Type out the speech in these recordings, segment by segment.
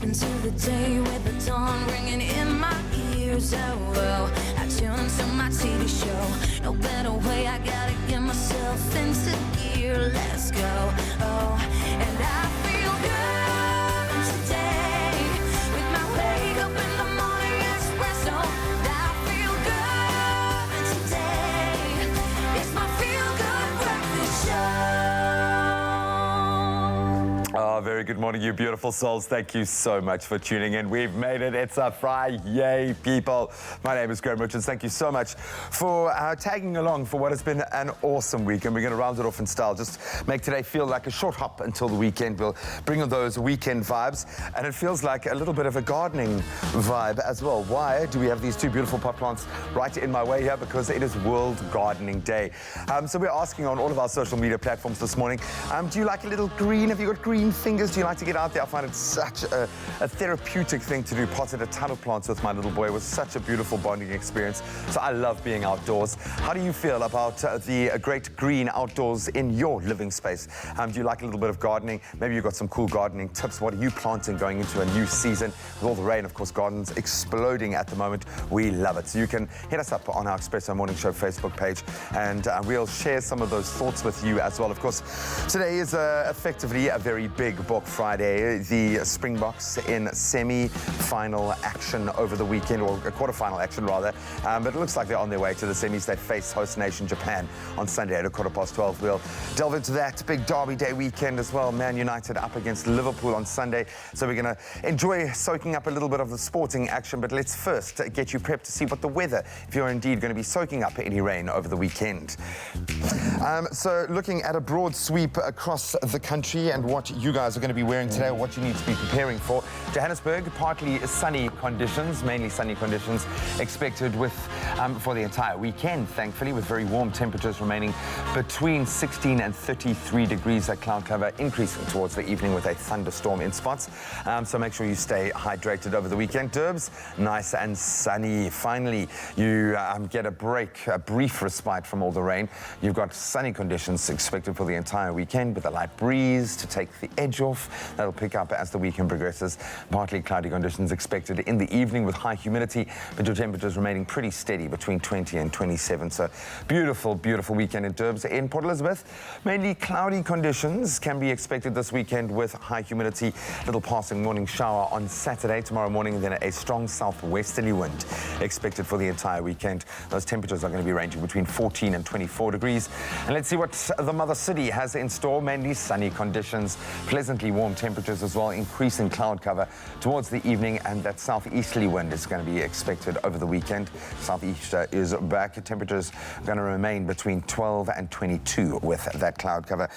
into the day with the dawn ringing in my ears. Oh, I tune into my TV show. No better way, I gotta get myself into gear. Let's go. Oh, and I feel good today with my wake up in the morning espresso. I feel good today. It's my feel good breakfast show. Oh, very good morning, you beautiful souls. Thank you so much for tuning in. We've made it. It's a Friday, people. My name is Graham Richards. Thank you so much for tagging along for what has been an awesome week. And we're going to round it off in style. Just make today feel like a short hop until the weekend. We'll bring on those weekend vibes. And it feels like a little bit of a gardening vibe as well. Why do we have these two beautiful pot plants right in my way here? Because it is World Gardening Day. So we're asking on all of our social media platforms this morning, do you like a little green? Have you got green fingers? Do you like to get out there? I find it such a therapeutic thing to do. Potted a ton of plants with my little boy. It was such a beautiful bonding experience. So I love being outdoors. How do you feel about the great green outdoors in your living space? Do you like a little bit of gardening? Maybe you've got some cool gardening tips. What are you planting going into a new season? With all the rain, of course, gardens exploding at the moment. We love it. So you can hit us up on our Expresso Morning Show Facebook page, and we'll share some of those thoughts with you as well. Of course, today is effectively a very big Book Friday. The Springboks in semi-final action over the weekend, or a quarter-final action rather. But it looks like they're on their way to the semis. They face host nation Japan on Sunday at 12:15. We'll delve into that big Derby Day weekend as well. Man United up against Liverpool on Sunday. So we're going to enjoy soaking up a little bit of the sporting action. But let's first get you prepped to see what the weather, if you're indeed going to be soaking up any rain over the weekend. So looking at a broad sweep across the country and what you guys are going to be wearing today, or what you need to be preparing for. Johannesburg, partly sunny conditions, mainly sunny conditions expected with for the entire weekend, thankfully, with very warm temperatures remaining between 16 and 33 degrees. That cloud cover increasing towards the evening with a thunderstorm in spots. So make sure you stay hydrated over the weekend. Durbs, nice and sunny. Finally, you get a break, a brief respite from all the rain. You've got sunny conditions expected for the entire weekend with a light breeze to take the edge off. That'll pick up as the weekend progresses. Partly cloudy conditions expected in the evening with high humidity, but your temperatures remaining pretty steady between 20 and 27. So beautiful, beautiful weekend in Durbs. In Port Elizabeth, mainly cloudy conditions can be expected this weekend with high humidity. Little passing morning shower on Saturday, tomorrow morning, and then a strong southwesterly wind expected for the entire weekend. Those temperatures are going to be ranging between 14 and 24 degrees. And let's see what the mother city has in store. Mainly sunny conditions, pleasantly warm temperatures as well, increasing cloud cover towards the evening, and that southeasterly wind is going to be expected over the weekend. Southeaster is back. Temperatures are going to remain between 12 and 22 with that cloud cover.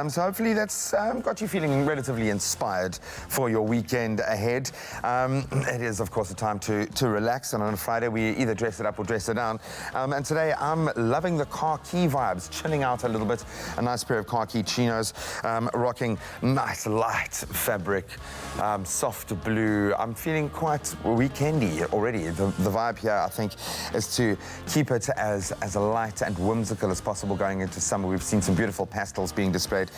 So hopefully that's got you feeling relatively inspired for your weekend ahead. It is, of course, a time to relax, and on a Friday we either dress it up or dress it down. And today I'm loving the khaki vibes, chilling out a little bit. A nice pair of khaki chinos, rocking nice light fabric, soft blue. I'm feeling quite weekendy already. The vibe here, I think, is to keep it as light and whimsical as possible going into summer. We've seen some beautiful pastels being displayed.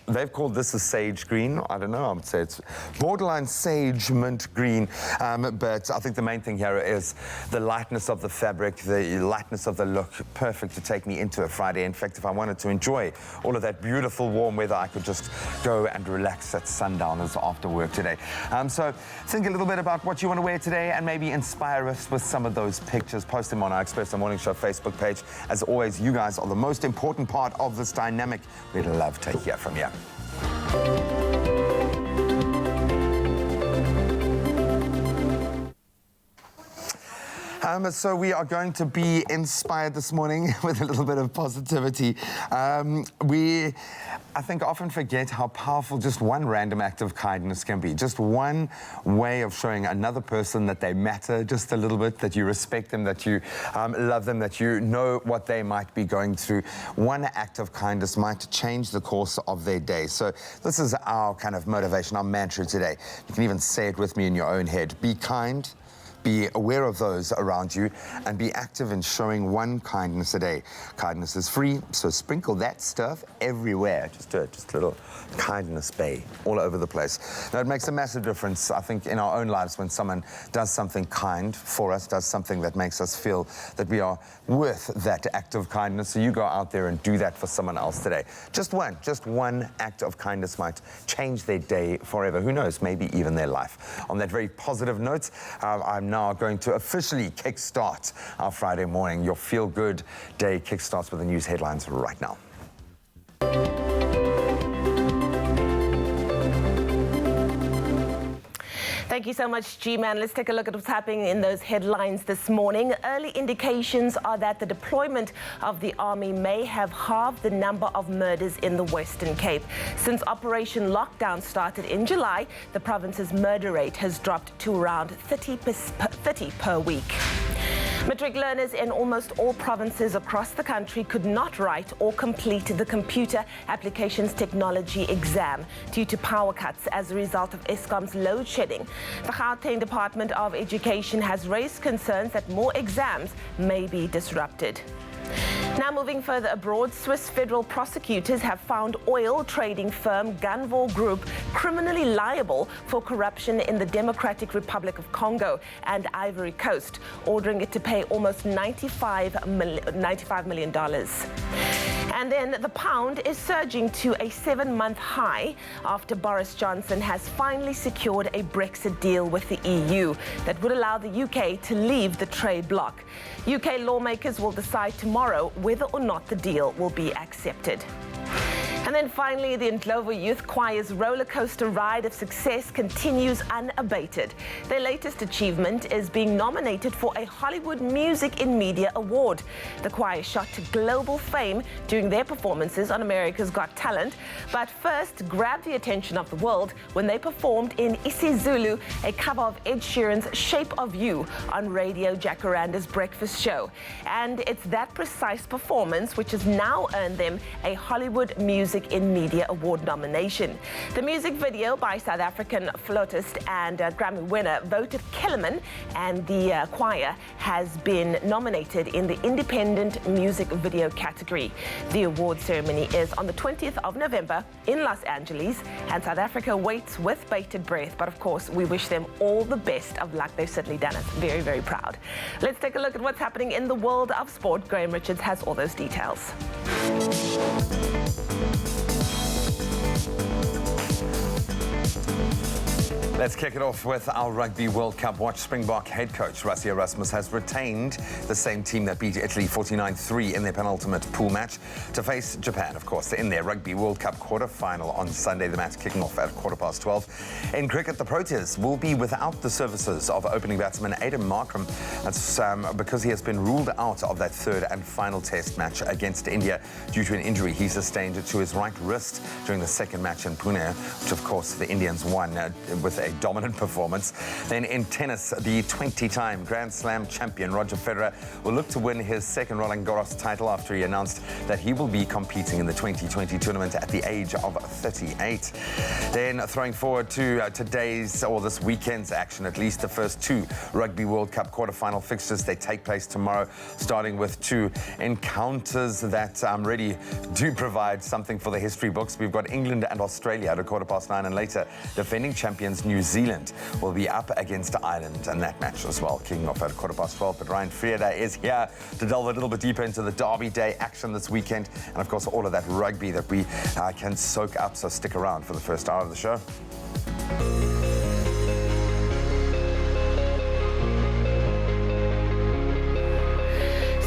They've called this a sage green. I don't know, I would say it's borderline sage mint green. But I think the main thing here is the lightness of the fabric, the lightness of the look. Perfect to take me into a Friday. In fact, if I wanted to enjoy all of that beautiful warm weather, I could just go and relax at sundowners after work today. So think a little bit about what you want to wear today and maybe inspire us with some of those pictures. Post them on our Expresso Morning Show Facebook page. As always, you guys are the most important part of this dynamic. We'd love to hear from you. So we are going to be inspired this morning with a little bit of positivity. I think, often forget how powerful just one random act of kindness can be. Just one way of showing another person that they matter just a little bit, that you respect them, that you love them, that you know what they might be going through. One act of kindness might change the course of their day. So this is our kind of motivation, our mantra today. You can even say it with me in your own head. Be kind, be aware of those around you, and be active in showing one kindness a day. Kindness is free, so sprinkle that stuff everywhere. Just do it, just a little kindness bay all over the place. Now, it makes a massive difference, I think, in our own lives when someone does something kind for us, does something that makes us feel that we are worth that act of kindness. So you go out there and do that for someone else today. Just one act of kindness might change their day forever. Who knows, maybe even their life. On that very positive note, I'm now going to officially kickstart our Friday morning. Your feel-good day kickstarts with the news headlines right now. Thank you so much, G-Man. Let's take a look at what's happening in those headlines this morning. Early indications are that the deployment of the army may have halved the number of murders in the Western Cape. Since Operation Lockdown started in July, the province's murder rate has dropped to around 30 per week. Matric learners in almost all provinces across the country could not write or complete the Computer Applications Technology exam due to power cuts as a result of Eskom's load shedding. The Gauteng Department of Education has raised concerns that more exams may be disrupted. Now moving further abroad, Swiss federal prosecutors have found oil trading firm Gunvor Group criminally liable for corruption in the Democratic Republic of Congo and Ivory Coast, ordering it to pay almost $95 million. And then the pound is surging to a 7-month high after Boris Johnson has finally secured a Brexit deal with the EU that would allow the UK to leave the trade bloc. UK lawmakers will decide tomorrow whether or not the deal will be accepted. And then finally, the Ndlovu Youth Choir's roller coaster ride of success continues unabated. Their latest achievement is being nominated for a Hollywood Music in Media Award. The choir shot to global fame during their performances on America's Got Talent, but first grabbed the attention of the world when they performed in isiZulu, a cover of Ed Sheeran's Shape of You on Radio Jacaranda's breakfast show. And it's that precise performance which has now earned them a Hollywood Music in Media Award nomination. The music video by South African flautist and Grammy winner voted Kellerman, and the choir has been nominated in the Independent Music Video category. The award ceremony is on the 20th of November in Los Angeles, and South Africa waits with bated breath. But of course, we wish them all the best of luck. They've certainly done us very, very proud. Let's take a look at what's happening in the world of sport. Graham Richards has all those details. Let's kick it off with our Rugby World Cup watch. Springbok head coach Rassie Erasmus has retained the same team that beat Italy 49-3 in their penultimate pool match to face Japan, of course, in their Rugby World Cup quarter-final on Sunday. The match kicking off at 12:15. In cricket, the Proteas will be without the services of opening batsman Aiden Markram. That's because he has been ruled out of that third and final test match against India due to an injury he sustained to his right wrist during the second match in Pune, which, of course, the Indians won with a dominant performance. Then in tennis, the 20-time Grand Slam champion Roger Federer will look to win his second Roland Garros title after he announced that he will be competing in the 2020 tournament at the age of 38. Then throwing forward to this weekend's action, at least the first two Rugby World Cup quarter-final fixtures. They take place tomorrow, starting with two encounters that really do provide something for the history books. We've got England and Australia at 9:15, and later defending champions New Zealand will be up against Ireland, and that match as well kicking off at 12:15. But Ryan Frieda is here to delve a little bit deeper into the Derby Day action this weekend, and of course all of that rugby that we can soak up. So stick around for the first hour of the show.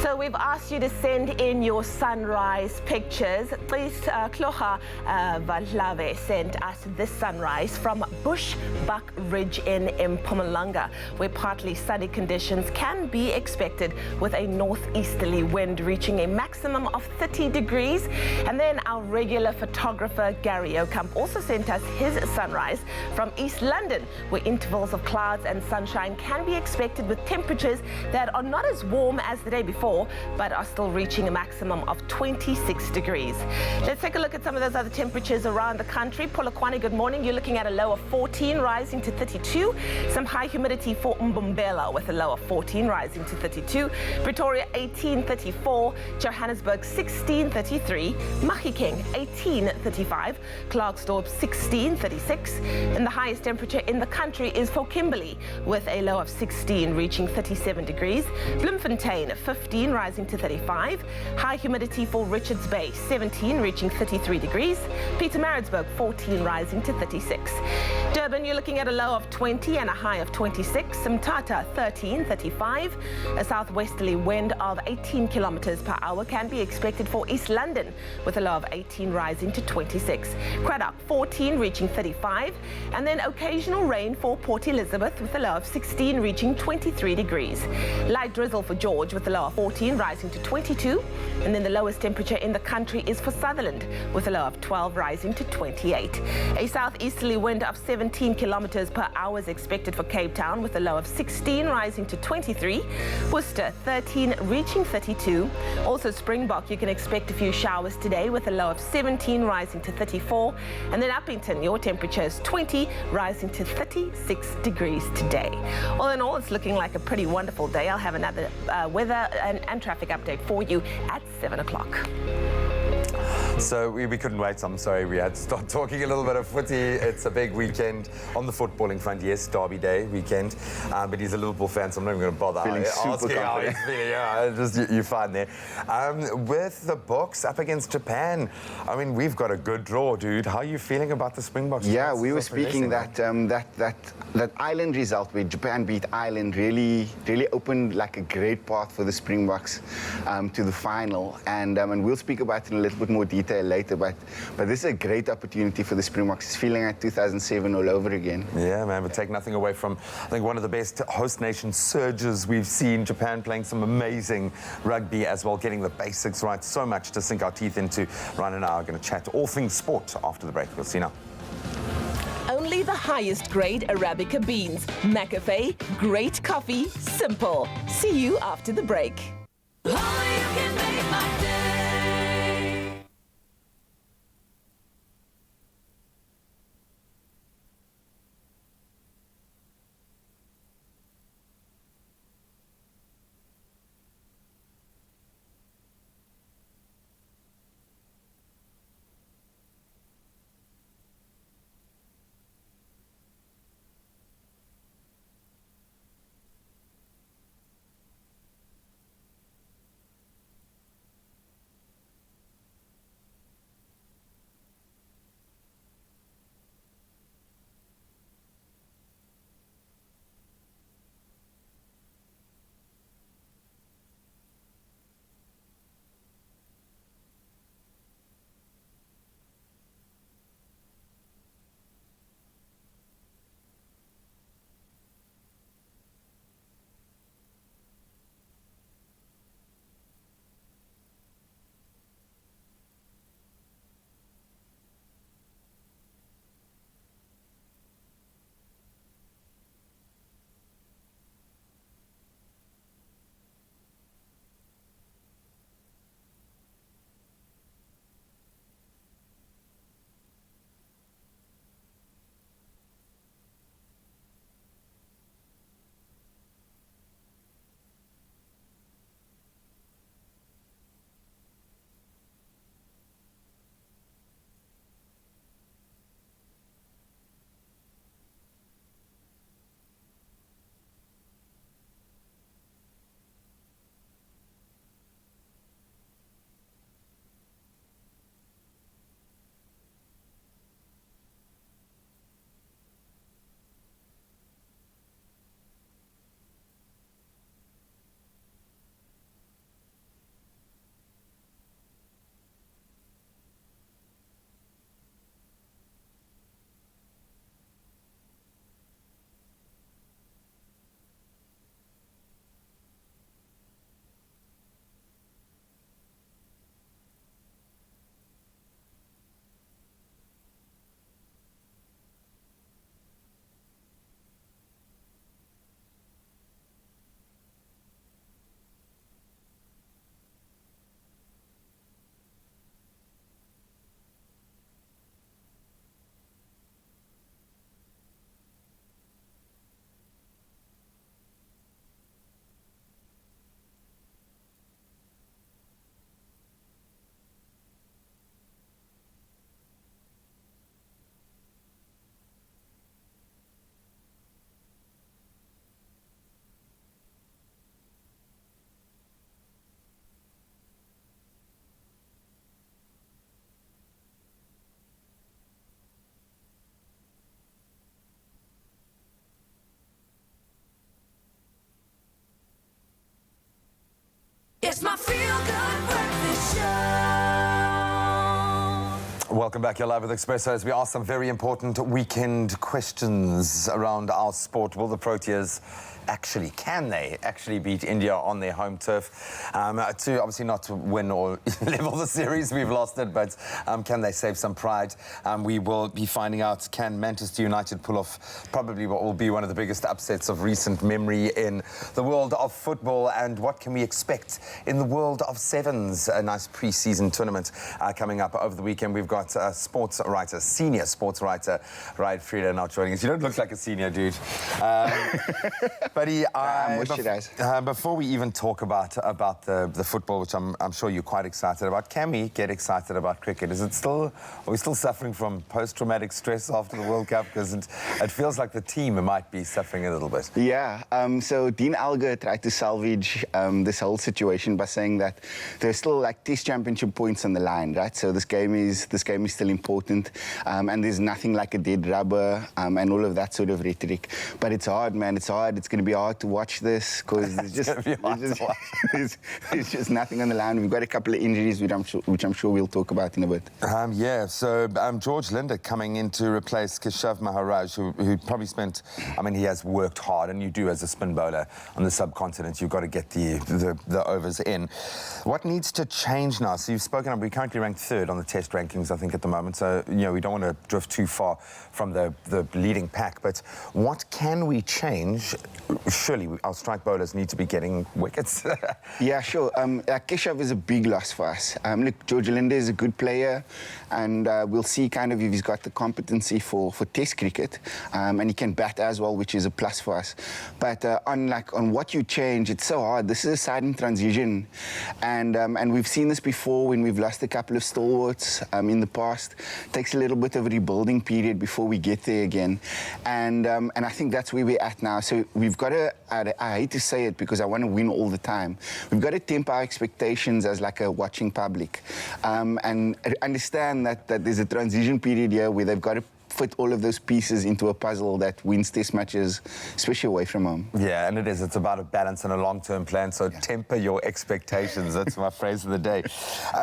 So we've asked you to send in your sunrise pictures. Please, Kloha Valave sent us this sunrise from Bushbuck Ridge in Mpumalanga, where partly sunny conditions can be expected with a northeasterly wind reaching a maximum of 30 degrees. And then our regular photographer, Gary Ocamp, also sent us his sunrise from East London, where intervals of clouds and sunshine can be expected with temperatures that are not as warm as the day before, 34, but are still reaching a maximum of 26 degrees. Let's take a look at some of those other temperatures around the country. Polokwane, good morning. You're looking at a low of 14, rising to 32. Some high humidity for Mbombela with a low of 14, rising to 32. Pretoria, 18, 34. Johannesburg, 16, 33. Mahikeng, 18, 35. Klerksdorp, 16, 36. And the highest temperature in the country is for Kimberley with a low of 16, reaching 37 degrees. Bloemfontein, 15, rising to 35. High humidity for Richards Bay, 17, reaching 33 degrees. Pietermaritzburg, 14, rising to 36. Durban, you're looking at a low of 20 and a high of 26. Mthatha, 13, 35. A southwesterly wind of 18 kilometers per hour can be expected for East London with a low of 18, rising to 26. Cradock, 14, reaching 35. And then occasional rain for Port Elizabeth with a low of 16, reaching 23 degrees. Light drizzle for George with a low of 14, rising to 22. And then the lowest temperature in the country is for Sutherland with a low of 12, rising to 28. A southeasterly wind of 17 kilometers per hour is expected for Cape Town with a low of 16, rising to 23. Worcester, 13, reaching 32. Also Springbok, you can expect a few showers today with a low of 17, rising to 34. And then Uppington, your temperature is 20, rising to 36 degrees today. All in all, it's looking like a pretty wonderful day. I'll have another weather and traffic update for you at 7 o'clock. So we couldn't wait. I'm sorry, we had to start talking a little bit of footy. It's a big weekend on the footballing front. Yes, Derby Day weekend, but he's a Liverpool fan, so I'm not even going to bother Feeling super how confident. he's feeling. Yeah, you're fine there. With the Boks up against Japan, I mean, we've got a good draw, dude. How are you feeling about the Springboks? Yeah, we were speaking that Ireland result where Japan beat Ireland really opened like a great path for the Springboks to the final, and we'll speak about it in a little bit more detail later. But this is a great opportunity for the Springboks. It's feeling like 2007 all over again. Yeah, man, but take nothing away from, I think, one of the best host nation surges we've seen. Japan playing some amazing rugby as well, getting the basics right. So much to sink our teeth into. Ryan and I are going to chat all things sport after the break. We'll see you now. Only the highest grade Arabica beans. McAfee, great coffee, simple. See you after the break. Oh, you can make my day. It's my feel-good breakfast show. Welcome back. You're live with Expresso as we ask some very important weekend questions around our sport. Will the Proteas can they actually beat India on their home turf? To obviously not to win or level the series, we've lost it, but can they save some pride? We will be finding out, can Manchester United pull off probably what will be one of the biggest upsets of recent memory in the world of football, and what can we expect in the world of sevens? A nice pre-season tournament coming up over the weekend. We've got sports writer, senior sports writer, Ryan Frieda now joining us. You don't look like a senior, dude. Buddy, before we even talk about the football, which I'm sure you're quite excited about, can we get excited about cricket? Are we still suffering from post-traumatic stress after the World Cup? Because it feels like the team might be suffering a little bit. Yeah, so Dean Alger tried to salvage this whole situation by saying that there's still like Test Championship points on the line, right? So this game is still important, and there's nothing like a dead rubber and all of that sort of rhetoric. But it's hard, man. It's hard. It's going to be hard to watch this because there's just nothing on the line. We've got a couple of injuries, which I'm sure we'll talk about in a bit. So George Linder coming in to replace Keshav Maharaj, who probably spent, he has worked hard, and you do as a spin bowler on the subcontinent. You've got to get the overs in. What needs to change now? So you've spoken, we're currently ranked third on the test rankings, I think, at the moment. So, we don't want to drift too far from the leading pack. But what can we change? Surely our strike bowlers need to be getting wickets. Yeah, sure. Keshav is a big loss for us. Look, George Linder is a good player, and we'll see kind of if he's got the competency for Test cricket, and he can bat as well, which is a plus for us. But on what you change, it's so hard. This is a sudden transition, and we've seen this before when we've lost a couple of stalwarts in the past. It takes a little bit of a rebuilding period before we get there again, and I think that's where we're at now. So we've got to, I hate to say it because I want to win all the time, we've got to temper our expectations as like a watching public, and understand that there's a transition period here where they've got to fit all of those pieces into a puzzle that wins Test matches, especially away from home. Yeah, and it is. It's about a balance and a long-term plan, so temper your expectations. That's my phrase of the day.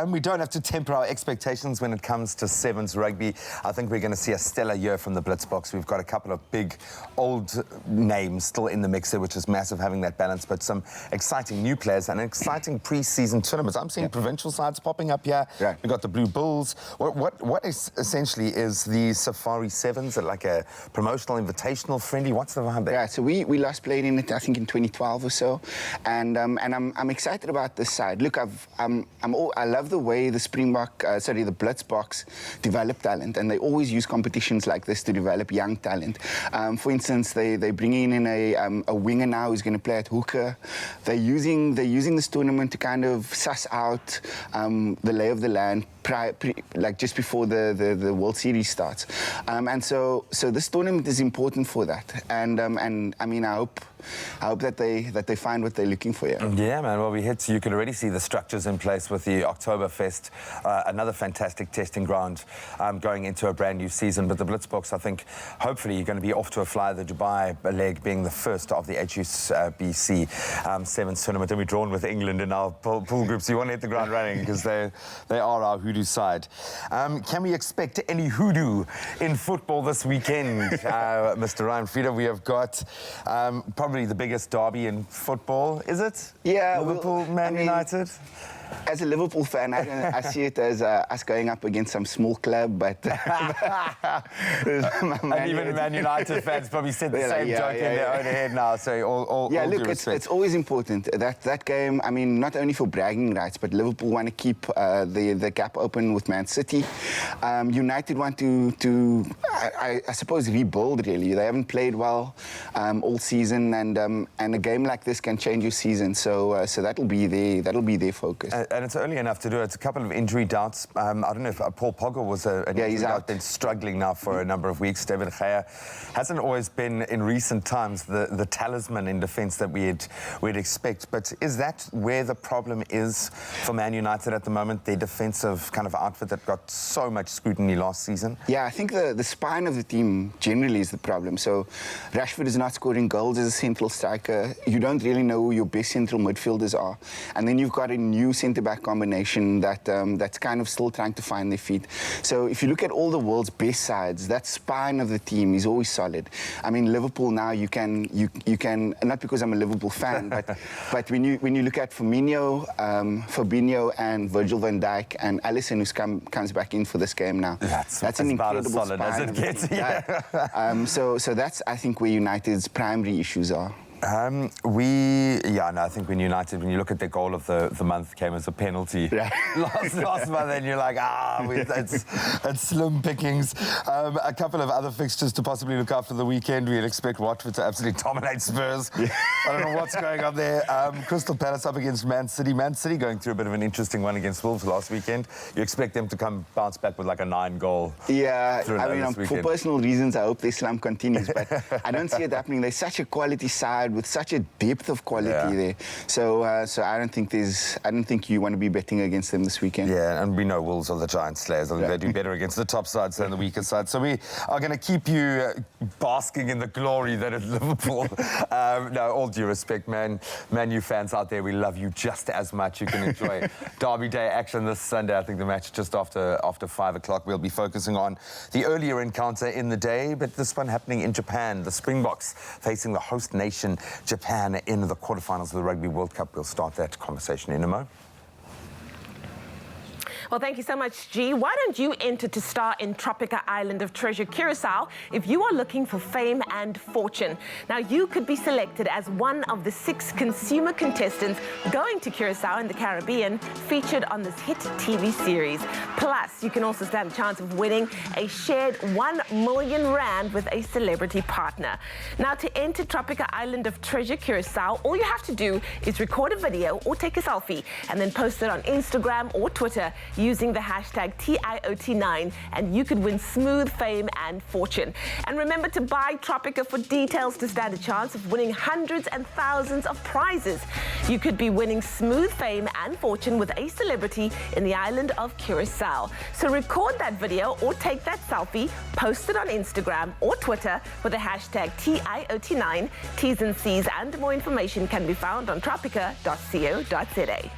We don't have to temper our expectations when it comes to sevens rugby. I think we're going to see a stellar year from the Blitzboks. We've got a couple of big, old names still in the mixer, which is massive, having that balance, but some exciting new players and exciting pre-season tournaments. I'm seeing provincial sides popping up here. Yeah. We've got the Blue Bulls. What is essentially is the Safari Sevens, like a promotional, invitational, friendly? What's the vibe there? Yeah, so we last played in it, I think, in 2012 or so, and I'm excited about this side. Look, I love the way the the Blitzboks develop talent, and they always use competitions like this to develop young talent. For instance, they're bringing in a winger now who's going to play at hooker. They're using this tournament to kind of suss out the lay of the land, like just before the World Series starts. And so this tournament is important for that. And I hope that they find what they're looking for here. Yeah, man. Well, you can already see the structures in place with the Oktoberfest, another fantastic testing ground going into a brand new season. But the Blitzboks, I think, hopefully you're going to be off to a fly. The Dubai leg being the first of the HSBC Sevens tournament, and we're drawn with England in our pool group. So you want to hit the ground running because they are our hoodoo side. Can we expect any hoodoo in football this weekend, Mr. Ryan Frieda? We have got probably the biggest derby in football, is it? Yeah. Liverpool, Man United? As a Liverpool fan, I see it as us going up against some small club, but... and even Man United fans probably said the same joke in their own head now, so all look, it's always important. That game, not only for bragging rights, but Liverpool want to keep the gap open with Man City. United want to I suppose, rebuild, really. They haven't played well all season, and a game like this can change your season, so that'll be their focus. and it's early enough to do it. It's a couple of injury doubts. I don't know if Paul Pogba was an he's injury out. doubt, been struggling now for a number of weeks. David Gea hasn't always been, in recent times, the talisman in defence that we'd expect. But is that where the problem is for Man United at the moment? Their defensive kind of outfit that got so much scrutiny last season? Yeah, I think the spine of the team generally is the problem. So Rashford is not scoring goals as a central striker. You don't really know who your best central midfielders are. And then you've got a new centre-back combination that's kind of still trying to find their feet. So if you look at all the world's best sides, that spine of the team is always solid. I mean, Liverpool now, you can not because I'm a Liverpool fan, but when you look at Firmino, Fabinho and Virgil van Dijk and Alisson, who comes back in for this game now. That's an about incredible as solid as it gets. Yeah. So that's, I think, where United's primary issues are. I think when United, when you look at their goal of the month, came as a penalty last month, and you're like, it's slim pickings. A couple of other fixtures to possibly look out for the weekend. We'd expect Watford to absolutely dominate Spurs. Yeah. I don't know what's going on there. Crystal Palace up against Man City. Man City going through a bit of an interesting one against Wolves last weekend. You expect them to bounce back with like a 9-goal. Yeah, I mean, for personal reasons, I hope their slump continues, but I don't see it happening. They're such a quality side with such a depth of quality there. So I don't think you want to be betting against them this weekend. Yeah, and we know Wolves are the giant slayers. I think they do better against the top sides than the weaker sides. So we are going to keep you basking in the glory that is Liverpool. No, all due respect, Man U fans out there, we love you just as much. You can enjoy Derby Day action this Sunday. I think the match just after 5 o'clock. We'll be focusing on the earlier encounter in the day, but this one happening in Japan. The Springboks facing the host nation, Japan, in the quarterfinals of the Rugby World Cup. We'll start that conversation in a moment. Well, thank you so much, G. Why don't you enter to star in Tropica Island of Treasure, Curacao, if you are looking for fame and fortune? Now, you could be selected as one of the 6 consumer contestants going to Curacao in the Caribbean, featured on this hit TV series. Plus, you can also stand a chance of winning a shared 1 million rand with a celebrity partner. Now, to enter Tropica Island of Treasure, Curacao, all you have to do is record a video or take a selfie and then post it on Instagram or Twitter using the hashtag TIOT9, and you could win smooth fame and fortune. And remember to buy Tropica for details to stand a chance of winning hundreds and thousands of prizes. You could be winning smooth fame and fortune with a celebrity in the island of Curacao. So record that video or take that selfie, post it on Instagram or Twitter with the hashtag TIOT9. T's and C's and more information can be found on tropica.co.za.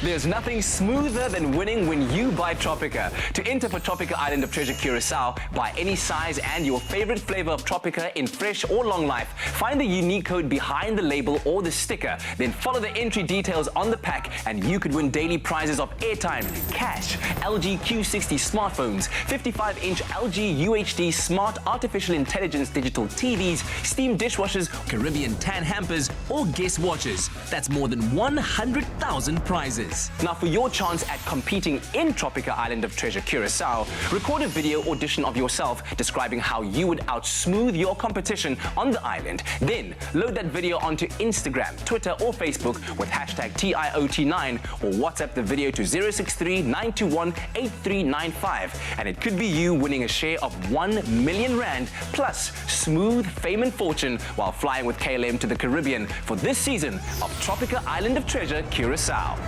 There's nothing smoother than winning when you buy Tropica. To enter for Tropica Island of Treasure Curacao, buy any size and your favorite flavor of Tropica in fresh or long life. Find the unique code behind the label or the sticker. Then follow the entry details on the pack and you could win daily prizes of airtime, cash, LG Q60 smartphones, 55-inch LG UHD smart artificial intelligence digital TVs, steam dishwashers, Caribbean tan hampers, or guest watches. That's more than 100,000 prizes. Now, for your chance at competing in Tropica Island of Treasure Curacao, record a video audition of yourself describing how you would outsmooth your competition on the island. Then load that video onto Instagram, Twitter, or Facebook with hashtag TIOT9, or WhatsApp the video to 063 921 8395. And it could be you winning a share of 1 million rand plus smooth fame and fortune while flying with KLM to the Caribbean for this season of Tropica Island of Treasure Curacao.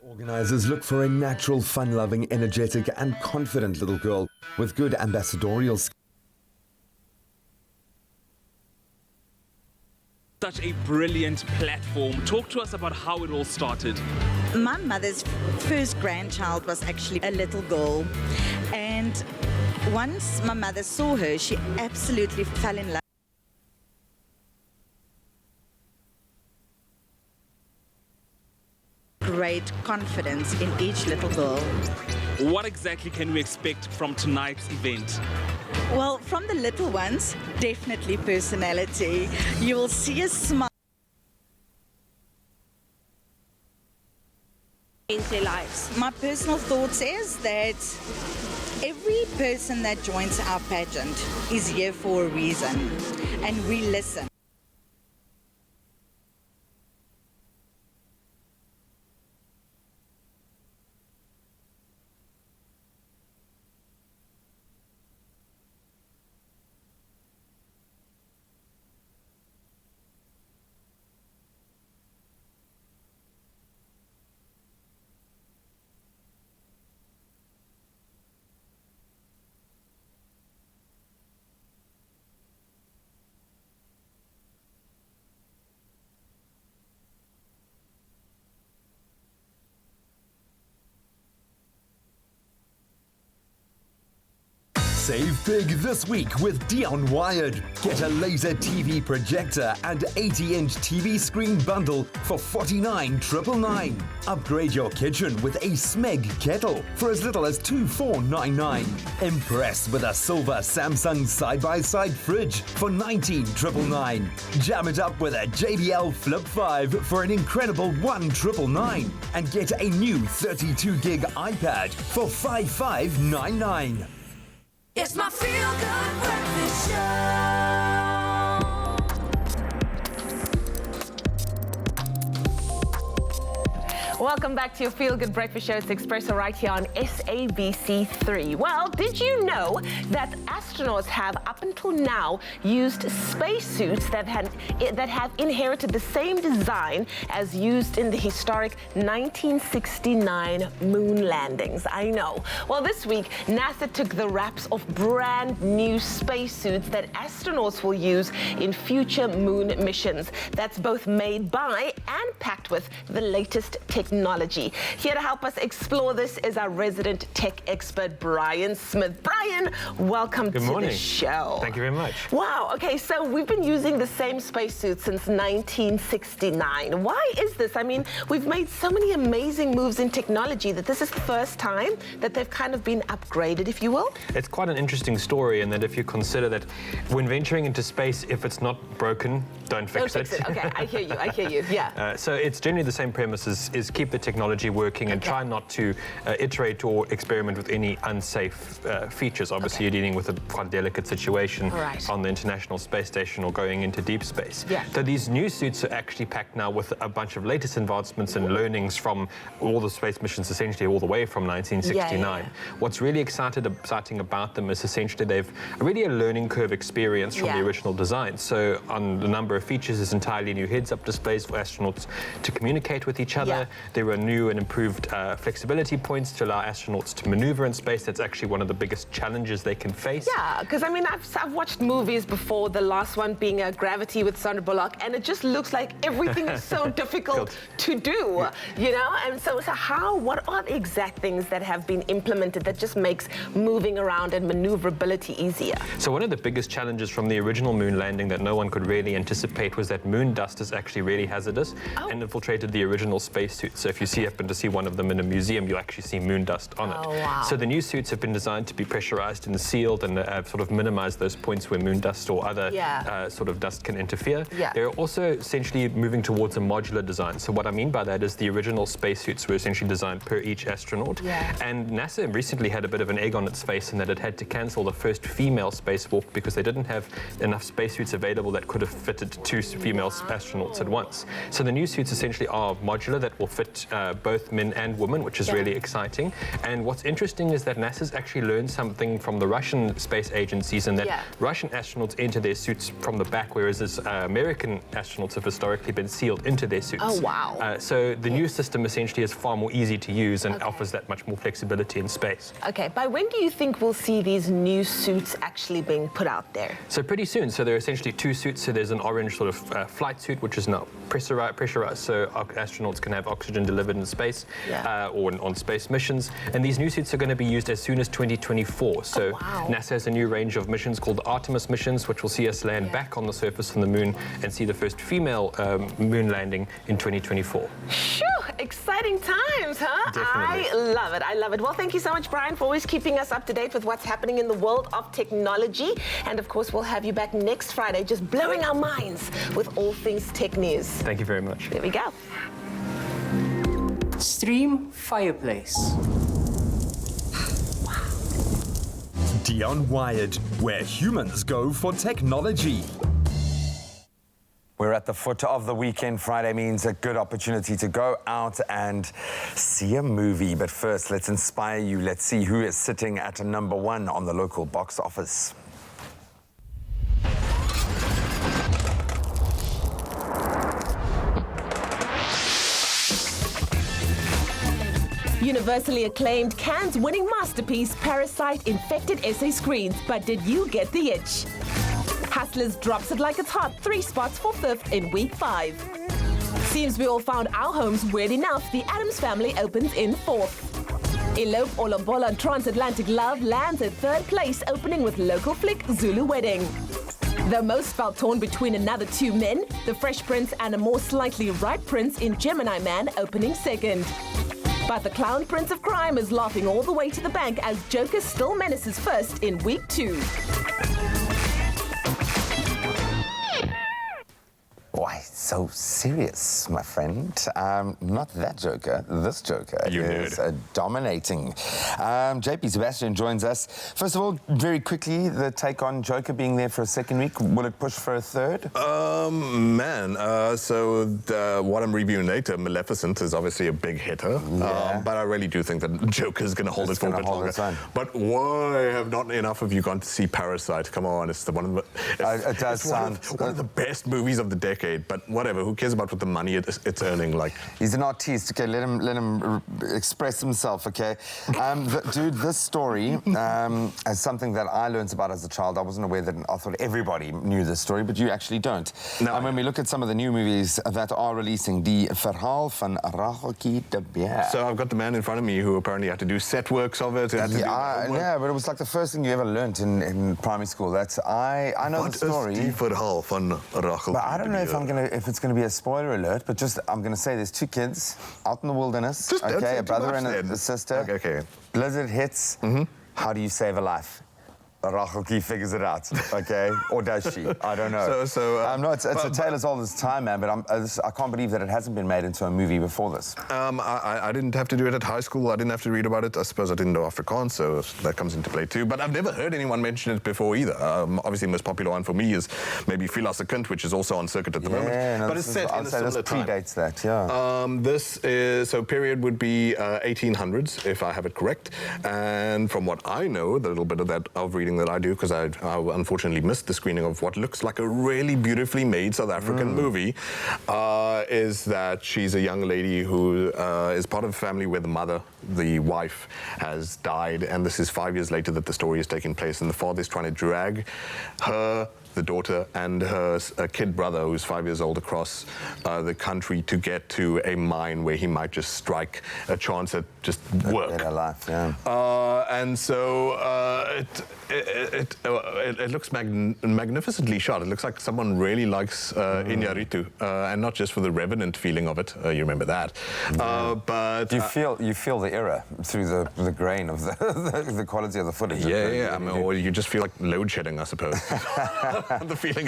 Organisers look for a natural, fun-loving, energetic and confident little girl with good ambassadorial skills. Such a brilliant platform. Talk to us about how it all started. My mother's first grandchild was actually a little girl, and once my mother saw her, she absolutely fell in love. Great confidence in each little girl. What exactly can we expect from tonight's event? Well, from the little ones, definitely personality. You will see a smile. Change their lives. My personal thoughts is that every person that joins our pageant is here for a reason, and we listen. Save big this week with Dion Wired. Get a laser TV projector and 80-inch TV screen bundle for $49,999. Upgrade your kitchen with a Smeg kettle for as little as $24,999. Impress with a silver Samsung side-by-side fridge for $19,999. Jam it up with a JBL Flip 5 for an incredible $1,999. And get a new 32-gig iPad for $55,999. It's my feel-good breakfast show. Welcome back to your Feel Good Breakfast Show. It's Expresso right here on SABC 3. Well, did you know that astronauts have up until now used spacesuits that have inherited the same design as used in the historic 1969 moon landings? I know. Well, this week, NASA took the wraps of brand new spacesuits that astronauts will use in future moon missions. That's both made by and packed with the latest technology. Here to help us explore this is our resident tech expert, Brian Smith. Brian, welcome to the show. Thank you very much. Wow. Okay, so we've been using the same spacesuit since 1969. Why is this? I mean, we've made so many amazing moves in technology that this is the first time that they've kind of been upgraded, if you will. It's quite an interesting story in that if you consider that when venturing into space, if it's not broken, don't fix it. Okay, I hear you, yeah. So it's generally the same premise is keep the technology working and try not to iterate or experiment with any unsafe features. Obviously, you're dealing with a quite delicate situation on the International Space Station or going into deep space. Yeah. So these new suits are actually packed now with a bunch of latest advancements and learnings from all the space missions, essentially all the way from 1969. What's really exciting about them is essentially they've really a learning curve experience from the original design. So on the number of features, there's entirely new heads-up displays for astronauts to communicate with each other. There are new and improved flexibility points to allow astronauts to maneuver in space. That's actually one of the biggest challenges they can face. Yeah, because I mean, I've watched movies before, the last one being Gravity with Sandra Bullock, and it just looks like everything is so difficult to do, you know? And so what are the exact things that have been implemented that just makes moving around and maneuverability easier? So one of the biggest challenges from the original moon landing that no one could really anticipate was that moon dust is actually really hazardous and infiltrated the original spacesuit. So if you happen to see one of them in a museum, you'll actually see moon dust on it. So the new suits have been designed to be pressurized and sealed and sort of minimize those points where moon dust or other sort of dust can interfere. They're also essentially moving towards a modular design. So what I mean by that is the original spacesuits were essentially designed per each astronaut. And NASA recently had a bit of an egg on its face in that it had to cancel the first female spacewalk because they didn't have enough spacesuits available that could have fitted two female astronauts at once. So the new suits essentially are modular that will fit fit both men and women, which is really exciting. And what's interesting is that NASA's actually learned something from the Russian space agencies, and that Russian astronauts enter their suits from the back, whereas American astronauts have historically been sealed into their suits. Oh, wow. So the new system essentially is far more easy to use and offers that much more flexibility in space. Okay, by when do you think we'll see these new suits actually being put out there? So pretty soon. So there are essentially two suits. So there's an orange sort of flight suit, which is not pressurized, so astronauts can have oxygen delivered in space or on space missions. And these new suits are going to be used as soon as 2024. So NASA has a new range of missions called the Artemis missions, which will see us land back on the surface of the moon and see the first female moon landing in 2024. Phew, exciting times, huh? Definitely. I love it. I love it. Well, thank you so much, Brian, for always keeping us up to date with what's happening in the world of technology. And of course, we'll have you back next Friday, just blowing our minds with all things tech news. Thank you very much. There we go. Stream Fireplace. Dion Wired, where humans go for technology. We're at the foot of the weekend. Friday means a good opportunity to go out and see a movie. But first, let's inspire you. Let's see who is sitting at number one on the local box office. Universally acclaimed, Cannes winning masterpiece Parasite infected SA screens, but did you get the itch? Hustlers drops it like it's hot, 3 spots for 5th in week 5. Seems we all found our homes weird enough, the Addams Family opens in 4th. Elope Olombola Transatlantic Love lands at 3rd place, opening with local flick Zulu Wedding. Though most felt torn between another 2 men, The Fresh Prince and a more slightly ripe prince in Gemini Man opening 2nd. But the clown prince of crime is laughing all the way to the bank as Joker still menaces 1st in week 2. Why so serious, my friend? Not that Joker. This Joker is dominating. JP Sebastian joins us. First of all, very quickly, the take on Joker being there for a 2nd week. Will it push for a 3rd? What I'm reviewing later, Maleficent, is obviously a big hitter. But I really do think that Joker's going to hold it for a bit longer. But why have not enough of you gone to see Parasite? Come on, it's one of the best movies of the decade. But whatever, who cares about what the money it's earning? Like, he's an artiste. Okay, let him express himself. Okay, dude, this story is something that I learned about as a child. I wasn't aware that. I thought everybody knew this story, but you actually don't. No. And when we look at some of the new movies that are releasing, Die Verhaal van Racheltjie de Beer. So I've got the man in front of me who apparently had to do set works of it. But it was like the first thing you ever learnt in primary school. That's I know the story. Die Verhaal van Racheltjie. But I don't know if it's going to be a spoiler alert, but just I'm going to say there's 2 kids out in the wilderness, a brother and a sister. Okay. Blizzard hits. How do you save a life? Racheltjie figures it out, okay? Or does she? I don't know. It's a tale as old as time, man, but I can't believe that it hasn't been made into a movie before this. I didn't have to do it at high school. I didn't have to read about it. I suppose I didn't know Afrikaans, so that comes into play too. But I've never heard anyone mention it before either. Obviously, the most popular one for me is maybe Philas a Kind, which is also on circuit at the moment. No, but it's set in a similar time. Predates that, yeah. This is, period would be 1800s, if I have it correct. And from what I know, the little bit of reading that I do, because I unfortunately missed the screening of what looks like a really beautifully made South African movie, is that she's a young lady who is part of a family where the mother, the wife, has died, and this is 5 years later that the story is taking place, and the father is trying to drag her, the daughter, and her kid brother, who's 5 years old, across the country to get to a mine where he might just strike a chance at just work. A better life, yeah. And so it looks magnificently shot. It looks like someone really likes Iñárritu, and not just for the revenant feeling of it. You remember that. But you feel the error through the grain of the quality of the footage. Yeah. I mean, or you just feel like load shedding, I suppose. The feeling.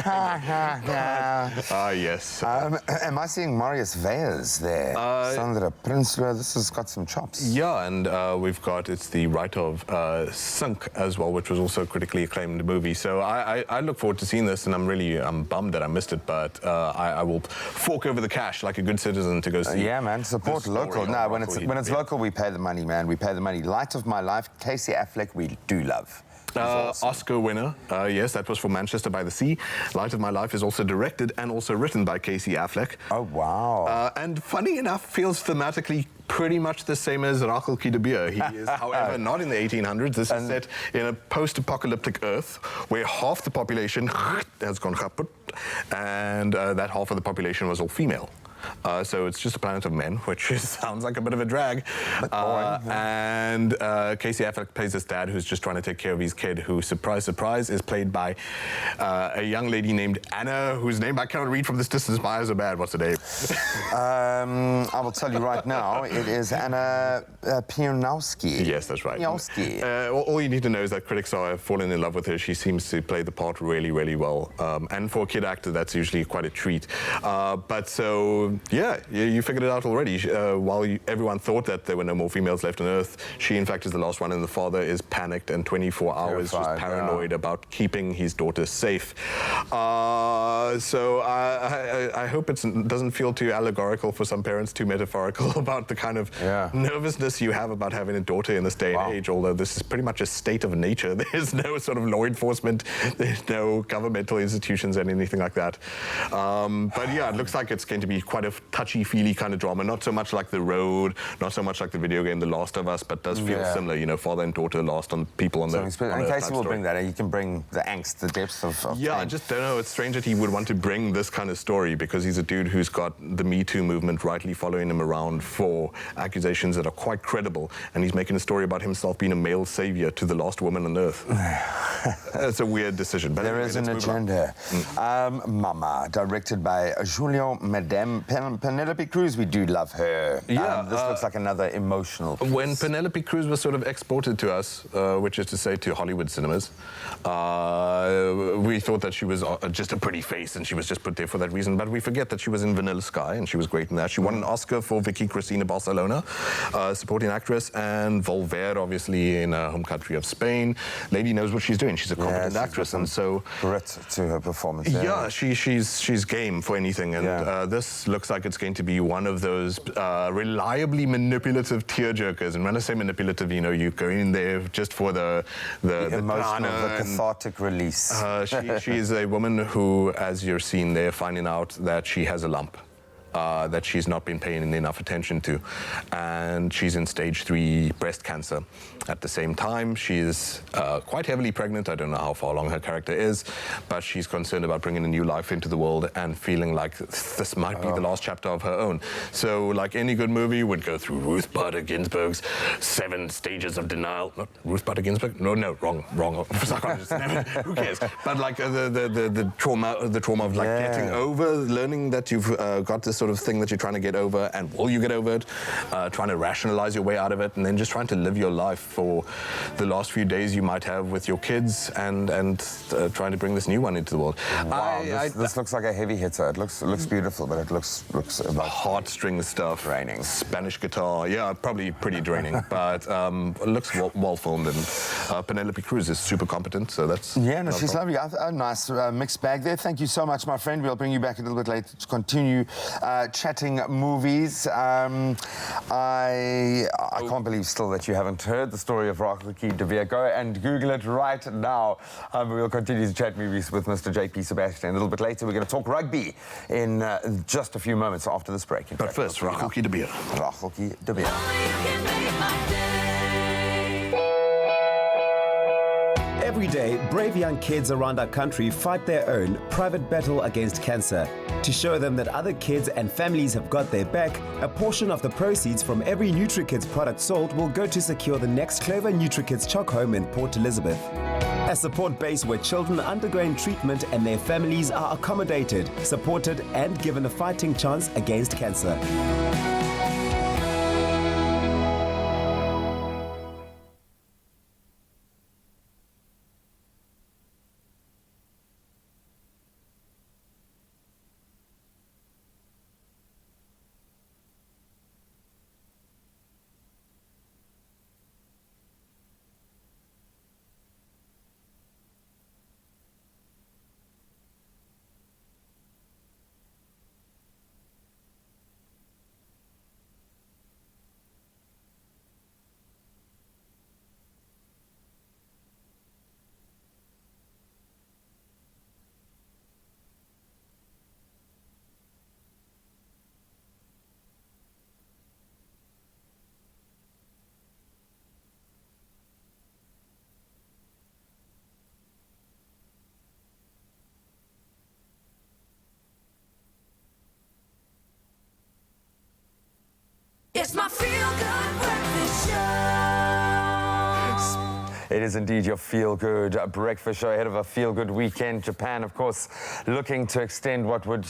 Yes. Am I seeing Marius Veyers there? Sandra Prinsloo, this has got some chops. Yeah, and we've got, it's the writer of Sunk as well, which was also a critically acclaimed movie. So I look forward to seeing this, and I'm bummed that I missed it, but I will fork over the cash like a good citizen to go see. Yeah, man, support local. No, when it's local, we pay the money, man. We pay the money. Light of My Life, Casey Affleck, we do love. Awesome. Oscar winner, yes, that was for Manchester by the Sea. Light of My Life is also directed and also written by Casey Affleck. Oh, wow. And funny enough, feels thematically pretty much the same as Rachel Kidebere. He is, however, not in the 1800s. This is set in a post-apocalyptic Earth where half the population has gone kaput, and that half of the population was all female. So it's just a planet of men, which sounds like a bit of a drag. And Casey Affleck plays this dad who's just trying to take care of his kid, who, surprise, surprise, is played by a young lady named Anna, whose name I cannot read from this distance. My eyes are bad. What's her name? I will tell you right now. It is Anna Pianowski. Yes, that's right. Pianowski. All you need to know is that critics have fallen in love with her. She seems to play the part really, really well. And for a kid actor, that's usually quite a treat. But so... yeah, you figured it out already. While everyone thought that there were no more females left on Earth, she, in fact, is the last one, and the father is panicked and 24 hours just paranoid about keeping his daughter safe. So I hope it doesn't feel too allegorical for some parents, too metaphorical about the kind of nervousness you have about having a daughter in this day and age, although this is pretty much a state of nature. There's no sort of law enforcement, there's no governmental institutions and anything like that. But yeah, it looks like it's going to be quite a touchy-feely kind of drama, not so much like The Road, not so much like the video game The Last of Us, but does feel similar, you know, father and daughter lost on people on the in case will bring that, he can bring the angst, the depths of yeah, pain. I just don't know. It's strange that he would want to bring this kind of story, because he's a dude who's got the Me Too movement rightly following him around for accusations that are quite credible, and he's making a story about himself being a male savior to the last woman on Earth. It's a weird decision. But there is an agenda. Mama, directed by Julio Madame Penelope Cruz. We do love her. Yeah, this looks like another emotional piece. When Penelope Cruz was sort of exported to us, which is to say to Hollywood cinemas, we thought that she was just a pretty face and she was just put there for that reason, but we forget that she was in Vanilla Sky and she was great in that. She won an Oscar for Vicky Cristina Barcelona, supporting actress, and Volver, obviously, in her home country of Spain. Lady knows what she's doing. She's a competent actress, and so grit to her performance. Yeah, she's game for anything, and this looks like it's going to be one of those reliably manipulative tearjerkers. And when I say manipulative, you know, you go in there just for the emotional, the cathartic release. She is a woman who, as you're seeing there, finding out that she has a lump. That she's not been paying enough attention to, and she's in stage 3 breast cancer. At the same time, she's quite heavily pregnant. I don't know how far along her character is, but she's concerned about bringing a new life into the world and feeling like this might be the last chapter of her own. So, like any good movie, would go through Ruth Bader Ginsburg's 7 stages of denial. Not Ruth Bader Ginsburg? No, wrong. Psychologist. Who cares? But like the trauma of like getting over, learning that you've got this sort of thing that you're trying to get over, and will you get over it? Trying to rationalize your way out of it, and then just trying to live your life for the last few days you might have with your kids, and trying to bring this new one into the world. Wow, this looks like a heavy hitter. It looks beautiful, but it looks about heartstring stuff. Draining. Spanish guitar, yeah, probably pretty draining, but it looks well filmed, and Penelope Cruz is super competent, so that's she's lovely. A nice mixed bag there. Thank you so much, my friend. We'll bring you back a little bit later to continue chatting movies. I can't believe still that you haven't heard the story of Rachel Kidebere. Go and Google it right now. We'll continue to chat movies with Mr. JP Sebastian. A little bit later, we're going to talk rugby in just a few moments after this break. But first, Rachel Kidebere. Rachel Kidebere. Every day, brave young kids around our country fight their own private battle against cancer. To show them that other kids and families have got their back, a portion of the proceeds from every NutriKids product sold will go to secure the next Clover NutriKids Choc Home in Port Elizabeth. A support base where children undergoing treatment and their families are accommodated, supported, and given a fighting chance against cancer. It's my feel-good breakfast show. It is indeed your feel-good breakfast show ahead of a feel-good weekend. Japan, of course, looking to extend what would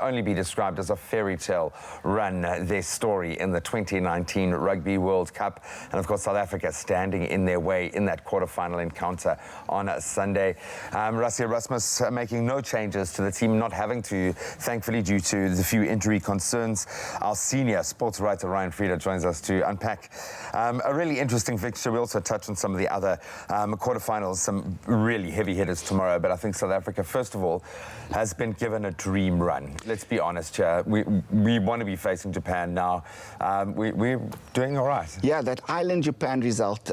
only be described as a fairy tale run, their story in the 2019 Rugby World Cup. And, of course, South Africa standing in their way in that quarterfinal encounter on Sunday. Rassie Erasmus making no changes to the team, not having to, thankfully, due to the few injury concerns. Our senior sports writer, Ryan Frieda, joins us to unpack a really interesting fixture. We also touch on some of the other quarterfinals, some really heavy hitters tomorrow. But I think South Africa, first of all, has been given a dream run. Let's be honest here. We want to be facing Japan now. We're doing all right. Yeah, that Ireland-Japan result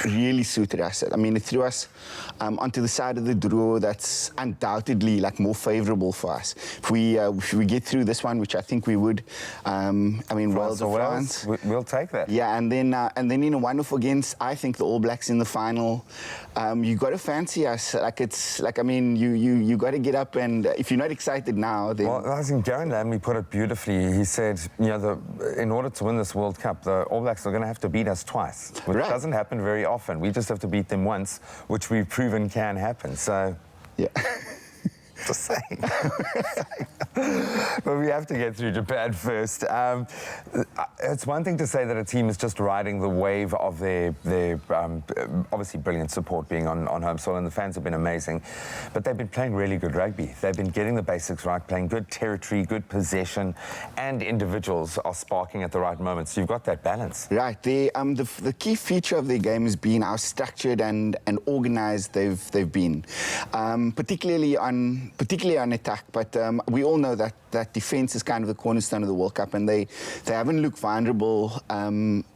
really suited us. I mean, it threw us onto the side of the draw that's undoubtedly like more favourable for us. If we get through this one, which I think we would, I mean, Wales or France, we'll take that. Yeah, and then in a one-off against, I think, the All Blacks in the final, you got to fancy us. Like it's like, I mean, you got to get up, and if you're not excited now, then. Well, I think Darren Lamley put it beautifully. He said, you know, in order to win this World Cup, the All Blacks are going to have to beat us twice, which doesn't happen very often. We just have to beat them once, which we've proven can happen. So, yeah. Just saying. But we have to get through Japan first. It's one thing to say that a team is just riding the wave of their obviously brilliant support being on home soil, and the fans have been amazing. But they've been playing really good rugby. They've been getting the basics right, playing good territory, good possession, and individuals are sparking at the right moments. So you've got that balance. Right. The key feature of their game has been how structured and organised they've been, particularly on attack, but we all know that defence is kind of the cornerstone of the World Cup, and they haven't looked vulnerable,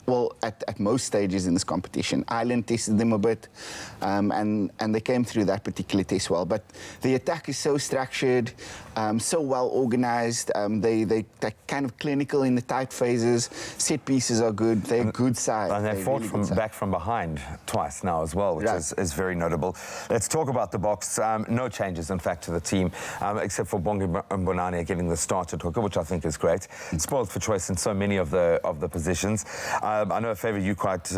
well, at most stages in this competition. Ireland tested them a bit, and they came through that particular test well. But the attack is so structured, so well organised. They're kind of clinical in the tight phases. Set pieces are good. They're a good side. And they fought really back from behind twice now as well, which is very notable. Let's talk about the box. No changes, in fact, to the team, except for Bongi Mbonani getting the start at hooker, which I think is great. Spoiled for choice in so many of the positions. I know a player you quite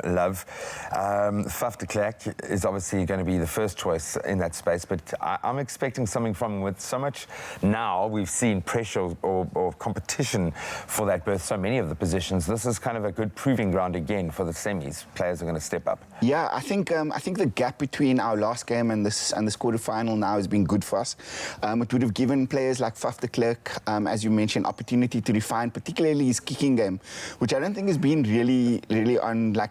love. Faf de Klerk is obviously going to be the first choice in that space, but I'm expecting something from him with so much now we've seen pressure or competition for that berth, so many of the positions. This is kind of a good proving ground again for the semis. Players are going to step up. Yeah, I think the gap between our last game and this quarterfinal now has been good for us. It would have given players like Faf de Klerk, as you mentioned, opportunity to refine, particularly his kicking game, which I don't think has been really on like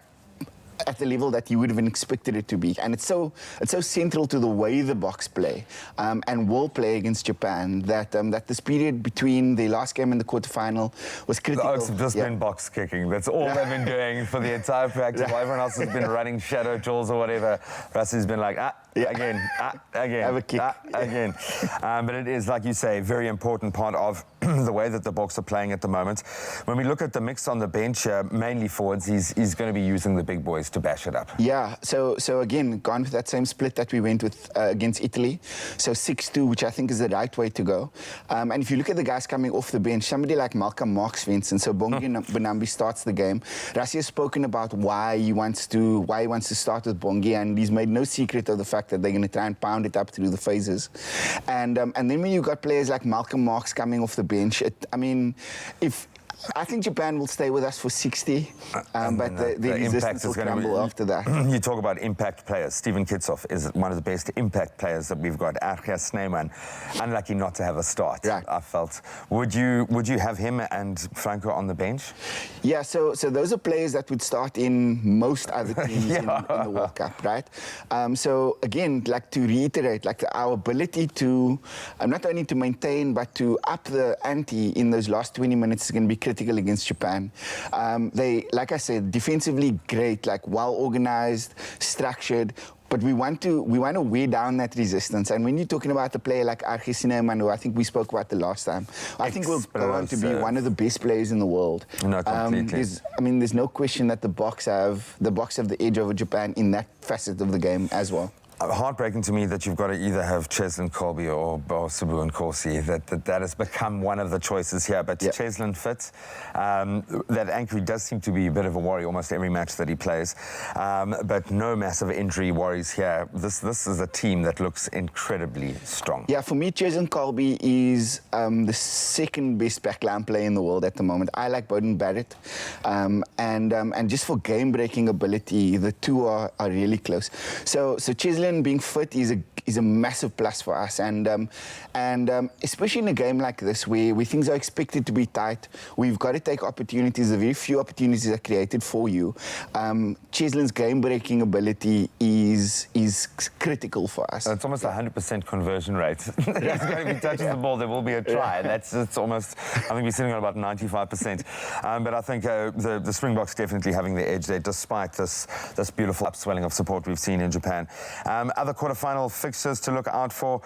at the level that you would have expected it to be. And it's so central to the way the Boks play and will play against Japan that this period between the last game and the quarterfinal was critical. The Oaks have just been box kicking. That's all they've been doing for the entire practice. While everyone else has been running shadow drills or whatever, Rassie's been like, again, have a kick. Again. But it is, like you say, a very important part of the way that the Boks are playing at the moment. When we look at the mix on the bench, mainly forwards, he's going to be using the big boys to bash it up. Yeah, so again, gone with that same split that we went with against Italy. So 6-2, which I think is the right way to go. And if you look at the guys coming off the bench, somebody like Malcolm Marx, for instance, so Bongi Mbonambi starts the game. Rassie has spoken about why he wants to start with Bongi, and he's made no secret of the fact that they're going to try and pound it up through the phases. And then when you got players like Malcolm Marx coming off the bench, I think Japan will stay with us for 60, but the resistance will crumble after that. You talk about impact players. Steven Kitshoff is one of the best impact players that we've got. Archia Snyman, unlucky not to have a start, I felt. Would you have him and Franco on the bench? Yeah, so those are players that would start in most other teams in the World Cup, right? So again, like to reiterate, like our ability to not only to maintain but to up the ante in those last 20 minutes is going to be critical against Japan. They, like I said, defensively great, like well organized, structured. But we want to wear down that resistance. And when you're talking about a player like Archie Snyman, who I think we spoke about the last time, I think will go on to be one of the best players in the world. No, completely. There's no question that the Boks have the edge over Japan in that facet of the game as well. heartbreaking to me that you've got to either have Cheslin Kolbe or Sabu and Corsi. That has become one of the choices here. But Cheslin fits. That ankle does seem to be a bit of a worry almost every match that he plays. But no massive injury worries here. This is a team that looks incredibly strong. Yeah, for me, Cheslin Kolbe is the second best backline player in the world at the moment. I like Bowden Barrett. And just for game-breaking ability, the two are really close. So Cheslin being fit is a massive plus for us, and especially in a game like this where things are expected to be tight, we've got to take opportunities. The very few opportunities are created for you. Cheslin's game-breaking ability is critical for us. It's almost 100% conversion rate. He's going to be touching the ball, there will be a try. It's almost, I think we're sitting on about 95%. But I think the Springboks definitely having the edge there, despite this beautiful upswelling of support we've seen in Japan. Other quarterfinal fixtures to look out for.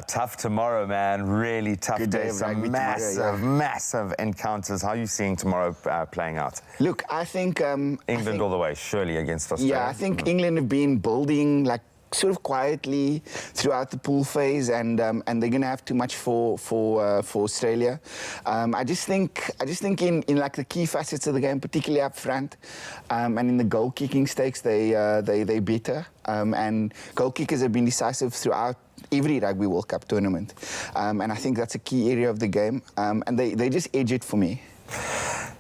Tough tomorrow, man. Really tough day. Some massive encounters. How are you seeing tomorrow playing out? Look, I think England all the way, surely against Australia. Yeah, I think England have been building like sort of quietly throughout the pool phase, and they're going to have too much for Australia. I just think in like the key facets of the game, particularly up front, and in the goal kicking stakes, they better. And goal kickers have been decisive throughout every Rugby World Cup tournament, and I think that's a key area of the game, and they just edge it for me.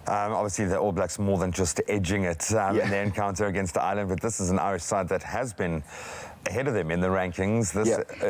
Obviously, the All Blacks more than just edging it in their encounter against Ireland, but this is an Irish side that has been ahead of them in the rankings.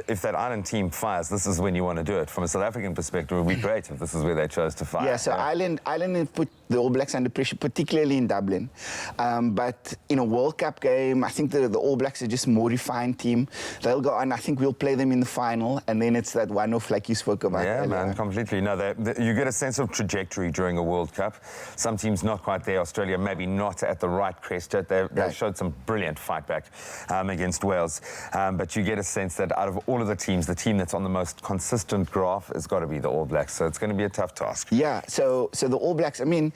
If that Ireland team fires, this is when you want to do it. From a South African perspective, it would be great if this is where they chose to fire. Yeah, so Ireland have put the All Blacks under pressure, particularly in Dublin. But in a World Cup game, I think the All Blacks are just a more refined team. They'll go on. I think we'll play them in the final, and then it's that one-off like you spoke about. Yeah, earlier. man, completely. No, you get a sense of trajectory during a World Cup. Some teams not quite there. Australia maybe not at the right crest yet. They showed some brilliant fight back against Wales. But you get a sense that out of all of the teams, the team that's on the most consistent graph has got to be the All Blacks. So it's going to be a tough task. Yeah, so the All Blacks, I mean,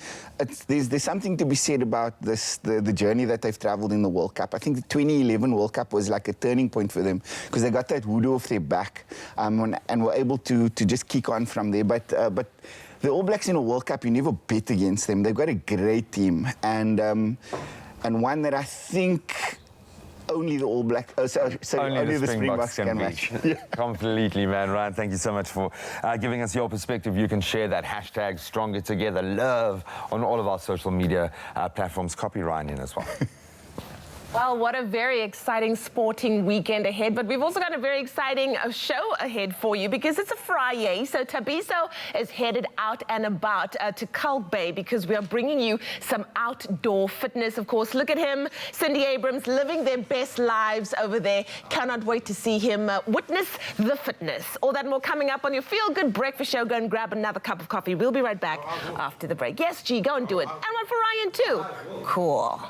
there's something to be said about the journey that they've travelled in the World Cup. I think the 2011 World Cup was like a turning point for them because they got that voodoo off their back and were able to just kick on from there. But the All Blacks in a World Cup, you never bet against them. They've got a great team and one that I think only the All Blacks, only the Springboks can match. Completely, man. Ryan, thank you so much for giving us your perspective. You can share that hashtag Stronger Together Love on all of our social media platforms. Copy Ryan in as well. Well, what a very exciting sporting weekend ahead, but we've also got a very exciting show ahead for you because it's a Friday. So Tabiso is headed out and about to Kalk Bay because we are bringing you some outdoor fitness. Of course, look at him, Cindy Abrams, living their best lives over there. Cannot wait to see him witness the fitness. All that and more coming up on your Feel Good Breakfast Show. Go and grab another cup of coffee. We'll be right back after the break. Yes, G, go and do it. And one for Ryan, too. Cool.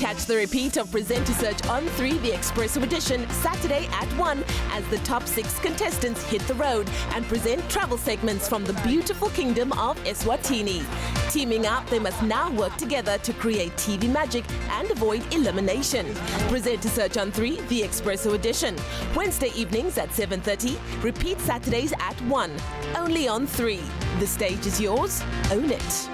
Catch the repeat of Presenter Search on 3, the Expresso edition, Saturday at 1, as the top 6 contestants hit the road and present travel segments from the beautiful kingdom of Eswatini. Teaming up, they must now work together to create TV magic and avoid elimination. Presenter Search on 3, the Expresso edition, Wednesday evenings at 7:30, repeat Saturdays at 1, only on 3. The stage is yours, own it.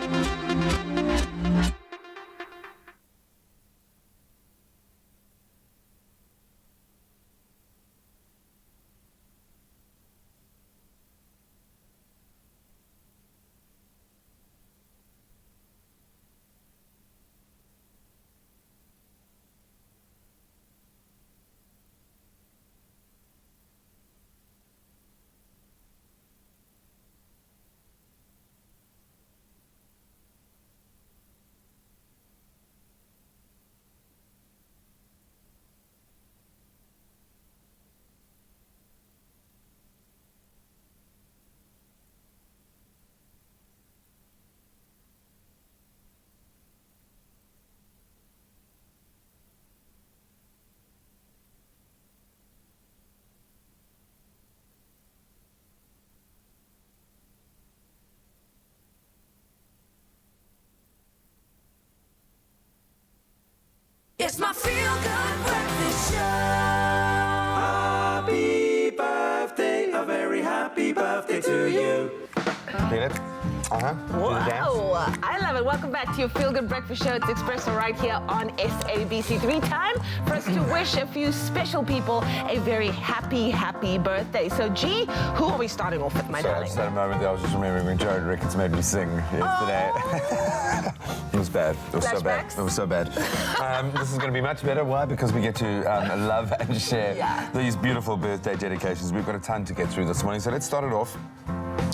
birthday to you. Feel it? Wow, I love it. Welcome back to your Feel Good Breakfast Show. It's Expresso right here on SABC3. Time for us to wish a few special people a very happy, happy birthday. So, G, who are we starting off with, my darling? Just at a moment there, I was just remembering when Jared Ricketts made me sing yesterday. It was bad. It was so bad. It was so bad. This is going to be much better. Why? Because we get to love and share these beautiful birthday dedications. We've got a ton to get through this morning. So let's start it off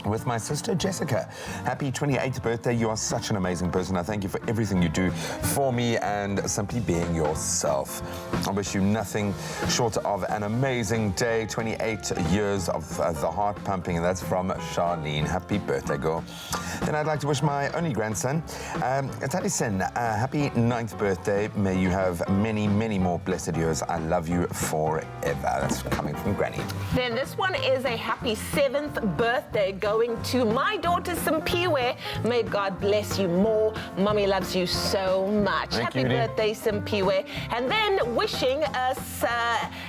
with my sister Jessica. Happy 28th birthday. You are such an amazing person. I thank you for everything you do for me and simply being yourself. I wish you nothing short of an amazing day. 28 years of the heart pumping, and that's from Charlene. Happy birthday, girl. Then I'd like to wish my only grandson, Taliesin, happy 9th birthday. May you have many, many more blessed years. I love you forever. That's coming from Granny. Then this one is a happy 7th birthday going to my daughter Simpiwe. May God bless you more. Mommy loves you so much. Happy birthday, Simpiwe. And then wishing us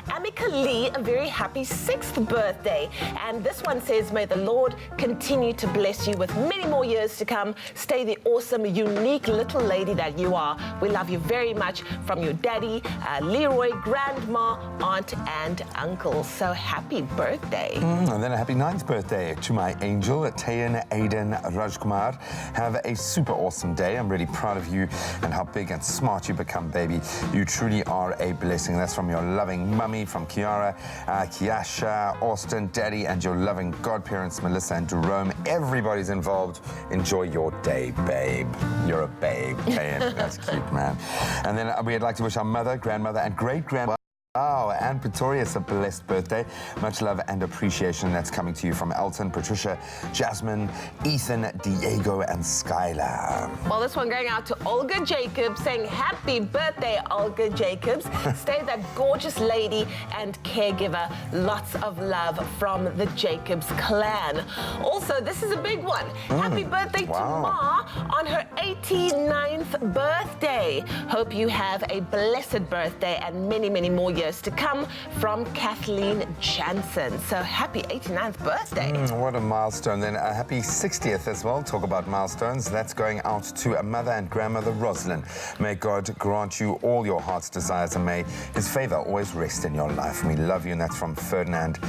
Amika Lee a very happy 6th birthday. And this one says, may the Lord continue to bless you with many more years to come. Stay the awesome, unique little lady that you are. We love you very much from your daddy, Leroy, grandma, aunt, and uncle. So happy birthday. And then a happy 9th birthday to my angel, Tayan Aiden Rajkumar. Have a super awesome day. I'm really proud of you and how big and smart you become, baby. You truly are a blessing. That's from your loving mummy, from Kiara, Kiasha, Austin, daddy, and your loving godparents, Melissa and Jerome. Everybody's involved. Enjoy your day, babe. You're a babe, Tayan. That's cute, man. And then we'd like to wish our mother, grandmother, and great-grandmother. Oh, and Pretorius, a blessed birthday. Much love and appreciation. That's coming to you from Elton, Patricia, Jasmine, Ethan, Diego, and Skylar. Well, this one going out to Olga Jacobs, saying happy birthday, Olga Jacobs. Stay that gorgeous lady and caregiver. Lots of love from the Jacobs clan. Also, this is a big one. Happy birthday to Ma on her 89th birthday. Hope you have a blessed birthday and many, many more years to come, from Kathleen Jansen. So happy 89th birthday. What a milestone. Then a happy 60th as well. Talk about milestones. That's going out to a mother and grandmother, Rosalind. May God grant you all your heart's desires and may his favor always rest in your life. We love you. And that's from Ferdinand,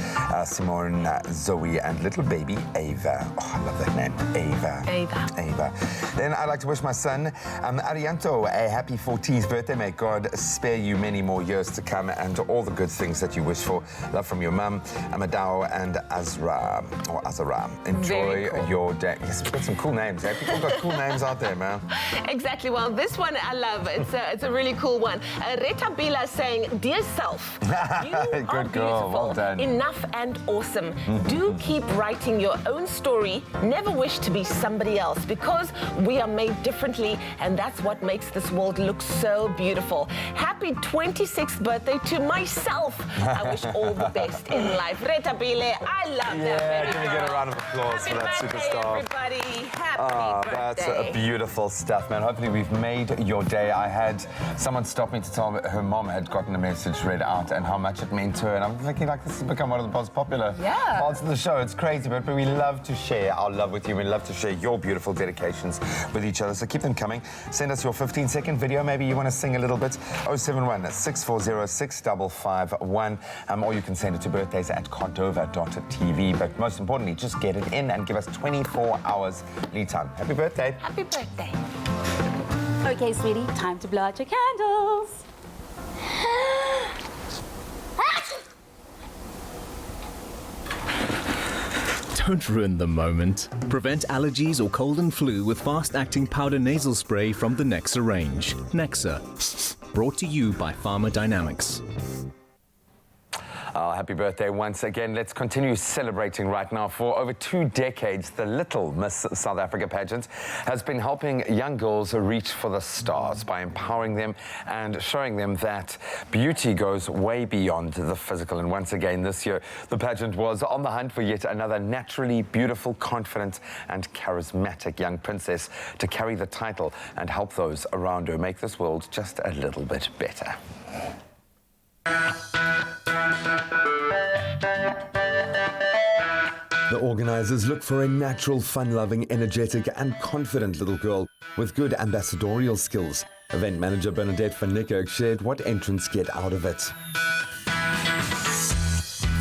Simone, Zoe, and little baby Ava. Oh, I love that name. Ava. Then I'd like to wish my son, Arianto, a happy 14th birthday. May God spare you many more years to come and all the good things that you wish for. Love from your mum, Amadao, and Azra. Enjoy your day. Yes, we've got some cool names. People got cool names out there, man. Exactly. Well, this one I love. It's a really cool one. Rita Bila saying, dear self, you are good girl. beautiful, Well done. enough and awesome. Do keep writing your own story. Never wish to be somebody else, because we are made differently, and that's what makes this world look so beautiful. Happy 26th birthday to myself. I wish all the best in life. Rita Bile, I love that. Yeah, can we get a round of applause for that superstar? Everybody. Happy That's birthday. beautiful stuff, man. Hopefully we've made your day. I had someone stop me to tell me her mom had gotten a message read out and how much it meant to her. And I'm thinking, like, this has become one of the most popular parts of the show. It's crazy, but we love to share our love with you. We love to share your beautiful dedications with each other. So keep them coming. Send us your 15-second video. Maybe you want to sing a little bit. 071 640 6551. Or you can send it to birthdays@cordova.tv. But most importantly, just get it in and give us 24 hours lead time. Happy birthday. Happy birthday. Okay, sweetie, time to blow out your candles. Don't ruin the moment. Prevent allergies or cold and flu with fast-acting powder nasal spray from the Nexa range. Nexa, brought to you by Pharma Dynamics. Happy birthday once again. Let's continue celebrating right now. For over 2 decades, the Little Miss South Africa pageant has been helping young girls reach for the stars by empowering them and showing them that beauty goes way beyond the physical. And once again this year, the pageant was on the hunt for yet another naturally beautiful, confident and charismatic young princess to carry the title and help those around her make this world just a little bit better. The organisers look for a natural, fun-loving, energetic and confident little girl with good ambassadorial skills. Event manager Bernadette van Niekerk shared what entrants get out of it.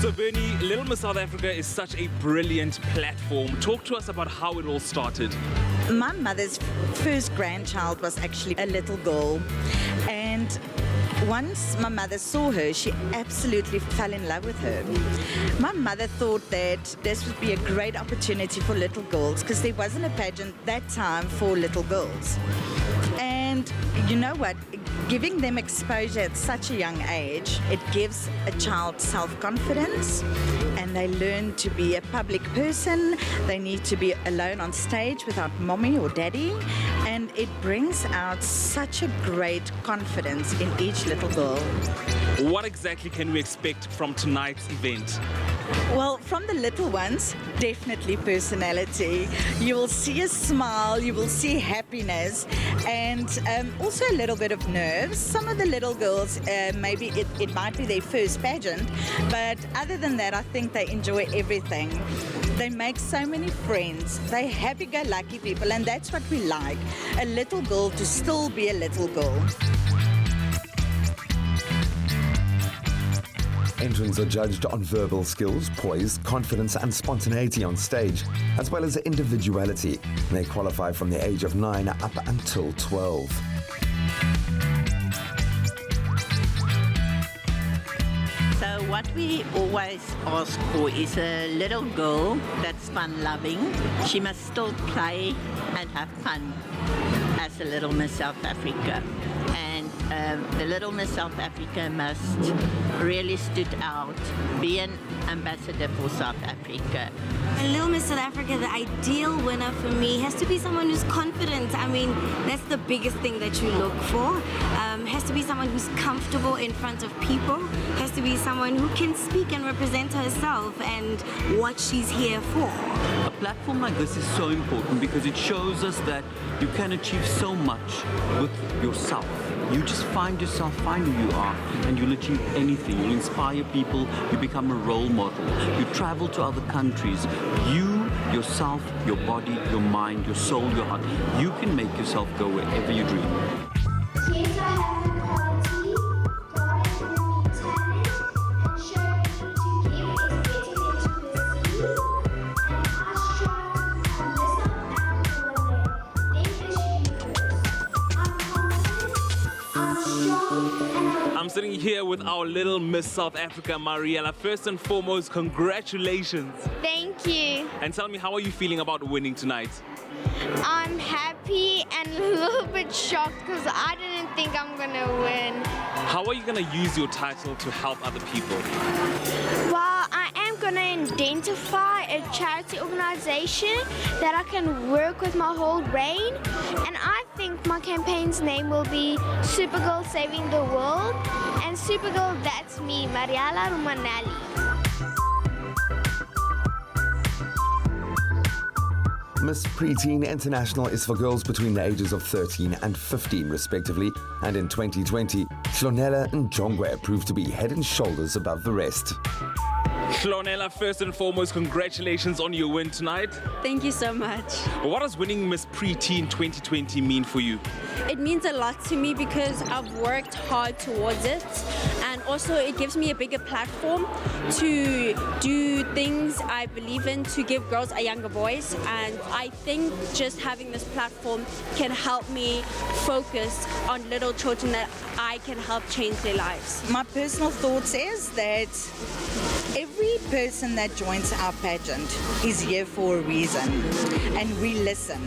So Bernie, Little Miss South Africa is such a brilliant platform. Talk to us about how it all started. My mother's first grandchild was actually a little girl, and once my mother saw her, she absolutely fell in love with her. My mother thought that this would be a great opportunity for little girls because there wasn't a pageant that time for little girls. And you know what? Giving them exposure at such a young age, it gives a child self-confidence, and they learn to be a public person. They need to be alone on stage without mommy or daddy, and it brings out such a great confidence in each little girl. What exactly can we expect from tonight's event? Well, from the little ones, definitely personality. You will see a smile, you will see happiness, and also a little bit of nerves. Some of the little girls, maybe it might be their first pageant, but other than that, I think they enjoy everything. They make so many friends. They're happy-go-lucky people, and that's what we like. A little girl to still be a little girl. Entrants are judged on verbal skills, poise, confidence and spontaneity on stage, as well as individuality. They qualify from the age of 9 up until 12. So what we always ask for is a little girl that's fun-loving. She must still play and have fun as a Little Miss South Africa. And the Little Miss South Africa must really stood out, be an ambassador for South Africa. Little Miss South Africa, the ideal winner for me has to be someone who's confident. I mean, that's the biggest thing that you look for. Has to be someone who's comfortable in front of people. Has to be someone who can speak and represent herself and what she's here for. A platform like this is so important because it shows us that you can achieve so much with yourself. You just find yourself, find who you are, and you'll achieve anything. You'll inspire people, you become a role model. You travel to other countries. You, yourself, your body, your mind, your soul, your heart, you can make yourself go wherever you dream. Kids are having quality, God has given me talent, and showing me to give is getting into the sea. And I strive to become Miss South Africa one day, then Miss Universe. I'm confident, I'm strong, and I'm sitting here with our Little Miss South Africa, Mariella. First and foremost, congratulations. Thank you. And tell me, how are you feeling about winning tonight? I'm happy and a little bit shocked because I didn't think I'm gonna win. How are you going to use your title to help other people? Well, I am gonna identify a charity organization that I can work with my whole brain, and I think my campaign's name will be Supergirl Saving the World, and Supergirl, that's me, Mariella Romanelli. Miss Preteen International is for girls between the ages of 13 and 15 respectively, and in 2020, Hlonela Njongwe proved to be head and shoulders above the rest. Hlonela, first and foremost, congratulations on your win tonight. Thank you so much. What does winning Miss Preteen 2020 mean for you? It means a lot to me because I've worked hard towards it, and also it gives me a bigger platform to do things I believe in, to give girls a younger voice, and I think just having this platform can help me focus on little children that I can help change their lives. My personal thoughts is that every person that joins our pageant is here for a reason, and we listen.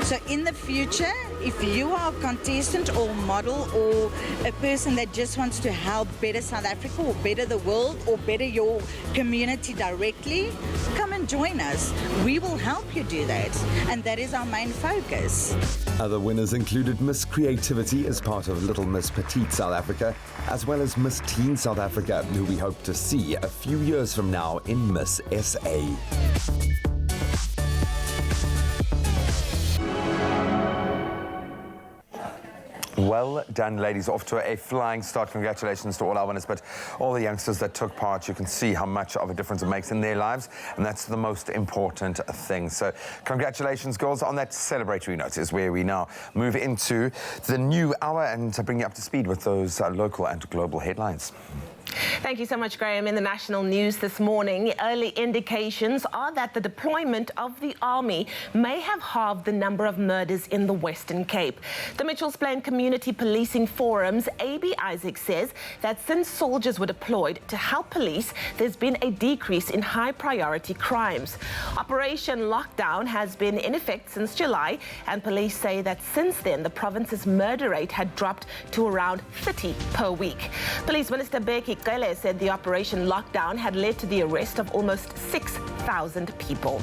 So in the future, if you are a contestant or model or a person that just wants to help better South Africa or better the world or better your community directly, come and join us. We will help you do that, and that is our main focus. Other winners included Miss Creativity as part of Little Miss Petite South Africa, as well as Miss Teen South Africa, who we hope to see a few years from now in Miss SA. Well done, ladies. Off to a flying start. Congratulations to all our winners, but all the youngsters that took part, you can see how much of a difference it makes in their lives, and that's the most important thing. So congratulations, girls. On that celebratory note is where we now move into the new hour and to bring you up to speed with those local and global headlines. Thank you so much, Graham. In the national news this morning, early indications are that the deployment of the army may have halved the number of murders in the Western Cape. The Mitchells Plain Community Policing Forum's A.B. Isaac says that since soldiers were deployed to help police, there's been a decrease in high-priority crimes. Operation Lockdown has been in effect since July, and police say that since then, the province's murder rate had dropped to around 30 per week. Police Minister Beki Cele said the Operation Lockdown had led to the arrest of almost 6,000 people.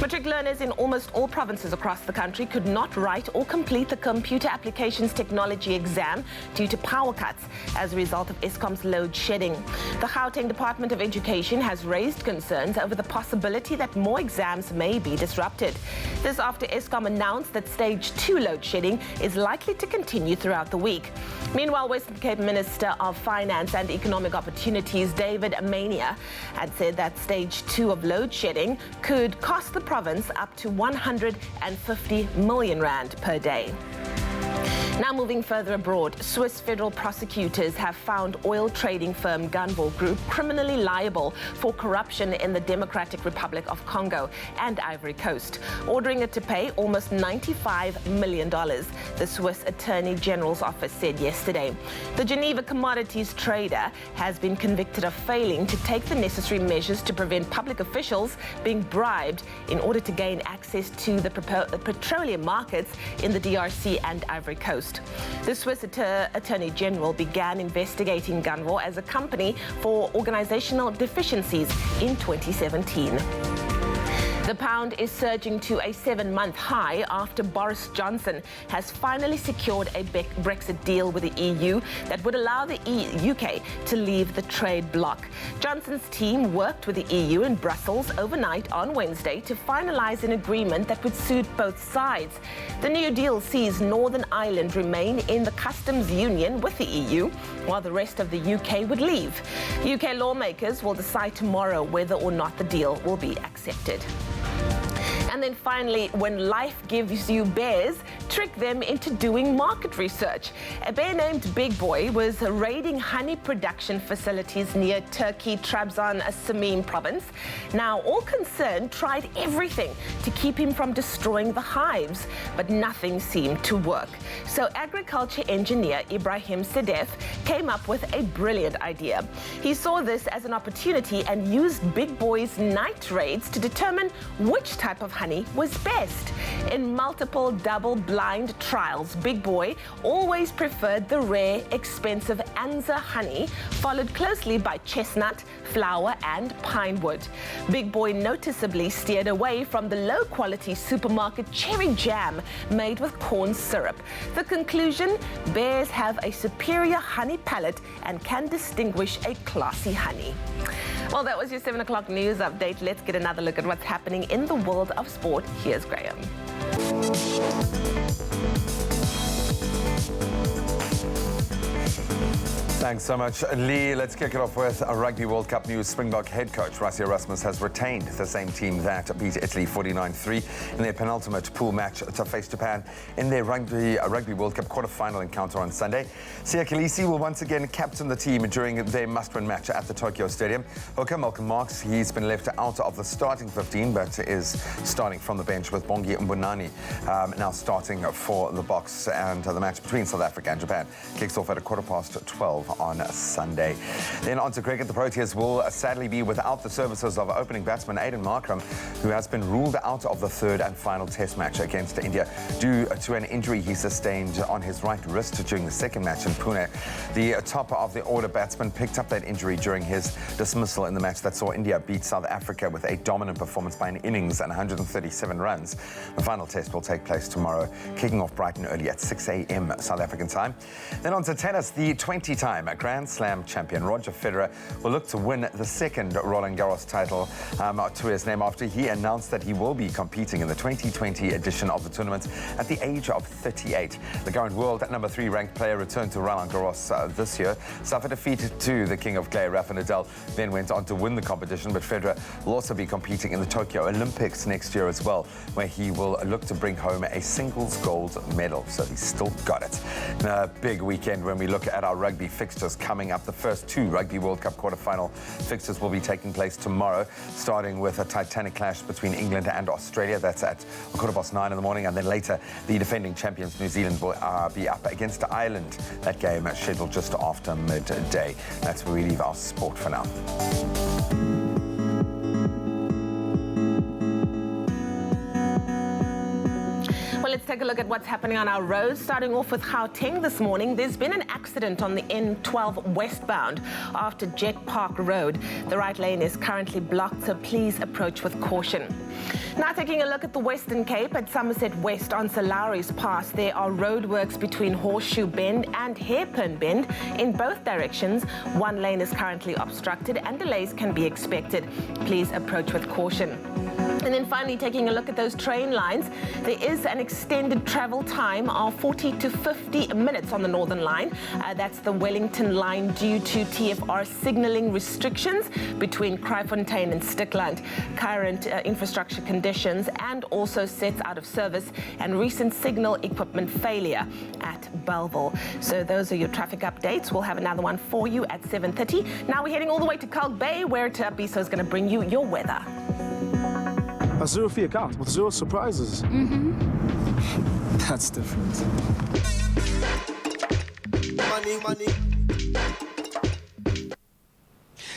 Matric learners in almost all provinces across the country could not write or complete the Computer Applications Technology exam due to power cuts as a result of Eskom's load shedding. The Gauteng Department of Education has raised concerns over the possibility that more exams may be disrupted. This after Eskom announced that Stage 2 load shedding is likely to continue throughout the week. Meanwhile, Western Cape Minister of Finance and Economic Opportunities, David Mania, had said that Stage 2 of load shedding could cost the province up to 150 million rand per day. Now moving further abroad, Swiss federal prosecutors have found oil trading firm Gunvor Group criminally liable for corruption in the Democratic Republic of Congo and Ivory Coast, ordering it to pay almost $95 million, the Swiss Attorney General's office said yesterday. The Geneva commodities trader has been convicted of failing to take the necessary measures to prevent public officials being bribed in order to gain access to the petroleum markets in the DRC and Ivory Coast. The Swiss Attorney General began investigating Gunvor as a company for organizational deficiencies in 2017. The pound is surging to a 7-month high after Boris Johnson has finally secured a Brexit deal with the EU that would allow the UK to leave the trade bloc. Johnson's team worked with the EU in Brussels overnight on Wednesday to finalize an agreement that would suit both sides. The new deal sees Northern Ireland remain in the customs union with the EU, while the rest of the UK would leave. UK lawmakers will decide tomorrow whether or not the deal will be accepted. And then finally, when life gives you bears, trick them into doing market research. A bear named Big Boy was raiding honey production facilities near Turkey, Trabzon, Samim province. Now, all concerned tried everything to keep him from destroying the hives, but nothing seemed to work. So agriculture engineer Ibrahim Sedef came up with a brilliant idea. He saw this as an opportunity and used Big Boy's night raids to determine which type of honey was best. In multiple double-blind trials, Big Boy always preferred the rare, expensive Anza honey, followed closely by chestnut, flower, and pinewood. Big Boy noticeably steered away from the low-quality supermarket cherry jam made with corn syrup. The conclusion: bears have a superior honey palate and can distinguish a classy honey. Well, that was your 7 o'clock news update. Let's get another look at what's happening in the world of sport. Here's Graham. Thanks so much, Lee. Let's kick it off with a Rugby World Cup news. Springbok head coach Rassie Erasmus has retained the same team that beat Italy 49-3 in their penultimate pool match to face Japan in their Rugby World Cup quarter-final encounter on Sunday. Siya Kolisi will once again captain the team during their must-win match at the Tokyo Stadium. Hooker Malcolm Marx, he's been left out of the starting 15, but is starting from the bench with Bongi Mbonani now starting for the Boks. And the match between South Africa and Japan kicks off at 12:15 on Sunday. Then on to cricket. The Proteas will sadly be without the services of opening batsman Aiden Markram, who has been ruled out of the third and final test match against India due to an injury he sustained on his right wrist during the second match in Pune. The top of the order batsman picked up that injury during his dismissal in the match that saw India beat South Africa with a dominant performance by an innings and 137 runs. The final test will take place tomorrow, kicking off bright and early at 6 a.m. South African time. Then on to tennis. The 20-time all-time Grand Slam champion Roger Federer will look to win the second Roland Garros title to his name after he announced that he will be competing in the 2020 edition of the tournament at the age of 38. The current world number 3 ranked player returned to Roland Garros this year, suffered defeat to the king of clay, Rafa Nadal, then went on to win the competition, but Federer will also be competing in the Tokyo Olympics next year as well, where he will look to bring home a singles gold medal. So he's still got it. A big weekend when we look at our rugby fixtures coming up. The first 2 Rugby World Cup quarter-final fixtures will be taking place tomorrow, starting with a titanic clash between England and Australia. That's at 9:15 in the morning, and then later the defending champions New Zealand will be up against Ireland. That game scheduled just after midday. That's where we leave our sport for now. Let's take a look at what's happening on our roads. Starting off with Gauteng this morning, there's been an accident on the N12 westbound after Jet Park Road. The right lane is currently blocked, so please approach with caution. Now taking a look at the Western Cape at Somerset West on Salaris Pass, there are roadworks between Horseshoe Bend and Hairpin Bend in both directions. One lane is currently obstructed and delays can be expected. Please approach with caution. And then finally, taking a look at those train lines, there is an extended travel time of 40 to 50 minutes on the Northern Line. That's the Wellington line due to TFR signalling restrictions between Kraaifontein and Stickland, current infrastructure conditions, and also sets out of service and recent signal equipment failure at Bellville. So those are your traffic updates. We'll have another one for you at 7:30. Now we're heading all the way to Kalk Bay, where Tabiso is going to bring you your weather. A 0-fee account with 0 surprises. That's different. Money.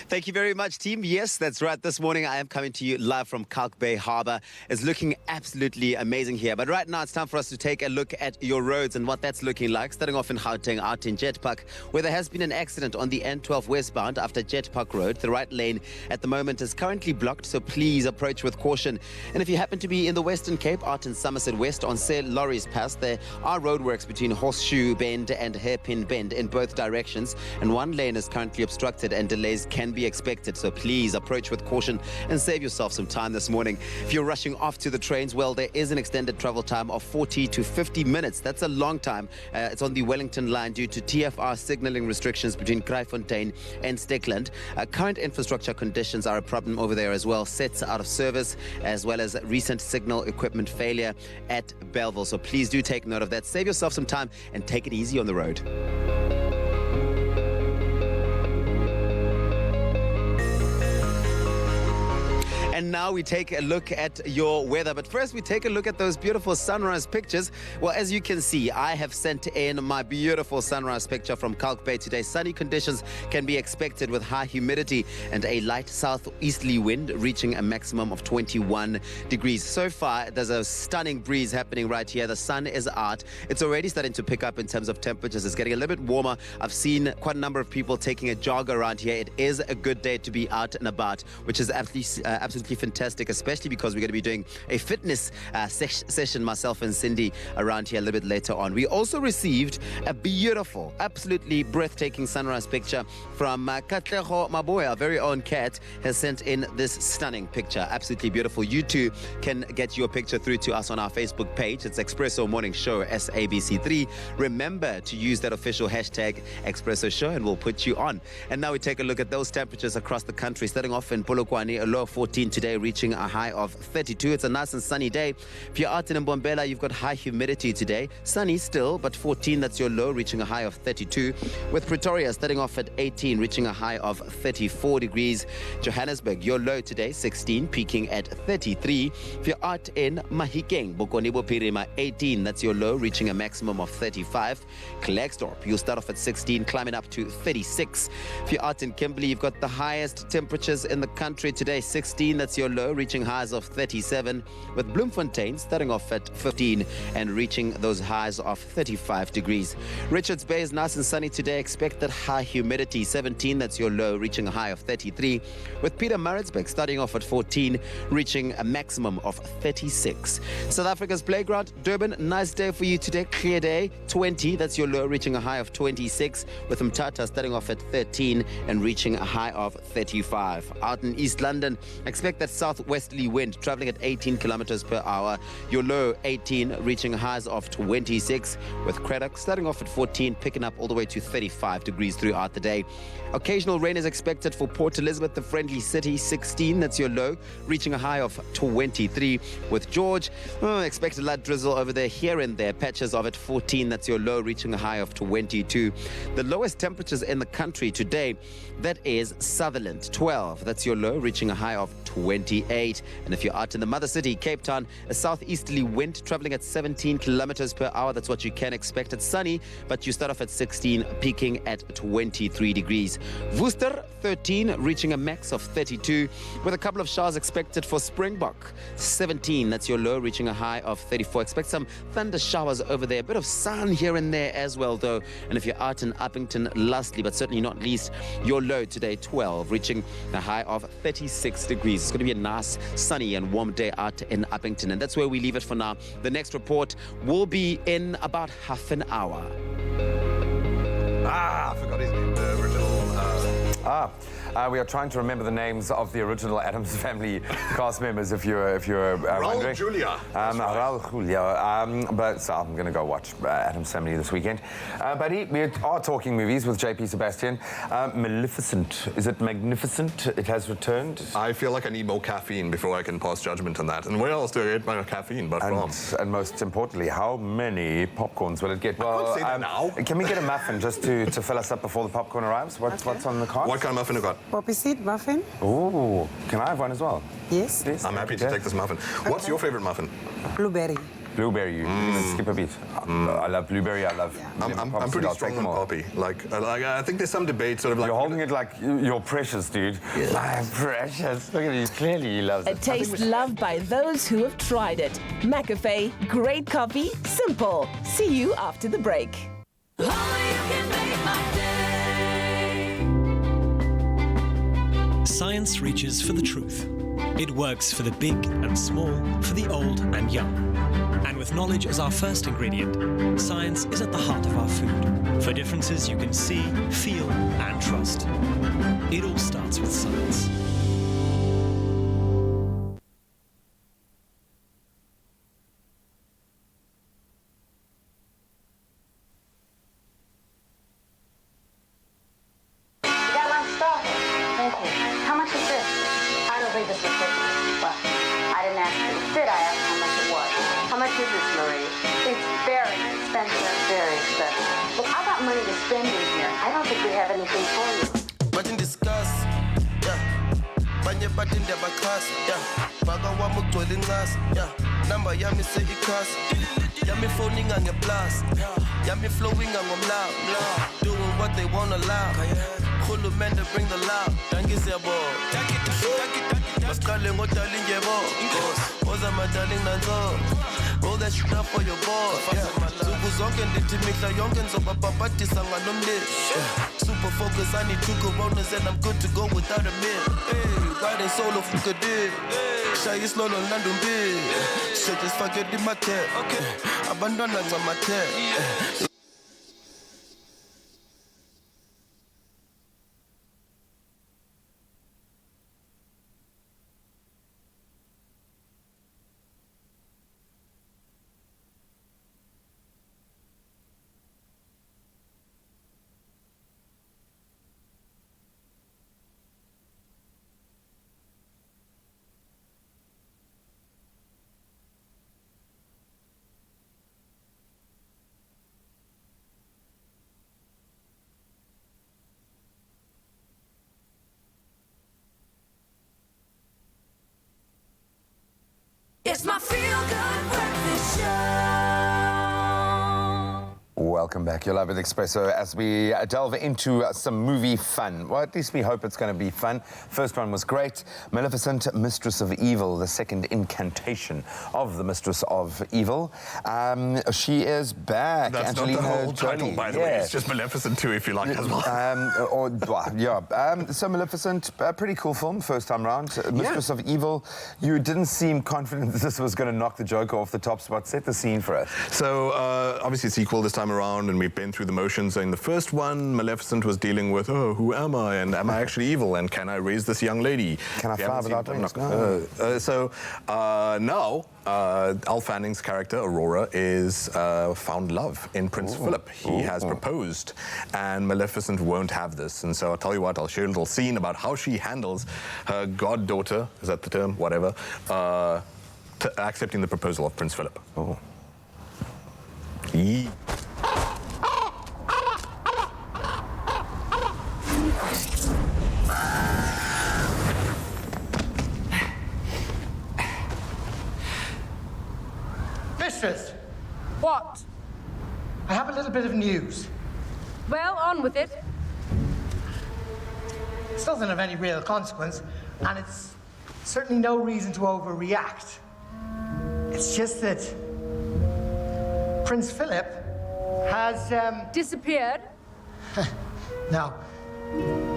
Thank you very much, team. Yes, that's right. This morning I am coming to you live from Kalk Bay Harbour. It's looking absolutely amazing here. But right now it's time for us to take a look at your roads and what that's looking like. Starting off in Gauteng, out in Jet Park, where there has been an accident on the N12 westbound after Jet Park Road. The right lane at the moment is currently blocked, so please approach with caution. And if you happen to be in the Western Cape, out in Somerset West on Salaris Pass, there are roadworks between Horseshoe Bend and Hairpin Bend in both directions. And one lane is currently obstructed and delays can be expected, so please approach with caution and save yourself some time this morning. If you're rushing off to the trains, well, there is an extended travel time of 40 to 50 minutes. That's a long time. It's on the Wellington line due to TFR signalling restrictions between Kraaifontein and Stickland. Current infrastructure conditions are a problem over there as well. Sets out of service, as well as recent signal equipment failure at Bellville. So please do take note of that. Save yourself some time and take it easy on the road. And now we take a look at your weather. But first, we take a look at those beautiful sunrise pictures. Well, as you can see, I have sent in my beautiful sunrise picture from Kalk Bay today. Sunny conditions can be expected with high humidity and a light southeasterly wind reaching a maximum of 21 degrees. So far, there's a stunning breeze happening right here. The sun is out. It's already starting to pick up in terms of temperatures. It's getting a little bit warmer. I've seen quite a number of people taking a jog around here. It is a good day to be out and about, which is absolutely fantastic, especially because we're going to be doing a fitness session, myself and Cindy, around here a little bit later on. We also received a beautiful, absolutely breathtaking sunrise picture from Katleho Maboya. Our very own cat has sent in this stunning picture. Absolutely beautiful. You too can get your picture through to us on our Facebook page. It's Expresso Morning Show SABC3. Remember to use that official hashtag Expresso Show and we'll put you on. And now we take a look at those temperatures across the country. Starting off in Polokwane, a low of 14 today, reaching a high of 32. It's a nice and sunny day. If you're out in Mbombela, you've got high humidity today. Sunny still, but 14, that's your low, reaching a high of 32. With Pretoria starting off at 18, reaching a high of 34 degrees. Johannesburg, your low today, 16, peaking at 33. If you're out in Mahikeng, Bokoni Bophirima, 18, that's your low, reaching a maximum of 35. Klerksdorp, you'll start off at 16, climbing up to 36. If you're out in Kimberley, you've got the highest temperatures in the country today, 16, that's your low, reaching highs of 37, with Bloemfontein starting off at 15 and reaching those highs of 35 degrees. Richards Bay is nice and sunny today. Expected high humidity, 17, that's your low, reaching a high of 33, with Pietermaritzburg starting off at 14, reaching a maximum of 36. South Africa's playground, Durban, nice day for you today, clear day, 20, that's your low, reaching a high of 26, with Mthatha starting off at 13 and reaching a high of 35. Out in East London, expect that southwesterly wind traveling at 18 kilometers per hour. Your low 18, reaching highs of 26, with Craddock starting off at 14, picking up all the way to 35 degrees throughout the day. Occasional rain is expected for Port Elizabeth, the friendly city, 16, that's your low, reaching a high of 23. With George, expected light drizzle over there, here and there, patches of it, 14, that's your low, reaching a high of 22. The lowest temperatures in the country today, that is Sutherland, 12, that's your low, reaching a high of 28. And if you're out in the mother city, Cape Town, a southeasterly wind traveling at 17 kilometers per hour, that's what you can expect. It's sunny, but you start off at 16, peaking at 23 degrees. Worcester, 13, reaching a max of 32, with a couple of showers expected for Springbok, 17, that's your low, reaching a high of 34. Expect some thunder showers over there, a bit of sun here and there as well though. And if you're out in Uppington, lastly but certainly not least, your low today, 12, reaching a high of 36 degrees. It's going to be a nice, sunny and warm day out in Uppington, and that's where we leave it for now. The next report will be in about half an hour. I forgot his name, the original. We are trying to remember the names of the original Addams Family cast members. If you're wondering, Julia. Raul Julia. But so I'm going to go watch Addams Family this weekend. Buddy, we are talking movies with JP Sebastian. Maleficent, is it magnificent? It has returned. I feel like I need more caffeine before I can pass judgment on that. And where else do I get my caffeine but from? And most importantly, how many popcorns will it get? I can't say that now. Can we get a muffin just to fill us up before the popcorn arrives? What's on the card? What kind of muffin you got? Poppy seed muffin. Oh, can I have one as well? Yes. Please? I'm happy to take this muffin. What's your favorite muffin? Blueberry. Blueberry, you skip a beat. I love blueberry, I love... I'm pretty strong on poppy. Like, I think there's some debate sort of like... You're holding it like you're precious, dude. Yeah. My precious. Look at you, clearly he loves it. A taste loved by those who have tried it. McAfee, great coffee, simple. See you after the break. Science reaches for the truth. It works for the big and small, for the old and young. And with knowledge as our first ingredient, science is at the heart of our food. For differences you can see, feel, and trust. It all starts with science. All that shit up for your boss. Super focus, I need 2 Coronas and I'm good to go without a meal. Hey, riding solo from Kadir. Shy is slow on London Bay. Shit just forget in my cat. Abandon on my cat. welcome back. You're live with Expresso as we delve into some movie fun. Well, at least we hope it's going to be fun. First one was great. Maleficent, Mistress of Evil, the second incantation of the Mistress of Evil. She is back. That's Angelina not the whole Jolie. title, by the way. It's just Maleficent 2, if you like, as well. So Maleficent, a pretty cool film, first time round. Mistress of Evil, you didn't seem confident that this was going to knock the Joker off the top spot. Set the scene for us. So, obviously, sequel this time around, and we've been through the motions. In the first one, Maleficent was dealing with, oh, who am I? And am I actually evil? And can I raise this young lady? Can I fly without wings? No. Now, Al Fanning's character, Aurora, is found love in Prince Philip. He has proposed, and Maleficent won't have this. And so I'll tell you what, I'll show you a little scene about how she handles her goddaughter, is that the term? Whatever. Accepting the proposal of Prince Philip. Oh. Mistress! What? I have a little bit of news. Well, on with it. It's nothing of any real consequence, and it's certainly no reason to overreact. It's just that Prince Philip has, Disappeared? No.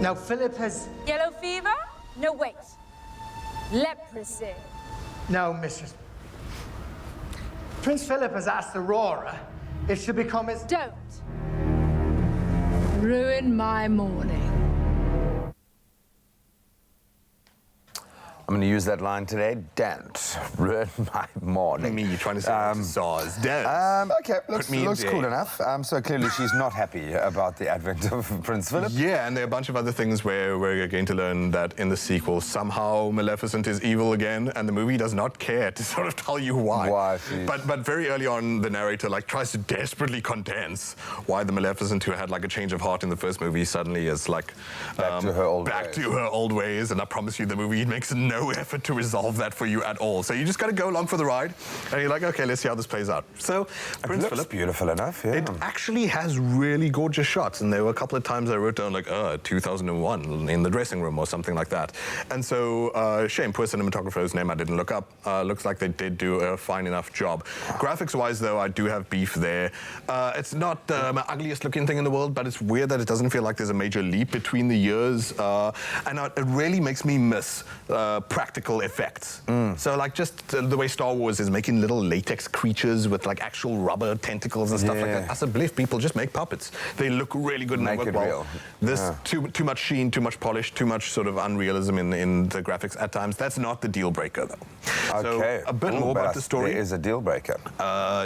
No, Philip has... Yellow fever? No, wait. Leprosy. No, mistress. Prince Philip has asked Aurora if she'll become his... Don't ruin my morning. I'm going to use that line today. Don't ruin my morning. Me, you're trying to say Zaz. Don't. Okay, looks cool enough. So clearly she's not happy about the advent of Prince Philip. Yeah, and there are a bunch of other things where we're going to learn that in the sequel, somehow Maleficent is evil again, and the movie does not care to sort of tell you why. But very early on, the narrator tries to desperately condense why the Maleficent, who had a change of heart in the first movie, suddenly is back to her old ways. And I promise you, the movie makes no effort to resolve that for you at all. So you just got to go along for the ride, and you're like, okay, let's see how this plays out. So Prince Philip, beautiful enough. Yeah. It actually has really gorgeous shots, and there were a couple of times I wrote down 2001 in the dressing room or something like that. And so shame, poor cinematographer whose name I didn't look up. Looks like they did do a fine enough job. Graphics-wise, though, I do have beef there. It's not the ugliest looking thing in the world, but it's weird that it doesn't feel like there's a major leap between the years, and it really makes me miss practical effects. So just the way Star Wars is making little latex creatures with actual rubber tentacles and stuff like that. As a bliff, people just make puppets. They look really good and they work well. Real. This too much sheen, too much polish, too much sort of unrealism in the graphics at times. That's not the deal breaker though. Okay. So a bit more about the story. There is a deal breaker.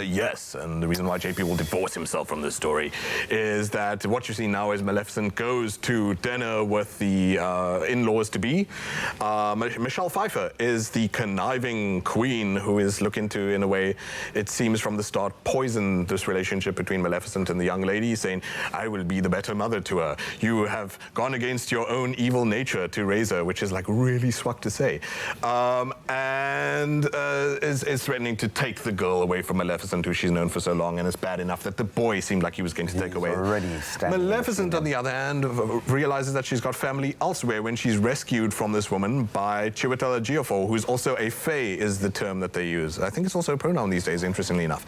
Yes, and the reason why JP will divorce himself from this story is that what you see now is Maleficent goes to dinner with the in-laws to be. Michelle Pfeiffer is the conniving queen who is looking to, in a way, it seems from the start, poison this relationship between Maleficent and the young lady, saying, I will be the better mother to her. You have gone against your own evil nature to raise her, which is really swag to say. And is threatening to take the girl away from Maleficent, who she's known for so long, and it's bad enough that the boy seemed like he was going to take away. Maleficent, on the other hand, realizes that she's got family elsewhere when she's rescued from this woman by Chiwetel Ejiofor, who's also a fae, is the term that they use. I think it's also a pronoun these days, interestingly enough.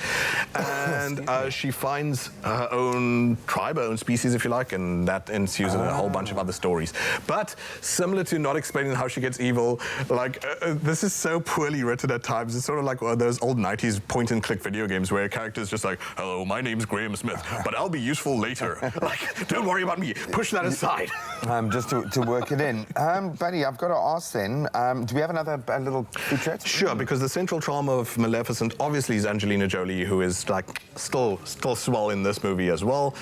And she finds her own tribe, her own species, if you like, and that ensues in a whole bunch of other stories. But similar to not explaining how she gets evil, this is so poorly written at times. It's sort of like one of those old 90s point-and-click video games where a character's just like, hello, my name's Graham Smith, but I'll be useful later. Don't worry about me. Push that aside. Just to work it in. Buddy, I've got to ask then, do we have another little featurette? Sure, because the central charm of Maleficent obviously is Angelina Jolie, who is still swell in this movie as well.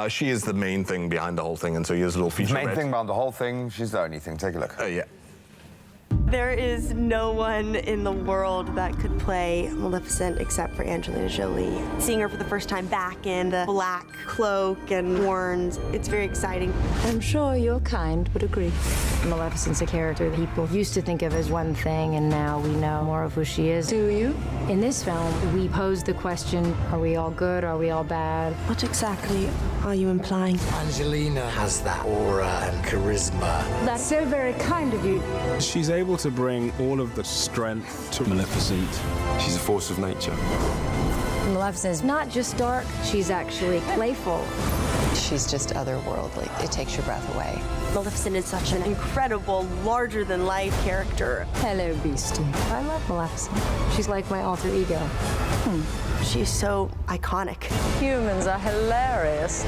She is the main thing behind the whole thing, and so here's a little featurette. Main thing behind the whole thing, she's the only thing. Take a look. Yeah. There is no one in the world that could play Maleficent except for Angelina Jolie. Seeing her for the first time back in the black cloak and horns, it's very exciting. I'm sure your kind would agree. Maleficent's a character that people used to think of as one thing, and now we know more of who she is. Do you? In this film, we pose the question, are we all good, are we all bad? What exactly are you implying? Angelina has that aura and charisma. That's so very kind of you. She's able to bring all of the strength to Maleficent. She's a force of nature. Maleficent is not just dark, she's actually playful. She's just otherworldly. It takes your breath away. Maleficent is such an incredible, larger-than-life character. Hello, Beastie. I love Maleficent. She's like my alter ego. She's so iconic. Humans are hilarious.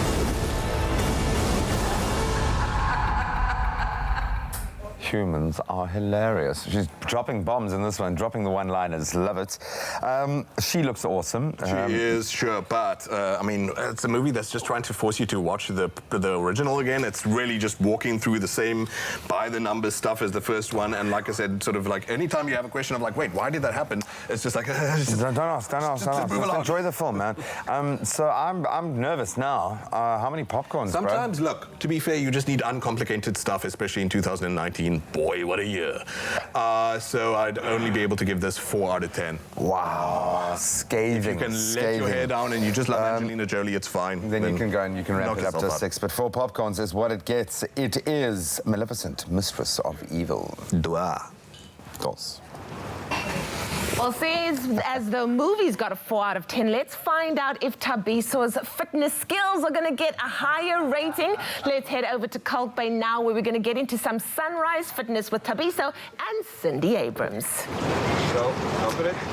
Humans are hilarious. She's dropping bombs in this one, dropping the one-liners. Love it. She looks awesome. She is, sure, but I mean, it's a movie that's just trying to force you to watch the original again. It's really just walking through the same by-the-numbers stuff as the first one, and like I said, sort of like anytime you have a question of like, wait, why did that happen? It's just like, don't ask. Enjoy the film, man. So I'm nervous now. How many popcorns, Sometimes, look, to be fair, you just need uncomplicated stuff, especially in 2019. Boy, what a year. So I'd only be able to give this 4 out of 10. Wow, scathing. If you can let your hair down and you just love Angelina Jolie, it's fine. Then you can go and you can ramp it up to 6. But 4 popcorns is what it gets. It is Maleficent, Mistress of Evil. Dua. Of course. Well, as the movie's got a 4 out of 10, let's find out if Thabiso's fitness skills are going to get a higher rating. Let's head over to Kalk Bay now, where we're going to get into some sunrise fitness with Thabiso and Cindy Abrams.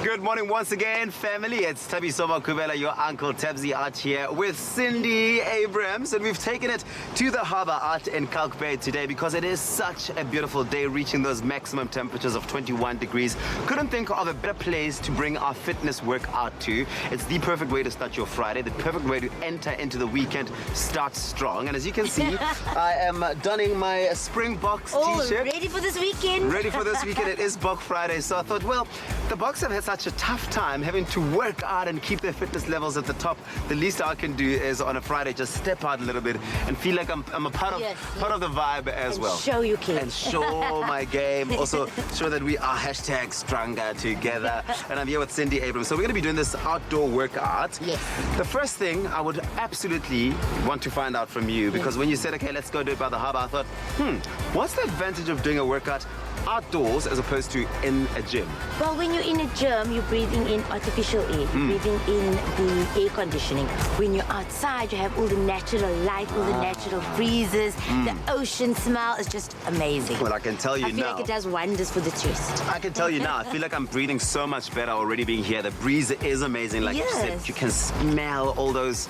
Good morning once again, family. It's Thabiso Makubela, your Uncle Tabsy out here with Cindy Abrams, and we've taken it to the harbour out in Kalk Bay today because it is such a beautiful day, reaching those maximum temperatures of 21 degrees. Couldn't think of a better place to bring our fitness workout to. It's the perfect way to start your Friday, the perfect way to enter into the weekend, start strong. And as you can see, I am donning my Springboks t-shirt. Ready for this weekend. Ready for this weekend. It is Bok Friday, so I thought, well, the Boks have had such a tough time having to work out and keep their fitness levels at the top. The least I can do is on a Friday just step out a little bit and feel like I'm a part of the vibe as well. Show you kids. And show my game. Also show that we are #stronger together. And I'm here with Cindy Abrams. So we're going to be doing this outdoor workout. Yes. The first thing I would absolutely want to find out from you, because when you said, okay, let's go do it by the harbour, I thought, what's the advantage of doing a workout outdoors as opposed to in a gym? Well, when you're in a gym, you're breathing in artificial air, breathing in the air conditioning. When you're outside, you have all the natural light, all the natural breezes, the ocean smell is just amazing. Well, I can tell you now. I feel like it does wonders for the chest. I can tell you now, I feel like I'm breathing so much better already being here. The breeze is amazing. Like you said, you can smell all those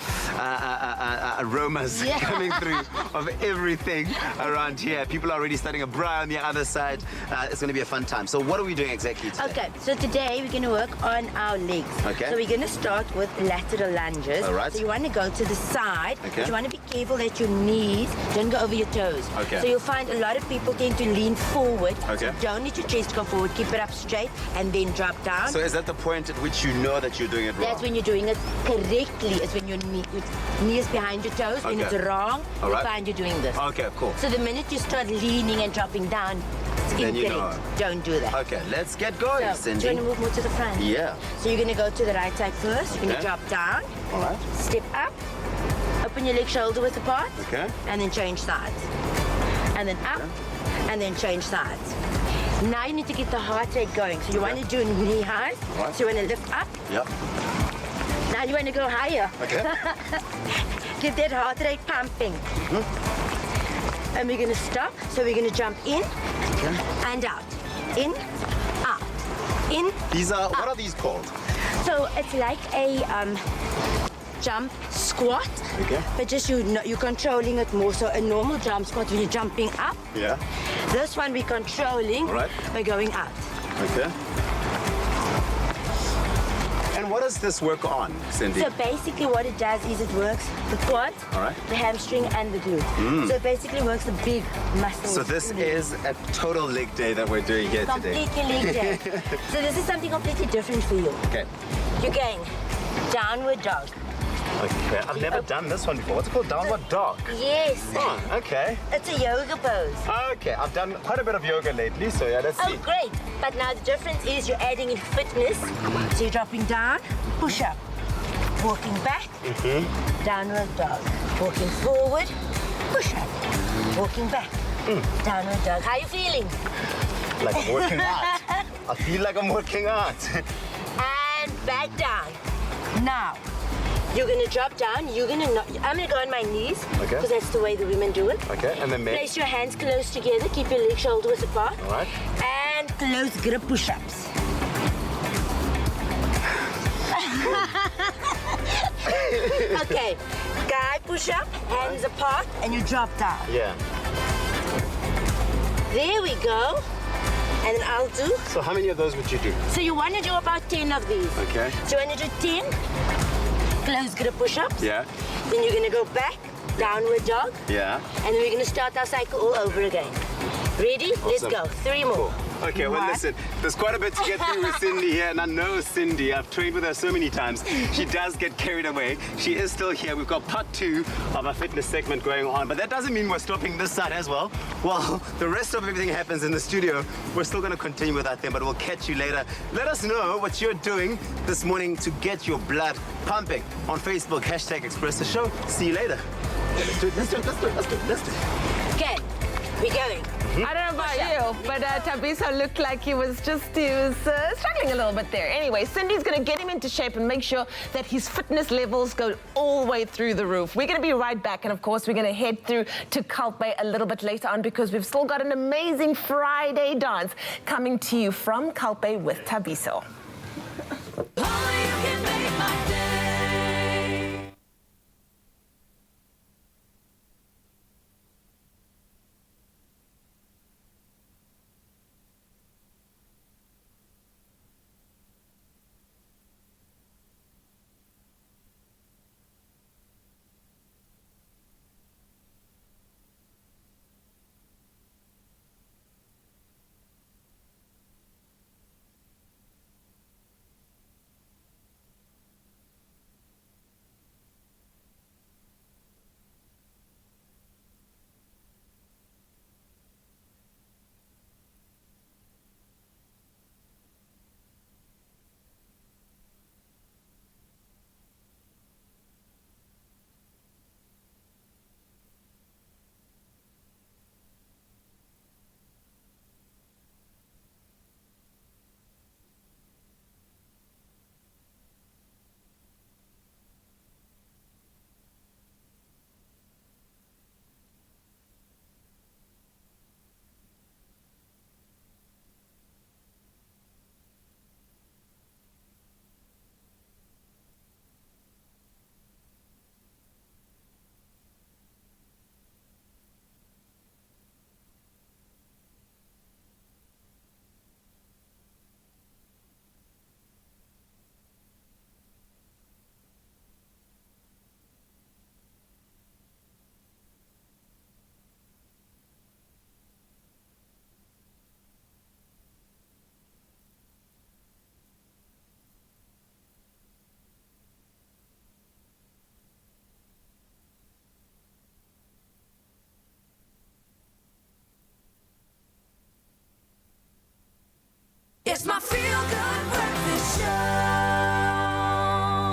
aromas coming through of everything around here. People are already starting a braai on the other side. It's going to be a fun time. So what are we doing exactly today? Okay, so today we're going to work on our legs. Okay. So we're going to start with lateral lunges. All right. So you want to go to the side, Okay. but you want to be careful that your knees don't go over your toes. Okay. So you'll find a lot of people tend to lean forward. Okay. So don't let your chest go forward, keep it up straight, and then drop down. So is that the point at which you know that you're doing it wrong? That's when you're doing it correctly. It's when your knee is behind your toes. When Okay. it's wrong, All you right. find you're doing this. Okay, cool. So the minute you start leaning and dropping down, it's Then you incorrect. know. Don't do that. Okay, let's get going, So, Cindy. do you want to move more to the front? Yeah. So you're going to go to the right side first. You're going to Okay. drop down. All right. Step up. Open your leg shoulder width apart. Okay. And then change sides. And then up. And then change sides. Now you need to get the heart rate going. So you want to do knee highs. All right. So you want to lift up. Yep. Now you want to go higher. Okay. Get that heart rate pumping. And we're going to stop. So we're going to jump in and out. In, out. In. These are, what are these called? So it's like a jump squat. Okay. But just you're controlling it more. So a normal jump squat when you're jumping up. Yeah. This one we're controlling All right. by going out. Okay. And what does this work on, Cindy? So basically what it does is it works the quad, All right. the hamstring and the glute. So it basically works the big muscles. So this is a total leg day that we're doing here today. Completely leg day. So this is something completely different for you. Okay. You're going downward dog. Okay, I've never done this one before. What's it called? Downward dog? Yes. Oh, okay. It's a yoga pose. Okay, I've done quite a bit of yoga lately, so yeah, let's see. Oh, great. But now the difference is you're adding in fitness. So you're dropping down, push up. Walking back, downward dog. Walking forward, push up. Walking back, downward dog. How are you feeling? Like I'm working out. I feel like I'm working out. And back down. Now, you're gonna drop down. I'm gonna go on my knees. Okay. Because that's the way the women do it. Okay, and then place your hands close together. Keep your legs shoulder width apart. All right. And close grip push-ups. Okay, guy push up, hands apart, and you drop down. Yeah. There we go. And then I'll do. So how many of those would you do? So you want to do about 10 of these. Okay. So you want to do 10 close grip push-ups. Yeah. Then you're going to go back, downward dog. Yeah. And then we're going to start our cycle all over again. Ready? Awesome. Let's go. 3 more. Cool. Okay, well, listen, there's quite a bit to get through with Cindy here, and I know Cindy. I've trained with her so many times. She does get carried away. She is still here. We've got part 2 of our fitness segment going on, but that doesn't mean we're stopping this side as well. While the rest of everything happens in the studio, we're still going to continue with that thing, but we'll catch you later. Let us know what you're doing this morning to get your blood pumping on Facebook, #Expresso Show. See you later. Let's do it. Okay, we're going. I don't know about you, but Thabiso looked like he was struggling a little bit there. Anyway, Cindy's going to get him into shape and make sure that his fitness levels go all the way through the roof. We're going to be right back, and of course, we're going to head through to Kalpe a little bit later on because we've still got an amazing Friday dance coming to you from Kalpe with Thabiso. It's my feel-good breakfast show.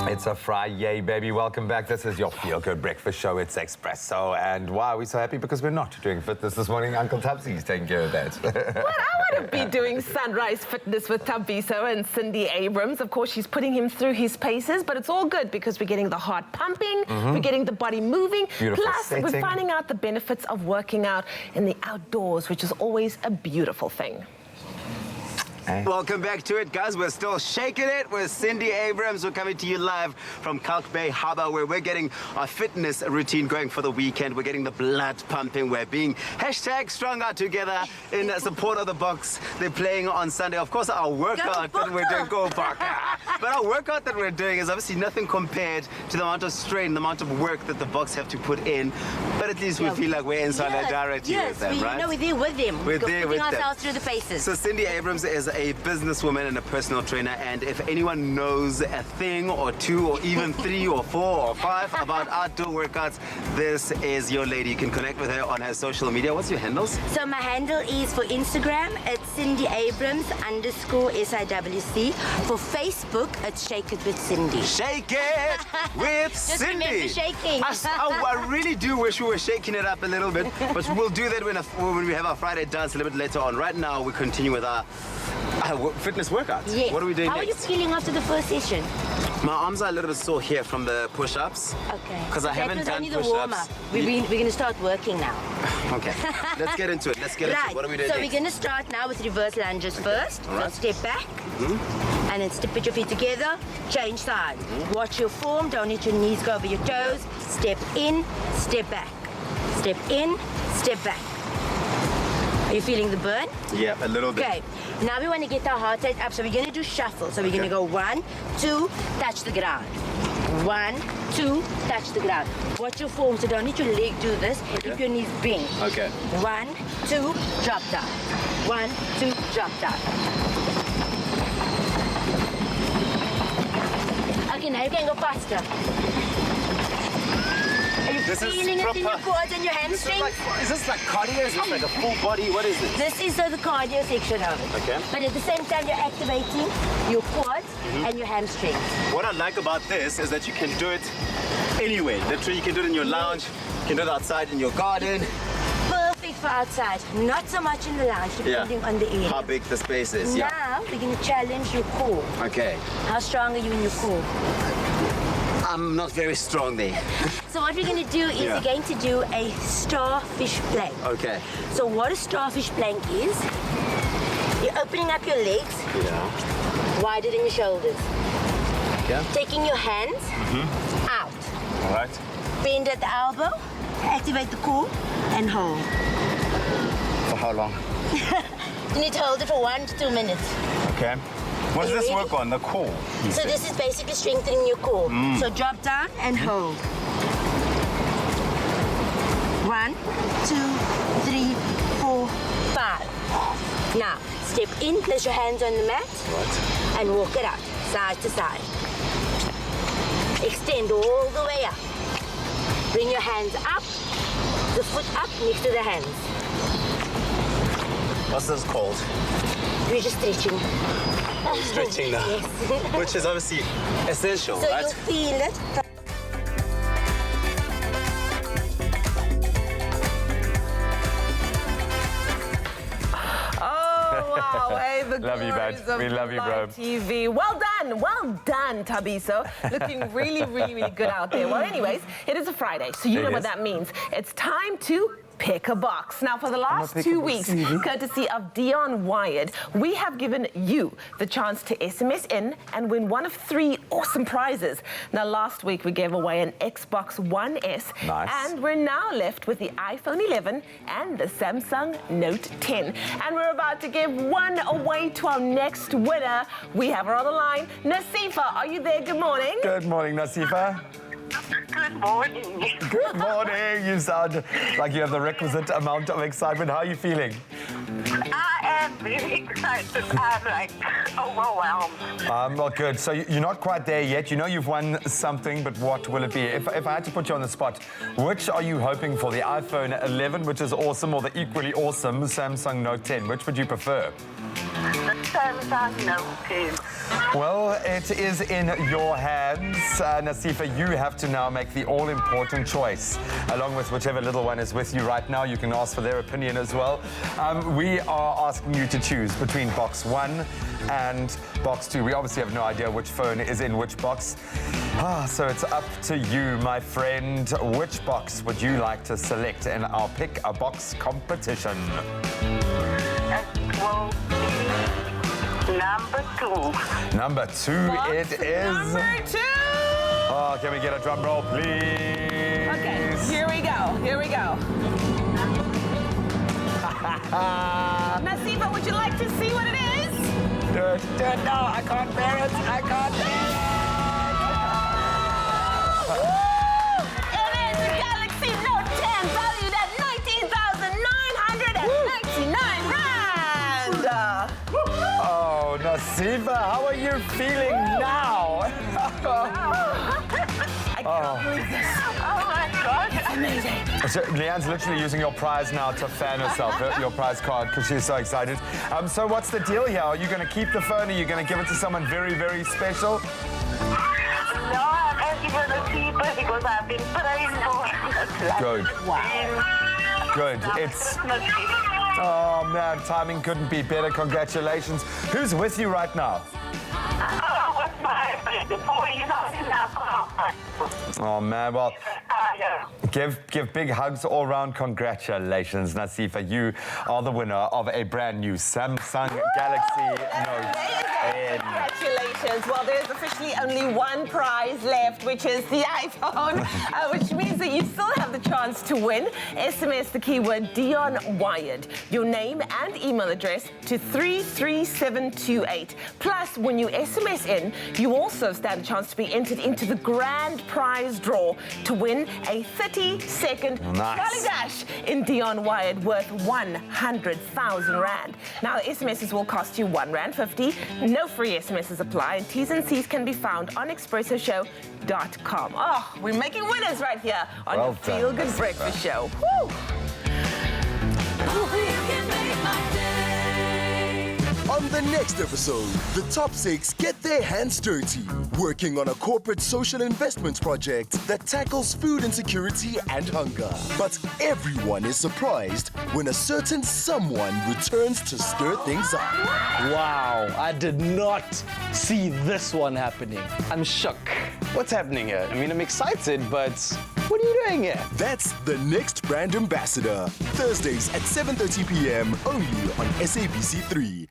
It's a Friday, baby. Welcome back. This is your feel-good breakfast show. It's Expresso. And why are we so happy? Because we're not doing fitness this morning. Uncle Tabsy's taking care of that. Well, I want to be doing sunrise fitness with Thabiso and Cindy Abrams. Of course, she's putting him through his paces, but it's all good because we're getting the heart pumping, we're getting the body moving. Beautiful Plus, setting. we're finding out the benefits of working out in the outdoors, which is always a beautiful thing. Welcome back to it, guys. We're still shaking it with Cindy Abrams. We're coming to you live from Kalk Bay Harbour, where we're getting our fitness routine going for the weekend. We're getting the blood pumping. We're being #stronger together in support of the Boks. They're playing on Sunday. Of course, our workout that we're doing, go Bokke. But our workout that we're doing is obviously nothing compared to the amount of strain, the amount of work that the Boks have to put in. But at least we feel like we're in solidarity with them, right? No, we're there with them. We're there with them. Putting ourselves through the paces. So Cindy Abrams is a a businesswoman and a personal trainer, and if anyone knows a thing or two or even 3 or 4 or 5 about outdoor workouts, this is your lady. You can connect with her on her social media. What's your handles? So my handle is for Instagram, it's Cindy Abrams _SIWC. For Facebook, it's Shake It with Cindy. Shake it with Just Cindy. remember shaking. I really do wish we were shaking it up a little bit, but we'll do that when we have our Friday dance a little bit later on. Right now, we continue with our fitness workouts. Yes. What are we doing How next? are you feeling after the first session? My arms are a little bit sore here from the push-ups. Okay. Because I haven't done only the warm-up. push-ups. We're going to start working now. Okay. Let's get into it. Let's get into it. What are we doing So next? we're going to start now with reverse lunges first. All right. So step back. And then put your feet together. Change sides. Watch your form. Don't let your knees go over your toes. Step in, step back. Step in, step back. Are you feeling the burn? Yeah, a little bit. Okay, now we want to get our heart rate up. So we're going to do shuffle. So we're going to go 1, 2, touch the ground. 1, 2, touch the ground. Watch your form, so don't let your leg do this. Keep your knees bent. Okay. 1, 2, drop down. 1, 2, drop down. Okay, now you can go faster. Are you feeling it in your quads and your hamstrings? Is this like cardio? Is this like a full body? What is this? This is the cardio section of it. Okay. But at the same time, you're activating your quads and your hamstrings. What I like about this is that you can do it anywhere. Literally, you can do it in your lounge, you can do it outside in your garden. Perfect for outside, not so much in the lounge, depending on the area. How big the space is. Yeah. Now, we're going to challenge your core. Okay. How strong are you in your core? I'm not very strong there. So what we're going to do is we're going to do a starfish plank. Okay. So what a starfish plank is, you're opening up your legs, wider than your shoulders. Yeah. Taking your hands out. All right. Bend at the elbow, activate the core, and hold. For how long? You need to hold it for 1 to 2 minutes. Okay. What does this work on? The core? So this is basically strengthening your core. So drop down and hold. 1, 2, 3, 4, 5. Now, step in, place your hands on the mat, and walk it out, side to side. Extend all the way up. Bring your hands up, the foot up next to the hands. What's this called? We're just stretching. Stretching now. Yes. Which is obviously essential, so right? you'll feel it. Love you, bud. We love you, bro. TV. Well done, Tabiso. Looking really, really, really good out there. Well, anyways, it is a Friday, so you know what that means. It's time to pick a box. Now, for the last 2 weeks, courtesy of Dion Wired, we have given you the chance to SMS in and win one of 3 awesome prizes. Now, last week, we gave away an Xbox One S. Nice. And we're now left with the iPhone 11 and the Samsung Note 10. And we're about to give one away to our next winner. We have her on the line. Nasifa, are you there? Good morning. Good morning, Nasifa. Good morning. Good morning. You sound like you have the requisite amount of excitement. How are you feeling? I am very excited. I'm like overwhelmed. Well, good. So you're not quite there yet. You know you've won something, but what will it be? If I had to put you on the spot, which are you hoping for? The iPhone 11, which is awesome, or the equally awesome Samsung Note 10? Which would you prefer? The Samsung Note 10. Well, it is in your hands. Nasifa, you have to now make the all-important choice. Along with whichever little one is with you right now, you can ask for their opinion as well. We are asking you to choose between box 1 and box 2. We obviously have no idea which phone is in which box. So it's up to you, my friend. Which box would you like to select in our Pick a Box competition? Well, number 2. Number 2 it is. Number 2. Oh, can we get a drum roll, please? Okay, here we go. Nasifa, would you like to see what it is? Do it. No, I can't bear it. It is the Galaxy Note 10, valued at 19,999 rand. Oh, Nasifa, how are you feeling now? I can't believe this. Oh my God. It's amazing. So, Leanne's literally using your prize now to fan herself, your prize card, because she's so excited. So what's the deal here? Are you going to keep the phone? Are you going to give it to someone very, very special? No, I'm actually going to keep it because I've been praying for it. Good. Good. It's... Oh, man, timing couldn't be better. Congratulations. Who's with you right now? What's my Oh, man, well... Give big hugs all around. Congratulations, Nasifa. You are the winner of a brand new Samsung Galaxy Note 10. Congratulations. Well, there's officially only one prize left, which is the iPhone, which means that you still have the chance to win. SMS the keyword Dion Wired, your name and email address to 33728. Plus, when you SMS in, you also stand a chance to be entered into the grand prize draw to win a 30-second trolley dash in Dion Wired worth 100,000 Rand. Now, the SMSs will cost you R1.50. No free SMSs apply, and T's and C's can be found on expressoshow.com. Oh, we're making winners right here on your Feel Good Breakfast Show. Woo! On the next episode, the top 6 get their hands dirty, working on a corporate social investment project that tackles food insecurity and hunger. But everyone is surprised when a certain someone returns to stir things up. Wow, I did not see this one happening. I'm shook. What's happening here? I mean, I'm excited, but what are you doing here? That's the next brand ambassador. Thursdays at 7:30 p.m. only on SABC3.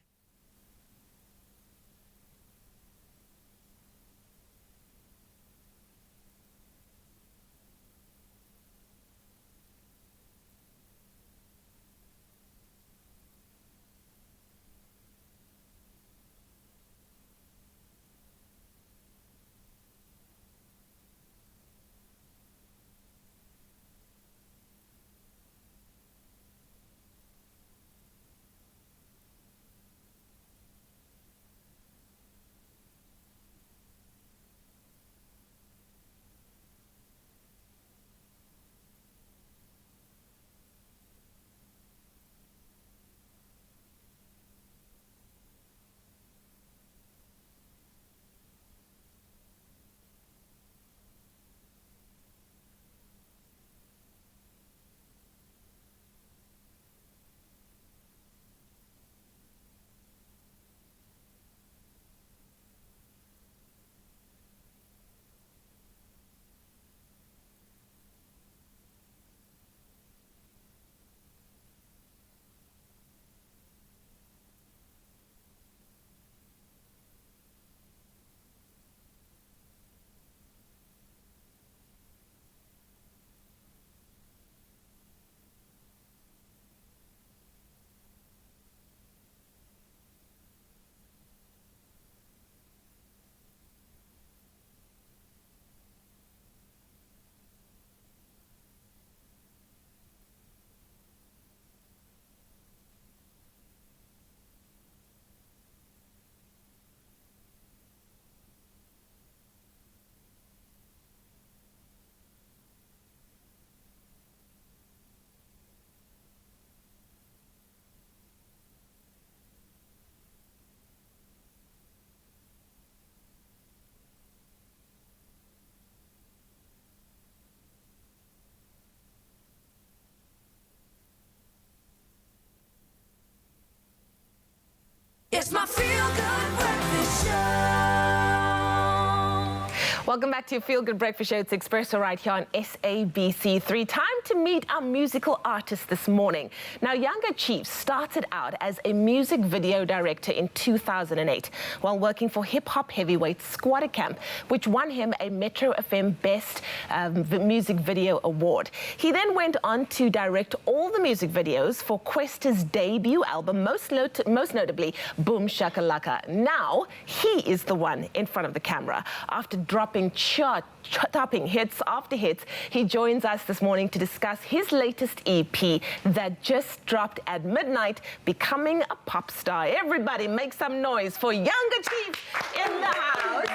It's my Feel Good Breakfast Show. Welcome back to Feel Good Breakfast Show. It's Expresso right here on SABC3. Time to meet our musical artist this morning. Now, Younger Chief started out as a music video director in 2008 while working for hip-hop heavyweight Squatter Camp, which won him a Metro FM Best Music Video Award. He then went on to direct all the music videos for Questa's debut album, most notably Boom Shakalaka. Now, he is the one in front of the camera. After dropping chart-topping hits after hits, he joins us this morning to discuss discuss his latest EP that just dropped at midnight, Becoming a Pop Star. Everybody make some noise for Younger Chief in the house.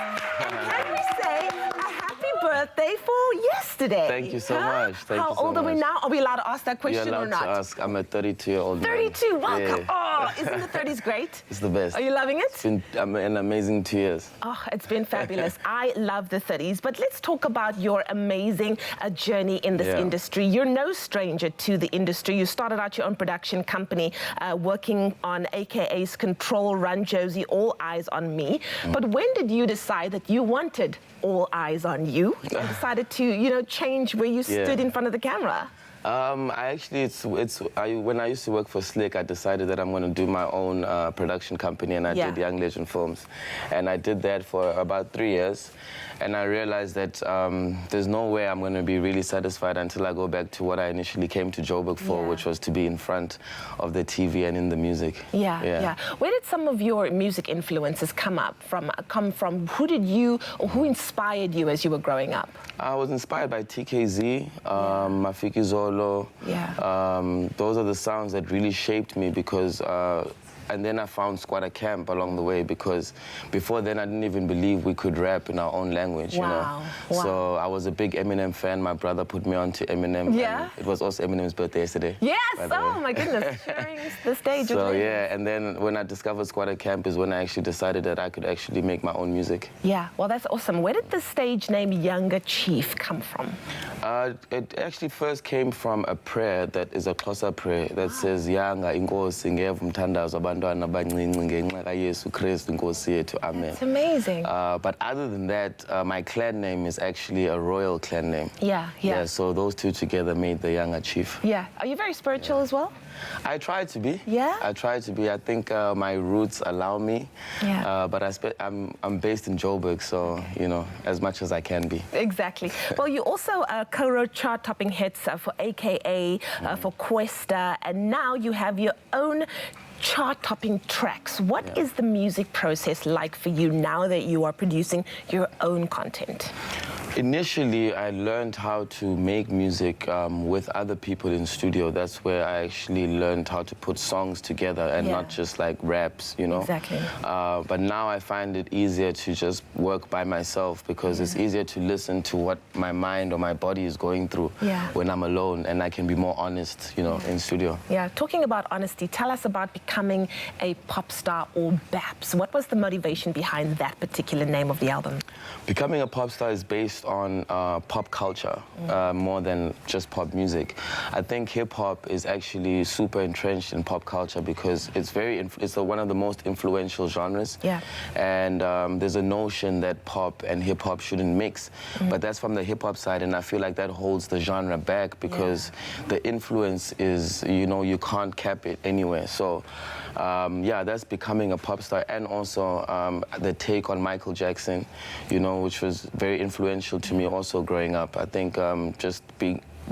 And can we say a happy birthday for yesterday? Thank you so much. Thank How you so old are we much. now? Are we allowed to ask that question You're or allowed not? to ask. I'm a 32-year-old man. 32, welcome. Yeah. Oh, isn't the 30s great? It's the best. Are you loving it? It's been an amazing 2 years. Oh, it's been fabulous. I love the 30s, but let's talk about your amazing journey in this industry. You're no stranger to the industry. You started out your own production company, working on AKA's Control, Run Josie, All Eyes on Me. But when did you decide that you wanted all eyes on you and decided to, you know, change where you stood in front of the camera? When I used to work for Slick, I decided that I'm going to do my own production company, and I did Young Legend Films. And I did that for about 3 years. And I realized that there's no way I'm going to be really satisfied until I go back to what I initially came to Joburg for, which was to be in front of the TV and in the music. Yeah. Where did some of your music influences come from? Who did you, or who inspired you as you were growing up? I was inspired by TKZ, Mafiki Zolo. Those are the sounds that really shaped me because and then I found Squatter Camp along the way because before then I didn't even believe we could rap in our own language, you know. So I was a big Eminem fan. My brother put me on to Eminem. Yeah. It was also Eminem's birthday yesterday. Yes, oh my goodness, sharing the stage with him. And then when I discovered Squatter Camp is when I actually decided that I could actually make my own music. Yeah, well that's awesome. Where did the stage name Younger Chief come from? It actually first came from a prayer that is a Xhosa prayer that says, Yanga inkosi ngeva umthandazo abantwana abancinci ngenxa kaYesu Kristu inkosi yethu. Amen. It's amazing. But other than that, my clan name is actually a royal clan name. Yeah, so those two together made the Younger Chief. Yeah. Are you very spiritual as well? I try to be. Yeah? I try to be. I think my roots allow me. Yeah. But I'm based in Joburg, so, you know, as much as I can be. Exactly. Well, you also co-wrote chart-topping hits for AKA, for Questa, and now you have your own chart-topping tracks. What is the music process like for you now that you are producing your own content? Initially, I learned how to make music with other people in studio. That's where I actually learned how to put songs together and not just like raps, you know? Exactly. But now I find it easier to just work by myself because it's easier to listen to what my mind or my body is going through when I'm alone, and I can be more honest, you know, in studio. Yeah, talking about honesty, tell us about becoming a pop star or BAPS. What was the motivation behind that particular name of the album? Becoming a pop star is based on pop culture more than just pop music. I think hip-hop is actually super entrenched in pop culture because it's one of the most influential genres. Yeah. And there's a notion that pop and hip-hop shouldn't mix, but that's from the hip-hop side, and I feel like that holds the genre back because the influence is, you know, you can't cap it anywhere. So that's becoming a pop star, and also the take on Michael Jackson, you know, which was very influential to me also growing up. I think just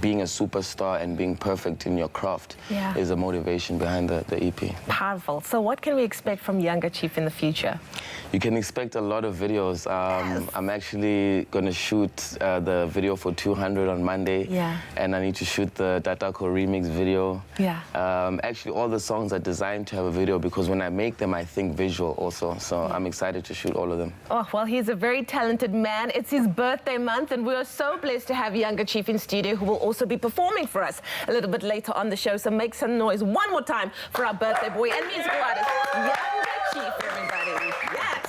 being a superstar and being perfect in your craft is a motivation behind the EP. Powerful. So what can we expect from Younger Chief in the future? You can expect a lot of videos. I'm actually going to shoot the video for 200 on Monday. And I need to shoot the Datako remix video. Actually, all the songs are designed to have a video because when I make them, I think visual also. So I'm excited to shoot all of them. Oh, well, he's a very talented man. It's his birthday month, and we are so blessed to have Younger Chief in studio, who will also be performing for us a little bit later on the show. So make some noise one more time for our birthday boy and musical artist, Younger Chief, everybody. Yes.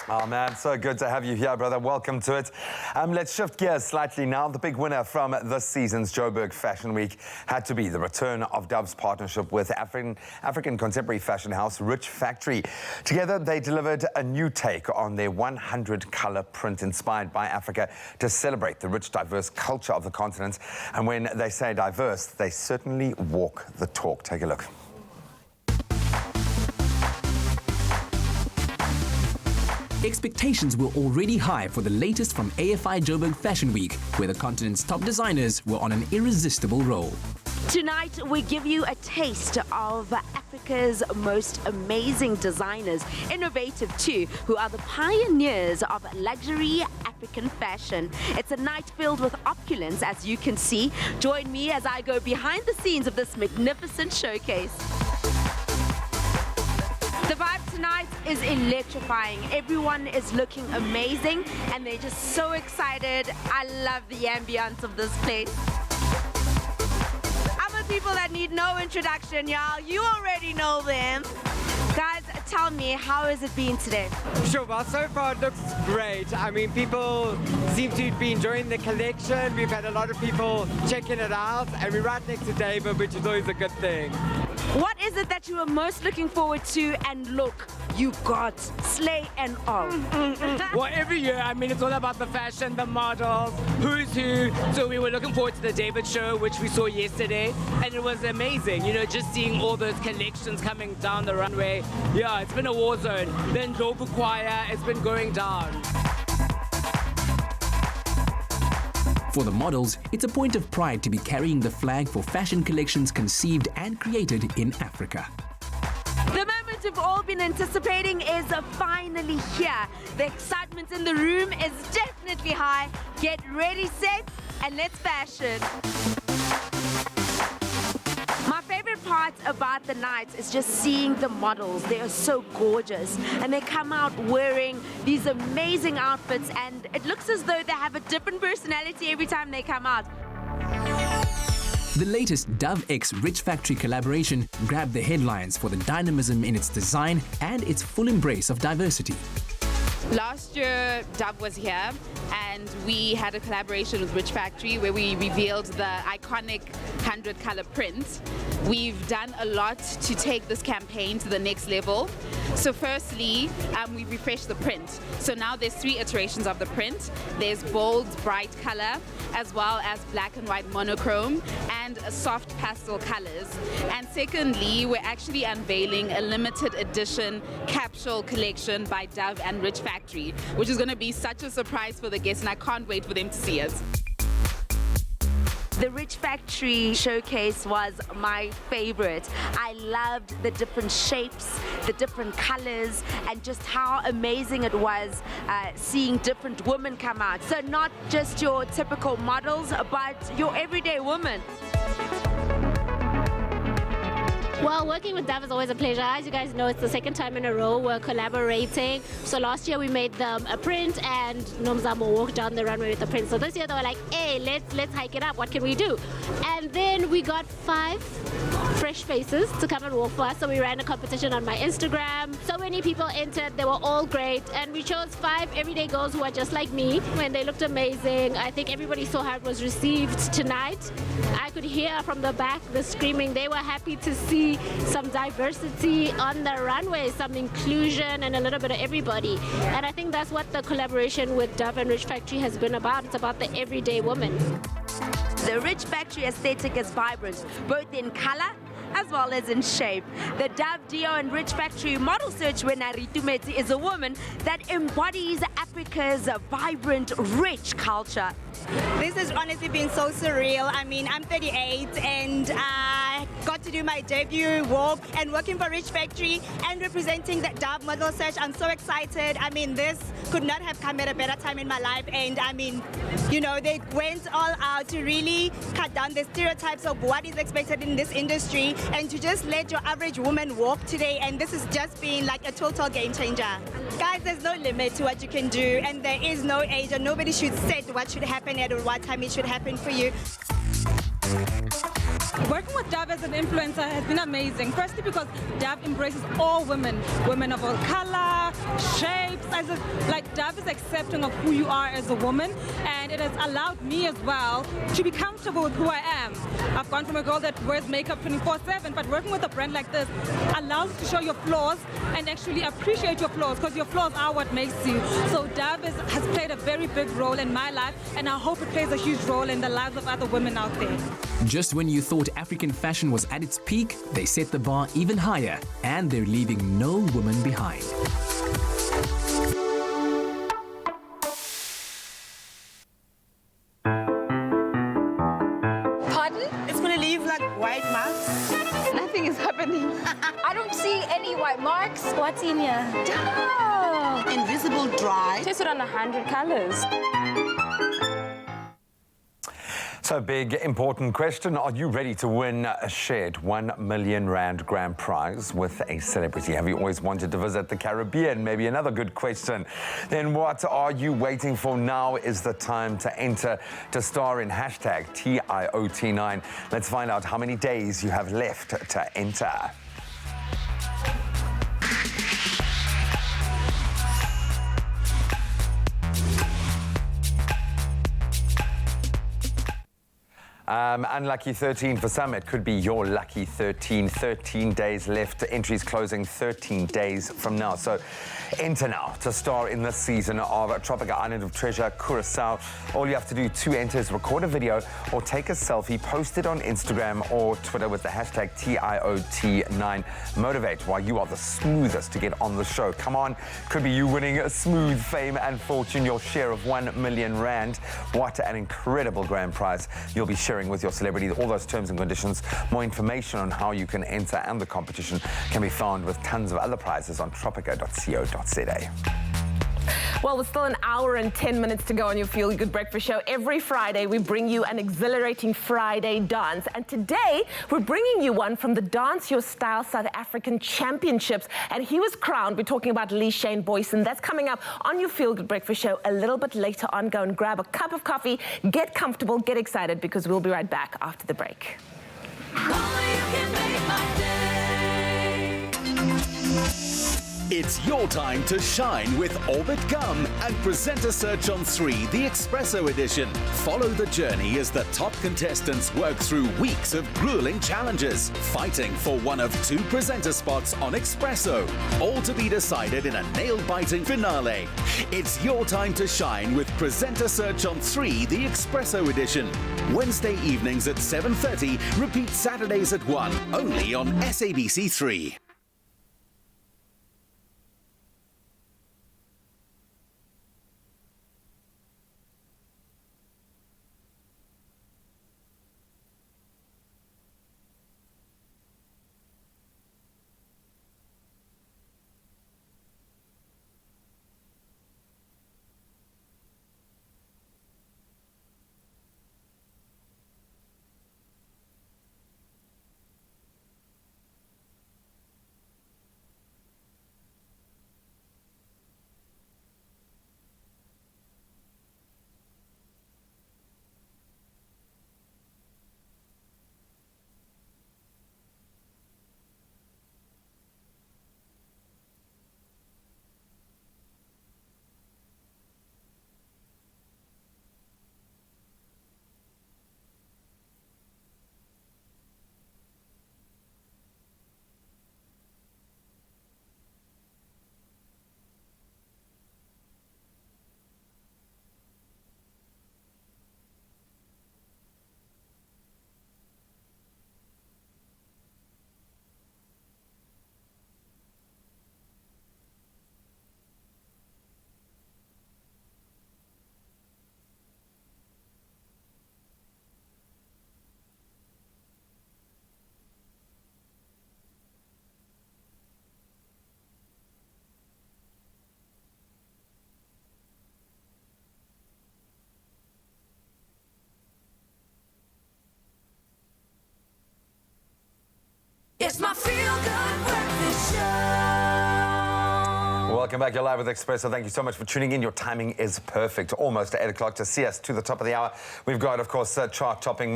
Oh, man, so good to have you here, brother. Welcome to it. Let's shift gears slightly now. The big winner from this season's Joburg Fashion Week had to be the return of Dove's partnership with African contemporary fashion house Rich Factory. Together, they delivered a new take on their 100-color print inspired by Africa to celebrate the rich, diverse culture of the continent. And when they say diverse, they certainly walk the talk. Take a look. Expectations were already high for the latest from AFI Joburg Fashion Week, where the continent's top designers were on an irresistible roll. Tonight, we give you a taste of African Africa's most amazing designers, innovative too, who are the pioneers of luxury African fashion. It's a night filled with opulence, as you can see. Join me as I go behind the scenes of this magnificent showcase. The vibe tonight is electrifying. Everyone is looking amazing and they're just so excited. I love the ambience of this place. Other people that need no introduction, y'all. You already know them. Guys, tell me, how has it been today? Sure, well, so far it looks great. I mean, people seem to be enjoying the collection. We've had a lot of people checking it out, and we're right next to David, which is always a good thing. What is it that you are most looking forward to? And look, you got slay and all. Well, every year, I mean, it's all about the fashion, the models, who's who. So we were looking forward to the David show, which we saw yesterday, and it was amazing. You know, just seeing all those collections coming down the runway. Yeah, it's been a war zone. Then Ndlovu Choir, it's been going down. For the models, it's a point of pride to be carrying the flag for fashion collections conceived and created in Africa. The moment we've all been anticipating is finally here. The excitement in the room is definitely high. Get ready, set, and let's fashion. My favorite part about the night is just seeing the models. They are so gorgeous and they come out wearing these amazing outfits, and it looks as though they have a different personality every time they come out. The latest Dove X Rich Factory collaboration grabbed the headlines for the dynamism in its design and its full embrace of diversity. Last year, Dove was here and we had a collaboration with Rich Factory where we revealed the iconic 100-color print. We've done a lot to take this campaign to the next level. So firstly, we refreshed the print. So now there's 3 iterations of the print. There's bold, bright color, as well as black and white monochrome, and soft pastel colors. And secondly, we're actually unveiling a limited edition capsule collection by Dove and Rich Factory, which is going to be such a surprise for the guests, and I can't wait for them to see it. The Rich Factory showcase was my favorite. I loved the different shapes, the different colors, and just how amazing it was seeing different women come out. So not just your typical models, but your everyday woman. Well, working with Dove is always a pleasure. As you guys know, it's the second time in a row we're collaborating. So last year we made them a print and Nomzamo walked down the runway with the print. So this year they were like, hey, let's hike it up. What can we do? And then we got 5 fresh faces to come and walk for us. So we ran a competition on my Instagram. So many people entered. They were all great. And we chose 5 everyday girls who are just like me. And they looked amazing. I think everybody saw how it was received tonight. I could hear from the back the screaming. They were happy to see some diversity on the runway, some inclusion, and a little bit of everybody. And I think that's what the collaboration with Dove and Rich Factory has been about. It's about the everyday woman. The Rich Factory aesthetic is vibrant, both in color as well as in shape. The Dove, Dio and Rich Factory model search winner Ritumeti is a woman that embodies Africa's vibrant, rich culture. This has honestly been so surreal. I mean, I'm 38 and I got to do my debut walk and working for Rich Factory and representing the Dove model search. I'm so excited. I mean, this could not have come at a better time in my life. And I mean, you know, they went all out to really cut down the stereotypes of what is expected in this industry and to just let your average woman walk today. And this has just been like a total game changer. Guys, there's no limit to what you can do, and there is no age, and nobody should set what should happen at or what time it should happen for you. Working with Dove as an influencer has been amazing. Firstly, because Dove embraces all women, women of all color, shapes. Like Dove is accepting of who you are as a woman, and it has allowed me as well to be comfortable with who I am. I've gone from a girl that wears makeup 24/7, but working with a brand like this allows you to show your flaws and actually appreciate your flaws, because your flaws are what makes you. So Dove has played a very big role in my life, and I hope it plays a huge role in the lives of other women out there. Just when you thought African fashion was at its peak, they set the bar even higher, and they're leaving no woman behind. Pardon? It's going to leave like white marks. Nothing is happening. I don't right, Marks. What's in here? Oh, invisible dry. Tested on 100 colors. So big, important question. Are you ready to win a shared R1 million grand prize with a celebrity? Have you always wanted to visit the Caribbean? Maybe another good question. Then what are you waiting for? Now is the time to enter, to star in hashtag TIOT9. Let's find out how many days you have left to enter. Unlucky 13 for some. It could be your lucky 13. 13 days left. Entries closing 13 days from now. So enter now to star in this season of Tropica Island of Treasure, Curacao. All you have to do to enter is record a video or take a selfie, post it on Instagram or Twitter with the hashtag TIOT9. Motivate why you are the smoothest to get on the show. Come on, could be you winning a smooth fame and fortune, your share of R1 million. What an incredible grand prize you'll be sharing with your celebrity. All those terms and conditions, more information on how you can enter and the competition can be found with tons of other prizes on tropica.co.za. Well, there's still an hour and 10 minutes to go on your Feel Good Breakfast Show. Every Friday, we bring you an exhilarating Friday dance. And today, we're bringing you one from the Dance Your Style South African Championships. And he was crowned. We're talking about Lee Shane Boyson. That's coming up on your Feel Good Breakfast Show a little bit later on. Go and grab a cup of coffee, get comfortable, get excited, because we'll be right back after the break. It's your time to shine with Orbit Gum and Presenter Search on 3, the Expresso edition. Follow the journey as the top contestants work through weeks of grueling challenges, fighting for one of 2 presenter spots on Expresso, all to be decided in a nail-biting finale. It's your time to shine with Presenter Search on 3, the Expresso edition. Wednesday evenings at 7:30, repeat Saturdays at 1, only on SABC3. It's my Feel Good Breakfast Show. Welcome back. You're live with Expresso. Thank you so much for tuning in. Your timing is perfect. Almost 8 o'clock to see us to the top of the hour. We've got, of course, chart-topping,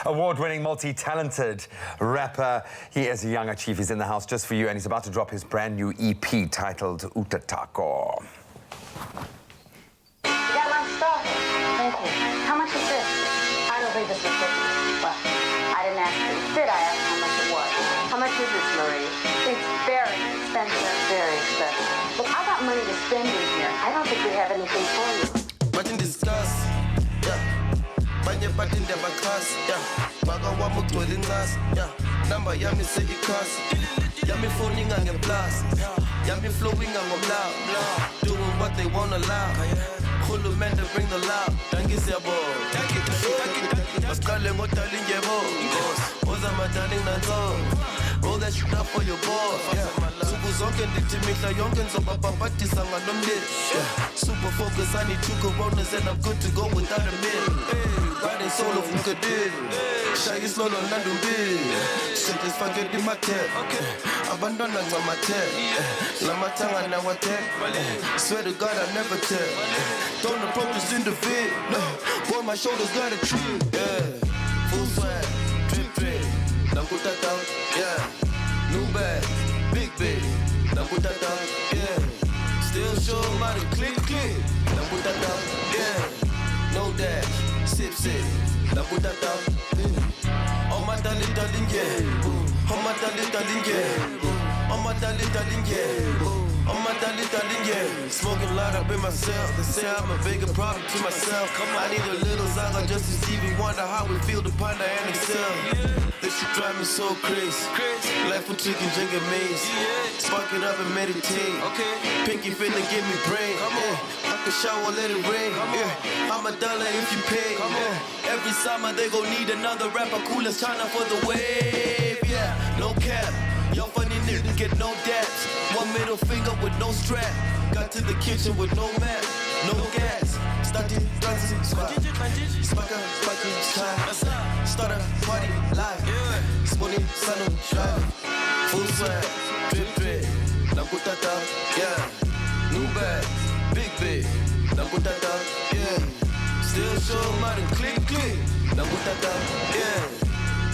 award-winning, multi-talented rapper. He is a young chief. He's in the house just for you, and he's about to drop his brand new EP titled Utatako. You got my stuff. Thank you. How much is this? I don't think this was 50. Well, I didn't ask you. Did I ask how much it was? How much is this, Marie? It's very expensive. Very expensive. Look, I got money to spend in here. I don't think we have anything for you. But in discuss, yeah. Banye but in the class, yeah. Maga wa mugcwele class, yeah. Number yami say class. Yami phoning on your blast. Yami flowing on your loud. Doing what they wanna allow. Hulu men to bring the loud. Thank you, Sebo. Thank you. Mascale mo taling yebo. cause I'm a darling nanzo. Roll that shit up for your boy. Suku zonke ndithi mihla yonke nzobabhabhadisa nganomlilo. Super focus, I need 2 coronas and I'm good to go without a meal. Riding solo from Kadil. Shy is lolo nandumbili. Shit is forget in my tail. Abandona ngama tail. Lamatanga na watel. Swear to God I never tell. Don't approach us in the vid. Boy, my shoulders got a tree. Full swag, drip drip. Nakuta down, yeah. New bag, big big. Nakuta down, yeah. Still show money, click click. Nakuta down, yeah. No dash, sip sip. Nakuta down. Oh my darling, darling, yeah. Oh my darling, darling, yeah. Oh my darling, darling, yeah. Oh my darling, darling, yeah. Smoking loud up in myself. They say I'm a bigger problem to myself. I need a little zaga just to see me wonder how we feel to ponder and excel. This shit drive me so crazy. Life with chicken, drink a maze. Spark it up and meditate. Pinky finna give me brain. I can shower, let it rain. I'm $1 if you pay. Every summer they gon' need another rapper cool as China for the wave. Yeah, no cap. Yo, funny nigga get no dabs. 1 middle finger with no strap. Got to the kitchen with no map, no gas. Started dancing, sparking, time. Start a party live. Spoonie, sun on drive. Full swag, drip drip. Nakutata, yeah. New bag, big big. Nakutata, yeah. Still show money, click click. Nakutata, yeah.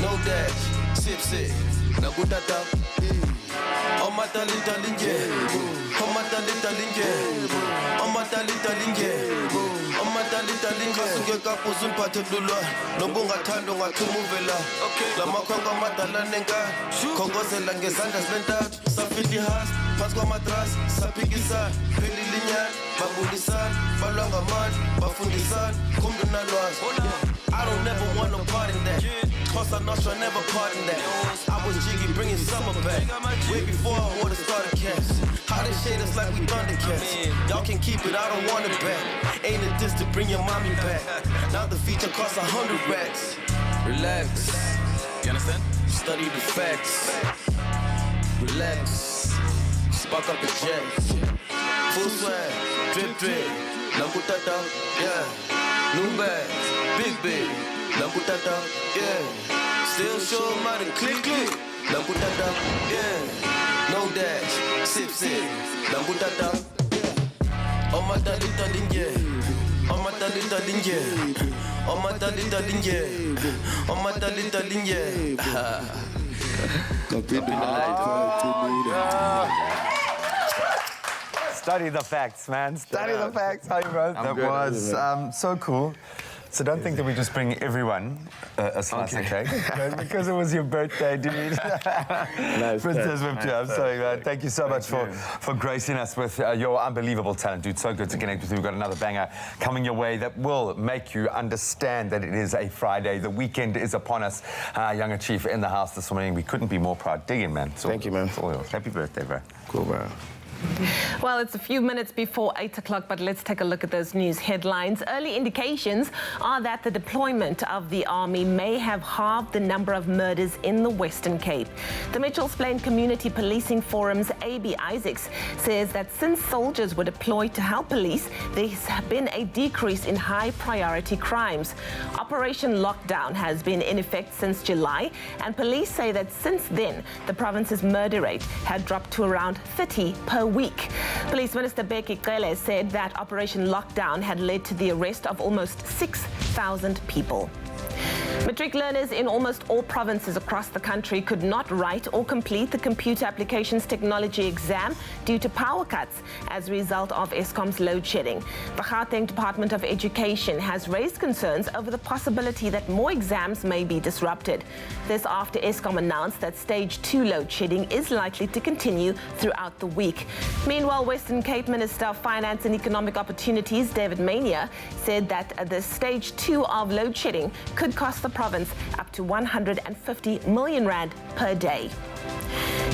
No dash, sip sip. Nakutata. Oh my darling, darling, yeah. Oh my darling, darling, yeah. Oh my darling, darling, yeah. Oh my darling, darling, yeah. Kasungeka kuzunphathe dulwa. Nobungathanda ungathumuvela. Lama khonga madala nenka. Khongozela ngezandla zilentathu. Safihla ihasi, phansi kwamatras. Saphikisana, phelile inyani. Babulisana, balwa ngamandla. Bafundisana, kumntu nalwazi. I don't ever want no part in that. Cosa Nostra never part in that. I was jiggy bringing summer back. Way before I wore the starter caps. How they shade us like we Thundercats. Y'all can keep it, I don't want it back. Ain't it this to bring your mommy back? Now the feature costs 100 racks. Relax. You understand? Study the facts. Relax. Spark up the jets. Full swag. Drip drip. Nakutata. Yeah. New bag. Big big. Nakutata. Yeah. Still show money. Click click. Nakutata. Yeah. No dash. Sip sip. Nakutata. Oh my darling, darling, yeah. Oh my darling, darling, yeah. Oh my darling, darling, yeah. Oh my darling, darling, yeah. Study the facts, man. Study the facts. How you both? That was so cool. So don't think that we just bring everyone a slice of cake. Because it was your birthday, dude. Nice. Princess Whipped. I'm sorry, man. Thank you so much for gracing us with your unbelievable talent, dude. So good to connect with you. We've got another banger coming your way that will make you understand that it is a Friday. The weekend is upon us. Younger Chief in the house this morning. We couldn't be more proud. Dig in, man. Thank you, man. It's all yours. Happy birthday, bro. Cool, bro. Well, it's a few minutes before 8 o'clock, but let's take a look at those news headlines. Early indications are that the deployment of the army may have halved the number of murders in the Western Cape. The Mitchells Plain Community Policing Forum's A.B. Isaacs says that since soldiers were deployed to help police, there's been a decrease in high-priority crimes. Operation Lockdown has been in effect since July, and police say that since then, the province's murder rate had dropped to around 30 per week. Police Minister Bheki Cele said that Operation Lockdown had led to the arrest of almost 6,000 people. Matric learners in almost all provinces across the country could not write or complete the Computer Applications Technology exam due to power cuts as a result of Eskom's load shedding. The Gauteng Department of Education has raised concerns over the possibility that more exams may be disrupted. This after Eskom announced that Stage 2 load shedding is likely to continue throughout the week. Meanwhile, Western Cape Minister of Finance and Economic Opportunities, David Mania, said that the Stage 2 of load shedding could cost the province up to 150 million rand per day.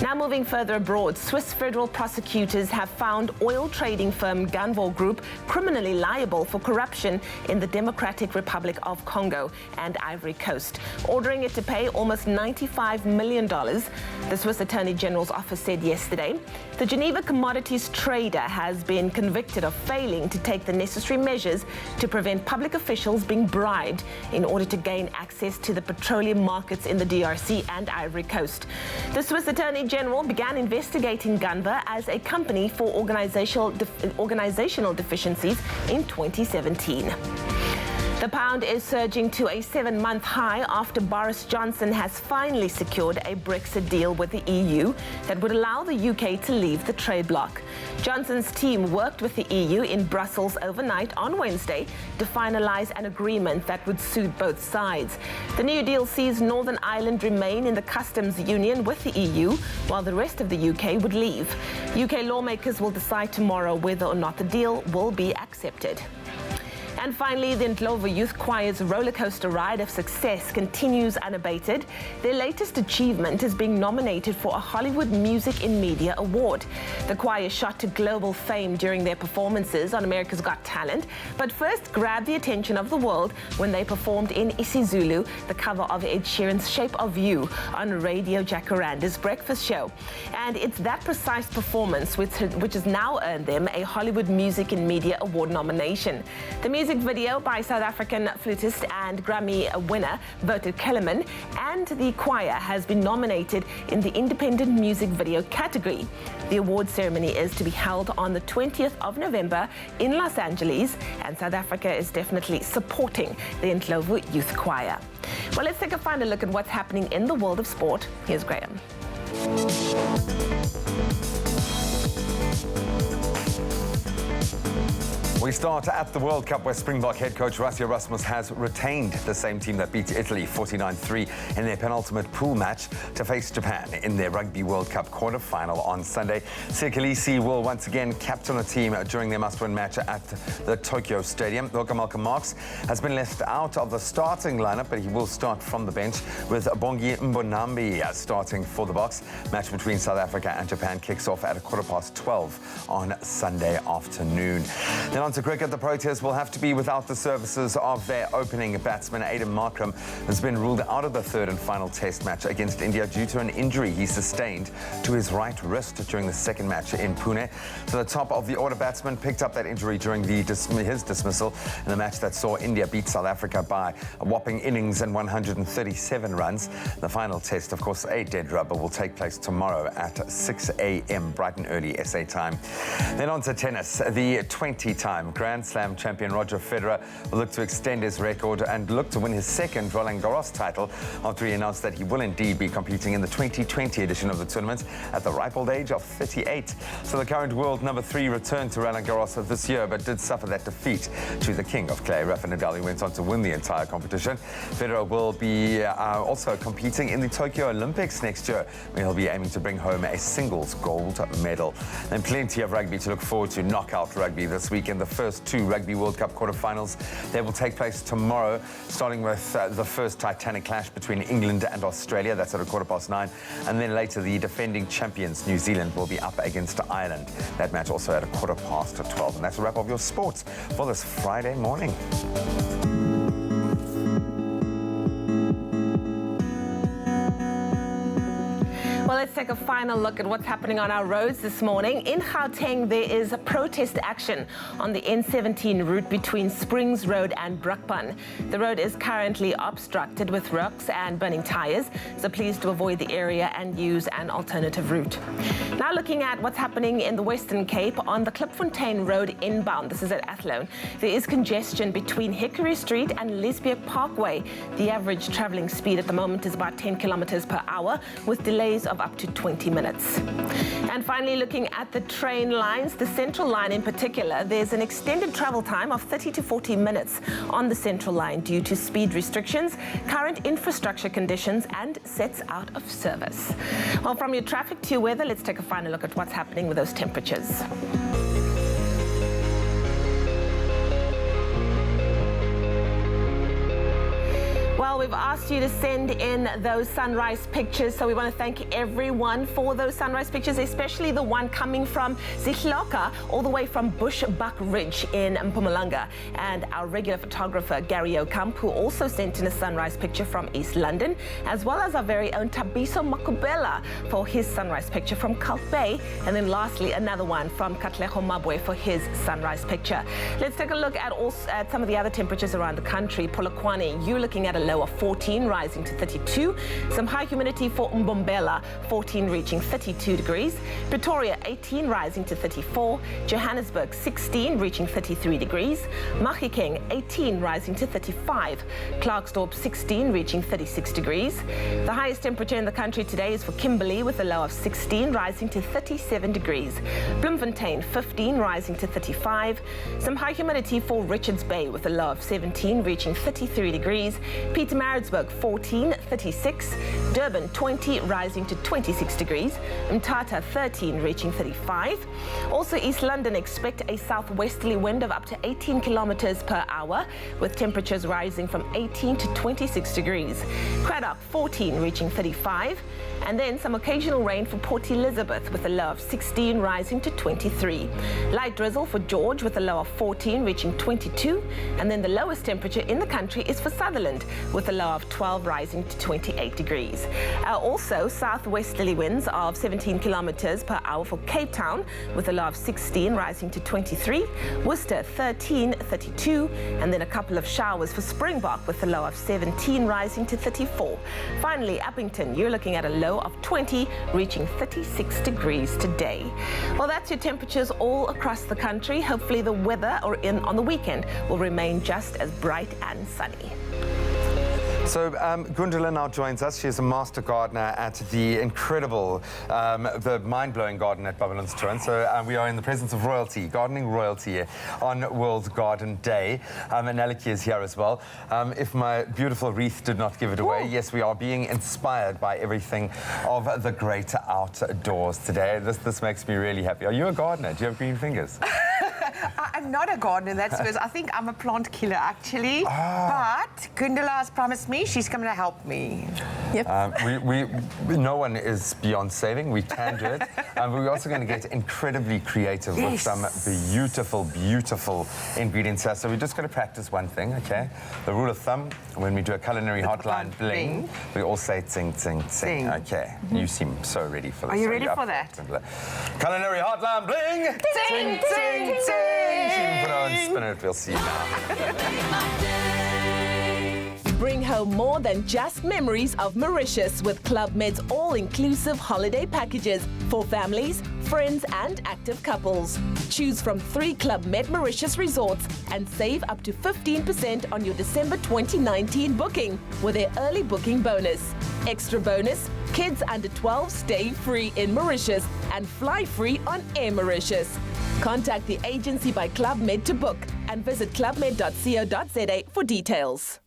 Now moving further abroad, Swiss federal prosecutors have found oil trading firm Gunvor Group criminally liable for corruption in the Democratic Republic of Congo and Ivory Coast, ordering it to pay almost $95 million, the Swiss Attorney General's office said yesterday. The Geneva commodities trader has been convicted of failing to take the necessary measures to prevent public officials being bribed in order to gain access to the petroleum markets in the DRC and Ivory Coast. The Swiss Attorney General began investigating Gunvor as a company for organizational deficiencies in 2017. The pound is surging to a 7-month high after Boris Johnson has finally secured a Brexit deal with the EU that would allow the UK to leave the trade bloc. Johnson's team worked with the EU in Brussels overnight on Wednesday to finalise an agreement that would suit both sides. The new deal sees Northern Ireland remain in the customs union with the EU, while the rest of the UK would leave. UK lawmakers will decide tomorrow whether or not the deal will be accepted. And finally, the Ndlovu Youth Choir's rollercoaster ride of success continues unabated. Their latest achievement is being nominated for a Hollywood Music in Media Award. The choir shot to global fame during their performances on America's Got Talent, but first grabbed the attention of the world when they performed in isiZulu, the cover of Ed Sheeran's Shape of You on Radio Jacaranda's breakfast show. And it's that precise performance which has now earned them a Hollywood Music in Media Award nomination. The music video by South African flutist and Grammy winner Voted Kellerman, and the choir has been nominated in the independent music video category. The award ceremony is to be held on the 20th of November in Los Angeles, and South Africa is definitely supporting the Ndlovu Youth Choir. Well, let's take a final look at what's happening in the world of sport. Here's Graham. We start at the World Cup, where Springbok head coach Rassie Erasmus has retained the same team that beat Italy 49-3 in their penultimate pool match to face Japan in their Rugby World Cup quarter-final on Sunday. Sekelisi will once again captain the team during their must-win match at the Tokyo Stadium. Malcolm Marx has been left out of the starting lineup, but he will start from the bench, with Bongi Mbonambi starting for the Boks. Match between South Africa and Japan kicks off at 12:15 on Sunday afternoon. Then on to cricket, the Proteas will have to be without the services of their opening batsman. Aiden Markram has been ruled out of the third and final test match against India due to an injury he sustained to his right wrist during the second match in Pune. So the top of the order batsman picked up that injury during his dismissal in the match that saw India beat South Africa by a whopping innings and 137 runs. The final test, of course, a dead rubber, will take place tomorrow at 6 a.m. bright and early SA time. Then on to tennis. The 20-time Grand Slam champion Roger Federer will look to extend his record and look to win his second Roland Garros title after he announced that he will indeed be competing in the 2020 edition of the tournament at the ripe old age of 38. So the current world number 3 returned to Roland Garros this year, but did suffer that defeat to the king of clay, Rafa Nadal, who went on to win the entire competition. Federer will be also competing in the Tokyo Olympics next year, where he'll be aiming to bring home a singles gold medal. And plenty of rugby to look forward to. Knockout rugby this weekend. The first 2 Rugby World Cup quarterfinals. They will take place tomorrow, starting with the first Titanic clash between England and Australia. That's at 9:15. And then later, the defending champions, New Zealand, will be up against Ireland. That match also at 12:15. And that's a wrap of your sports for this Friday morning. Well, let's take a final look at what's happening on our roads this morning. In Gauteng, there is a protest action on the N17 route between Springs Road and Brakpan. The road is currently obstructed with rocks and burning tires, so please do avoid the area and use an alternative route. Now looking at what's happening in the Western Cape on the Klipfontein Road inbound. This is at Athlone. There is congestion between Hickory Street and Lesbiek Parkway. The average traveling speed at the moment is about 10 kilometers per hour, with delays of up to 20 minutes. And finally, looking at the train lines, the Central Line in particular, there's an extended travel time of 30 to 40 minutes on the Central Line due to speed restrictions, current infrastructure conditions, and sets out of service. Well, from your traffic to your weather, let's take a final look at what's happening with those temperatures. Well, we've asked you to send in those sunrise pictures, so we want to thank everyone for those sunrise pictures, especially the one coming from Zihloka, all the way from Bushbuck Ridge in Mpumalanga, and our regular photographer Gary Okamp, who also sent in a sunrise picture from East London, as well as our very own Tabiso Makubela for his sunrise picture from Kalk Bay, and then lastly another one from Katlego Mabwe for his sunrise picture. Let's take a look at some of the other temperatures around the country. Polokwane, you're looking at a low of 14, rising to 32. Some high humidity for Mbombela, 14 reaching 32 degrees. Pretoria, 18, rising to 34. Johannesburg, 16, reaching 33 degrees. Mahikeng, 18, rising to 35. Klerksdorp, 16, reaching 36 degrees. The highest temperature in the country today is for Kimberley, with a low of 16, rising to 37 degrees. Bloemfontein, 15, rising to 35. Some high humidity for Richards Bay, with a low of 17, reaching 33 degrees. Pietermaritzburg, 14, 36. Durban, 20, rising to 26 degrees. Mthatha, 13, reaching 35. Also, East London, expect a southwesterly wind of up to 18 kilometers per hour, with temperatures rising from 18 to 26 degrees. Cradock, 14, reaching 35. And then some occasional rain for Port Elizabeth, with a low of 16, rising to 23. Light drizzle for George, with a low of 14, reaching 22. And then the lowest temperature in the country is for Sutherland, with a low of 12, rising to 28 degrees. Also, southwesterly winds of 17 kilometers per hour for Cape Town, with a low of 16, rising to 23. Worcester, 13, 32. And then a couple of showers for Springbok, with a low of 17, rising to 34. Finally, Uppington, you're looking at a low of 20, reaching 36 degrees today. Well, that's your temperatures all across the country. Hopefully the weather on the weekend will remain just as bright and sunny. So Gundula now joins us. She is a master gardener at the incredible, the mind-blowing garden at Babylon's Tuin. So we are in the presence of royalty, gardening royalty, on World Garden Day. And Aleki is here as well. If my beautiful wreath did not give it away, yes, we are being inspired by everything of the great outdoors today. This makes me really happy. Are you a gardener? Do you have green fingers? I'm not a gardener, that's because I think I'm a plant killer, actually. But Gundula has promised me she's going to help me. Yep. No one is beyond saving. We can do it. We're also going to get incredibly creative with some beautiful, beautiful ingredients here. So we're just going to practice one thing, okay? The rule of thumb, when we do a culinary hotline bling, we all say ting, ting, ting. Okay. You seem so ready for this. Are you ready for that? Culinary hotline bling! Ting, ting, ting! She can put on spin it, we'll see now. Bring home more than just memories of Mauritius with Club Med's all-inclusive holiday packages for families, friends and active couples. Choose from 3 Club Med Mauritius resorts and save up to 15% on your December 2019 booking with their early booking bonus. Extra bonus, kids under 12 stay free in Mauritius and fly free on Air Mauritius. Contact the agency by Club Med to book and visit clubmed.co.za for details.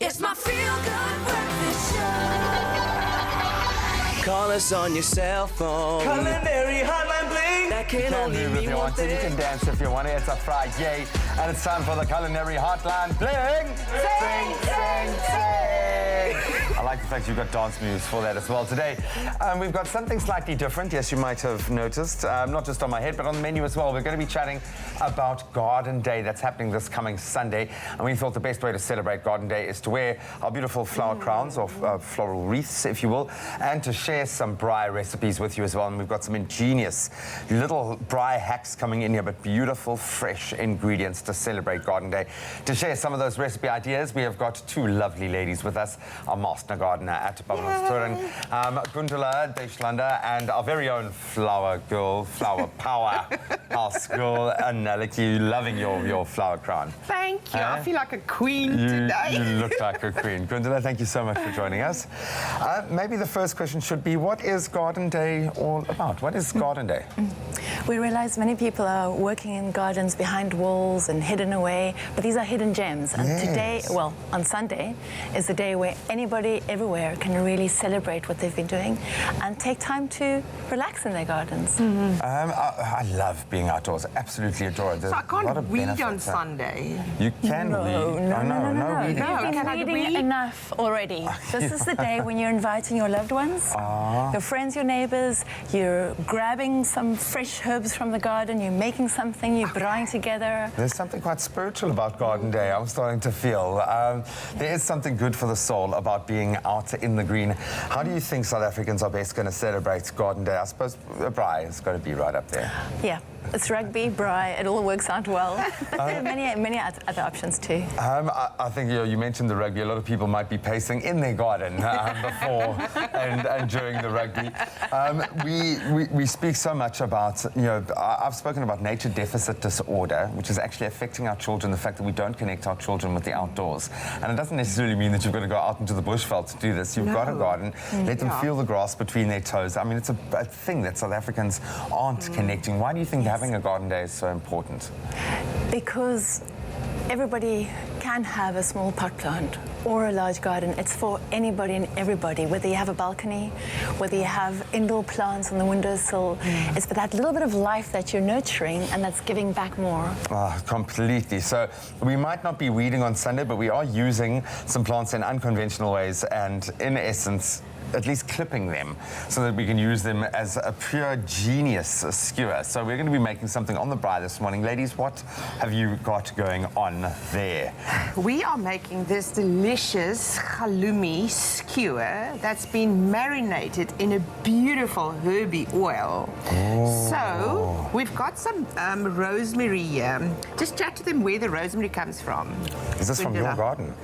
It's my feel-good breakfast show. Call us on your cell phone. Culinary hotline bling. That can only move if mean you one want to. You thing. can dance if you want to. It's a Friday, and it's time for the culinary hotline bling. Sing, sing, sing, sing. I like fact, you've got dance moves for that as well today. We've got something slightly different. Yes, you might have noticed, not just on my head, but on the menu as well. We're going to be chatting about Garden Day that's happening this coming Sunday. And we thought the best way to celebrate Garden Day is to wear our beautiful flower crowns, or floral wreaths, if you will, and to share some braai recipes with you as well. And we've got some ingenious little braai hacks coming in here, but beautiful, fresh ingredients to celebrate Garden Day. To share some of those recipe ideas, we have got two lovely ladies with us, our master gardener at Pageant, Gundula Deishlander, and our very own flower girl, flower power house girl, Annaliki, loving your flower crown. Thank you. I feel like a queen today. You look like a queen. Gundula, thank you so much for joining us. Maybe the first question should be, what is Garden Day all about? What is Garden Day? We realize many people are working in gardens behind walls and hidden away, but these are hidden gems. And today, well, on Sunday, is the day where anybody everywhere can really celebrate what they've been doing and take time to relax in their gardens. I love being outdoors. Absolutely adore it. So I can't weed on Sunday. You can weed. No weeding. You've been weeding enough already. This is the day when you're inviting your loved ones, your friends, your neighbors. You're grabbing some fresh herbs from the garden. You're making something. You're braaiing together. There's something quite spiritual about Garden Day. I'm starting to feel there is something good for the soul about being out in the green. How do you think South Africans are best going to celebrate Garden Day? I suppose braai has got to be right up there. Yeah, it's rugby, braai. It all works out well. But there are many other options too. I think you mentioned the rugby. A lot of people might be pacing in their garden before and during the rugby. We speak so much about, I've spoken about nature deficit disorder, which is actually affecting our children, the fact that we don't connect our children with the outdoors. And it doesn't necessarily mean that you've got to go out into the bushveld to do this. You've got a garden. Let them feel the grass between their toes. I mean, it's a thing that South Africans aren't connecting. Why do you think having a garden day is so important? Because everybody can have a small pot plant or a large garden. It's for anybody and everybody, whether you have a balcony, whether you have indoor plants on the windowsill. It's for that little bit of life that you're nurturing and that's giving back more. Completely. So we might not be weeding on Sunday, but we are using some plants in unconventional ways and, in essence, at least clipping them so that we can use them as a pure genius skewer. So we're going to be making something on the braai this morning. Ladies, what have you got going on there? We are making this delicious halloumi skewer that's been marinated in a beautiful herby oil. So we've got some rosemary here. Just chat to them where the rosemary comes from. Is this from your garden?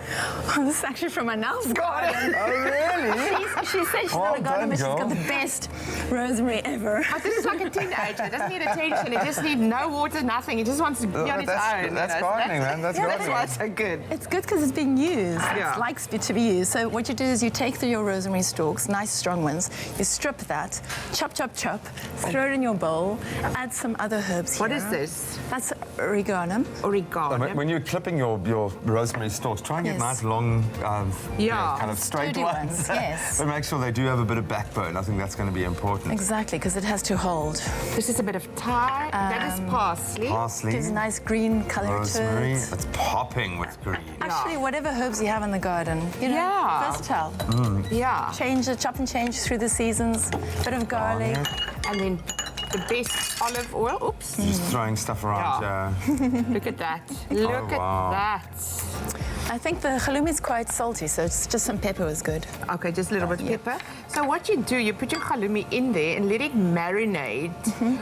This is actually from my nan's garden. Oh, really? She said she's not a gardener, but she's got the best rosemary ever. Oh, this is like a teenager. It doesn't need attention. It just needs no water, nothing. It just wants to be on its own. That's gardening, man. That's gardening. That's why it's so good. It's good because it's being used. It likes to be used. So what you do is you take through your rosemary stalks, nice strong ones, you strip that, chop, chop, chop, throw it in your bowl, add some other herbs What here. is this? That's oregano. Oregano. When you're clipping your rosemary stalks, try and get nice long, kind of straight ones. Yes. But make sure they do have a bit of backbone. I think that's going to be important. Exactly, because it has to hold. This is a bit of thyme. That is parsley. Parsley. Gives a nice green colour rosemary. to it. It's popping with green. Actually, whatever herbs you have in the garden, versatile. Change the chop and change through the seasons. Bit of garlic. And then the best olive oil. Oops. Just throwing stuff around. Look at that. Look at that. I think the halloumi is quite salty, so it's just some pepper is good. Okay, just a little bit of pepper. So what you do, you put your halloumi in there and let it marinate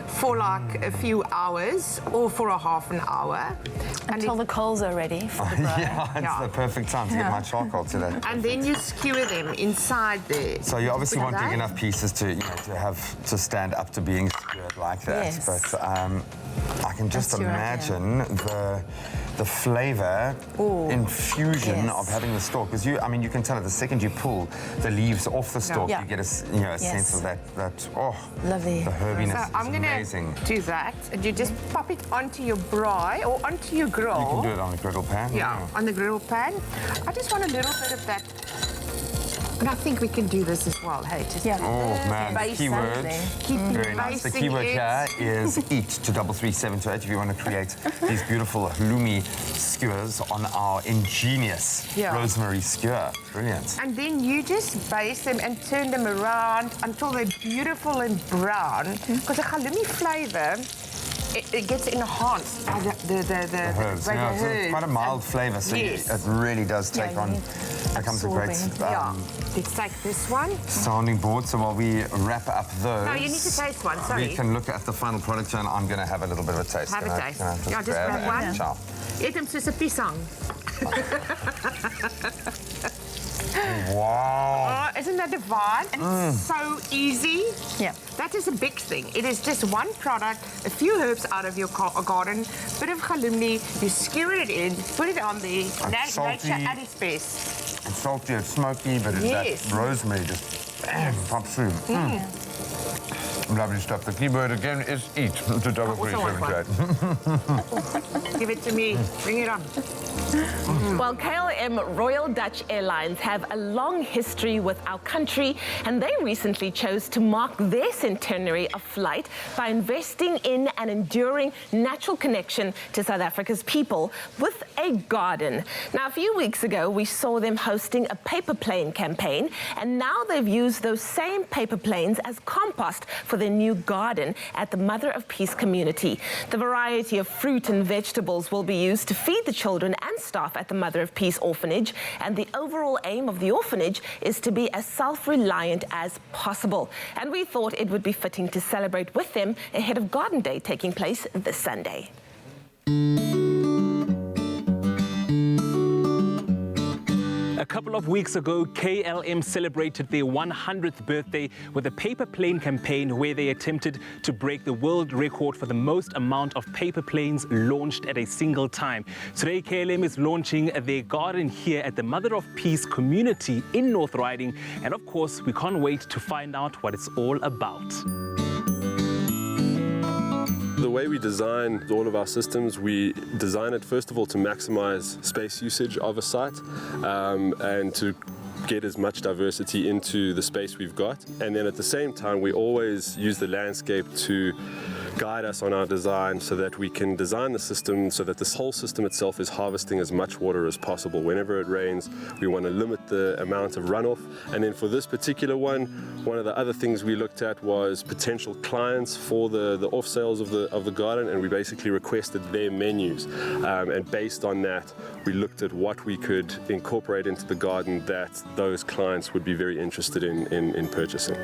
for like a few hours or for a half an hour. Until the coals are ready for the braai. It's the perfect time to get my charcoal today. And then you skewer them inside there. So you obviously want big enough pieces to, to have to stand up to being skewered like that. Yes. But I can just imagine the flavour infusion of having the stalk, because you can tell it the second you pull the leaves off the stalk, you get a sense of that lovely, the herbiness. So I'm going to do that, and you just pop it onto your braai or onto your grill. You can do it on the griddle pan. Yeah, on the griddle pan. I just want a little bit of that And I think we can do this as well. Hey, just Oh man, keyword. Very nice. The keyword here is eat to 33728 if you want to create these beautiful halloumi skewers on our ingenious rosemary skewer. Brilliant. And then you just baste them and turn them around until they're beautiful and brown. Because the halloumi flavour, it gets enhanced by the herbs. by the It's herbs. quite a mild flavour, so it really does take on, becomes a great Let's take this one. sounding board. So while we wrap up those, No, you need to taste one, sorry. we can look at the final product and I'm going to have a little bit of a taste. Have Can a I- taste. can I Ja, just grab grab and one. chow? Eet hem soos 'n pisang. Wow. Oh, isn't that divine? And it's so easy. Yeah. That is a big thing. It is just one product, a few herbs out of your garden, bit of halloumi, you skewer it in, put it on there. salty. Nature at its best. It's salty, it's smoky, but it's Yes. that rosemary just pops through. Lovely stuff. The keyword again is eat to 33728. Give it to me. Bring it on. Well, KLM Royal Dutch Airlines have a long history with our country, and they recently chose to mark their centenary of flight by investing in an enduring natural connection to South Africa's people with a garden. Now, a few weeks ago, we saw them hosting a paper plane campaign, and now they've used those same paper planes as compost for their new garden at the Mother of Peace community. The variety of fruit and vegetables will be used to feed the children and staff at the Mother of Peace orphanage, and the overall aim of the orphanage is to be as self-reliant as possible. And we thought it would be fitting to celebrate with them ahead of Garden Day taking place this Sunday. A couple of weeks ago, KLM celebrated their 100th birthday with a paper plane campaign where they attempted to break the world record for the most amount of paper planes launched at a single time. Today, KLM is launching their garden here at the Mother of Peace community in North Riding. And of course, we can't wait to find out what it's all about. The way we design all of our systems, we design it first of all to maximize space usage of a site and to get as much diversity into the space we've got. And then at the same time, we always use the landscape to guide us on our design so that we can design the system so that this whole system itself is harvesting as much water as possible. Whenever it rains, we want to limit the amount of runoff. And then for this particular one of the other things we looked at was potential clients for the off sales of the garden, and we basically requested their menus. And based on that, we looked at what we could incorporate into the garden that those clients would be very interested in purchasing.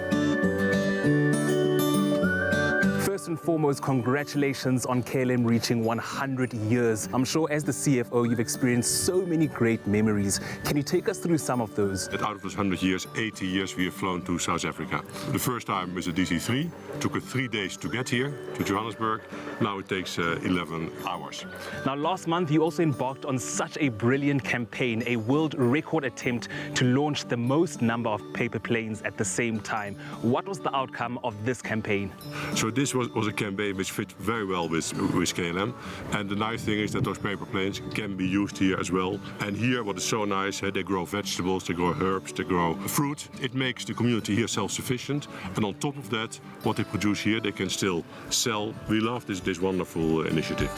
First and foremost, congratulations on KLM reaching 100 years. I'm sure as the CFO, you've experienced so many great memories. Can you take us through some of those? Out of those 100 years, 80 years we have flown to South Africa. The first time was a DC-3. Took us 3 days to get here, to Johannesburg. Now it takes 11 hours. Now, last month, you also embarked on such a brilliant campaign, a world record attempt to launch the most number of paper planes at the same time. What was the outcome of this campaign? So this was a campaign which fit very well with KLM. And the nice thing is that those paper planes can be used here as well. And here, what is so nice, they grow vegetables, they grow herbs, they grow fruit. It makes the community here self-sufficient. And on top of that, what they produce here, they can still sell. We love this wonderful initiative.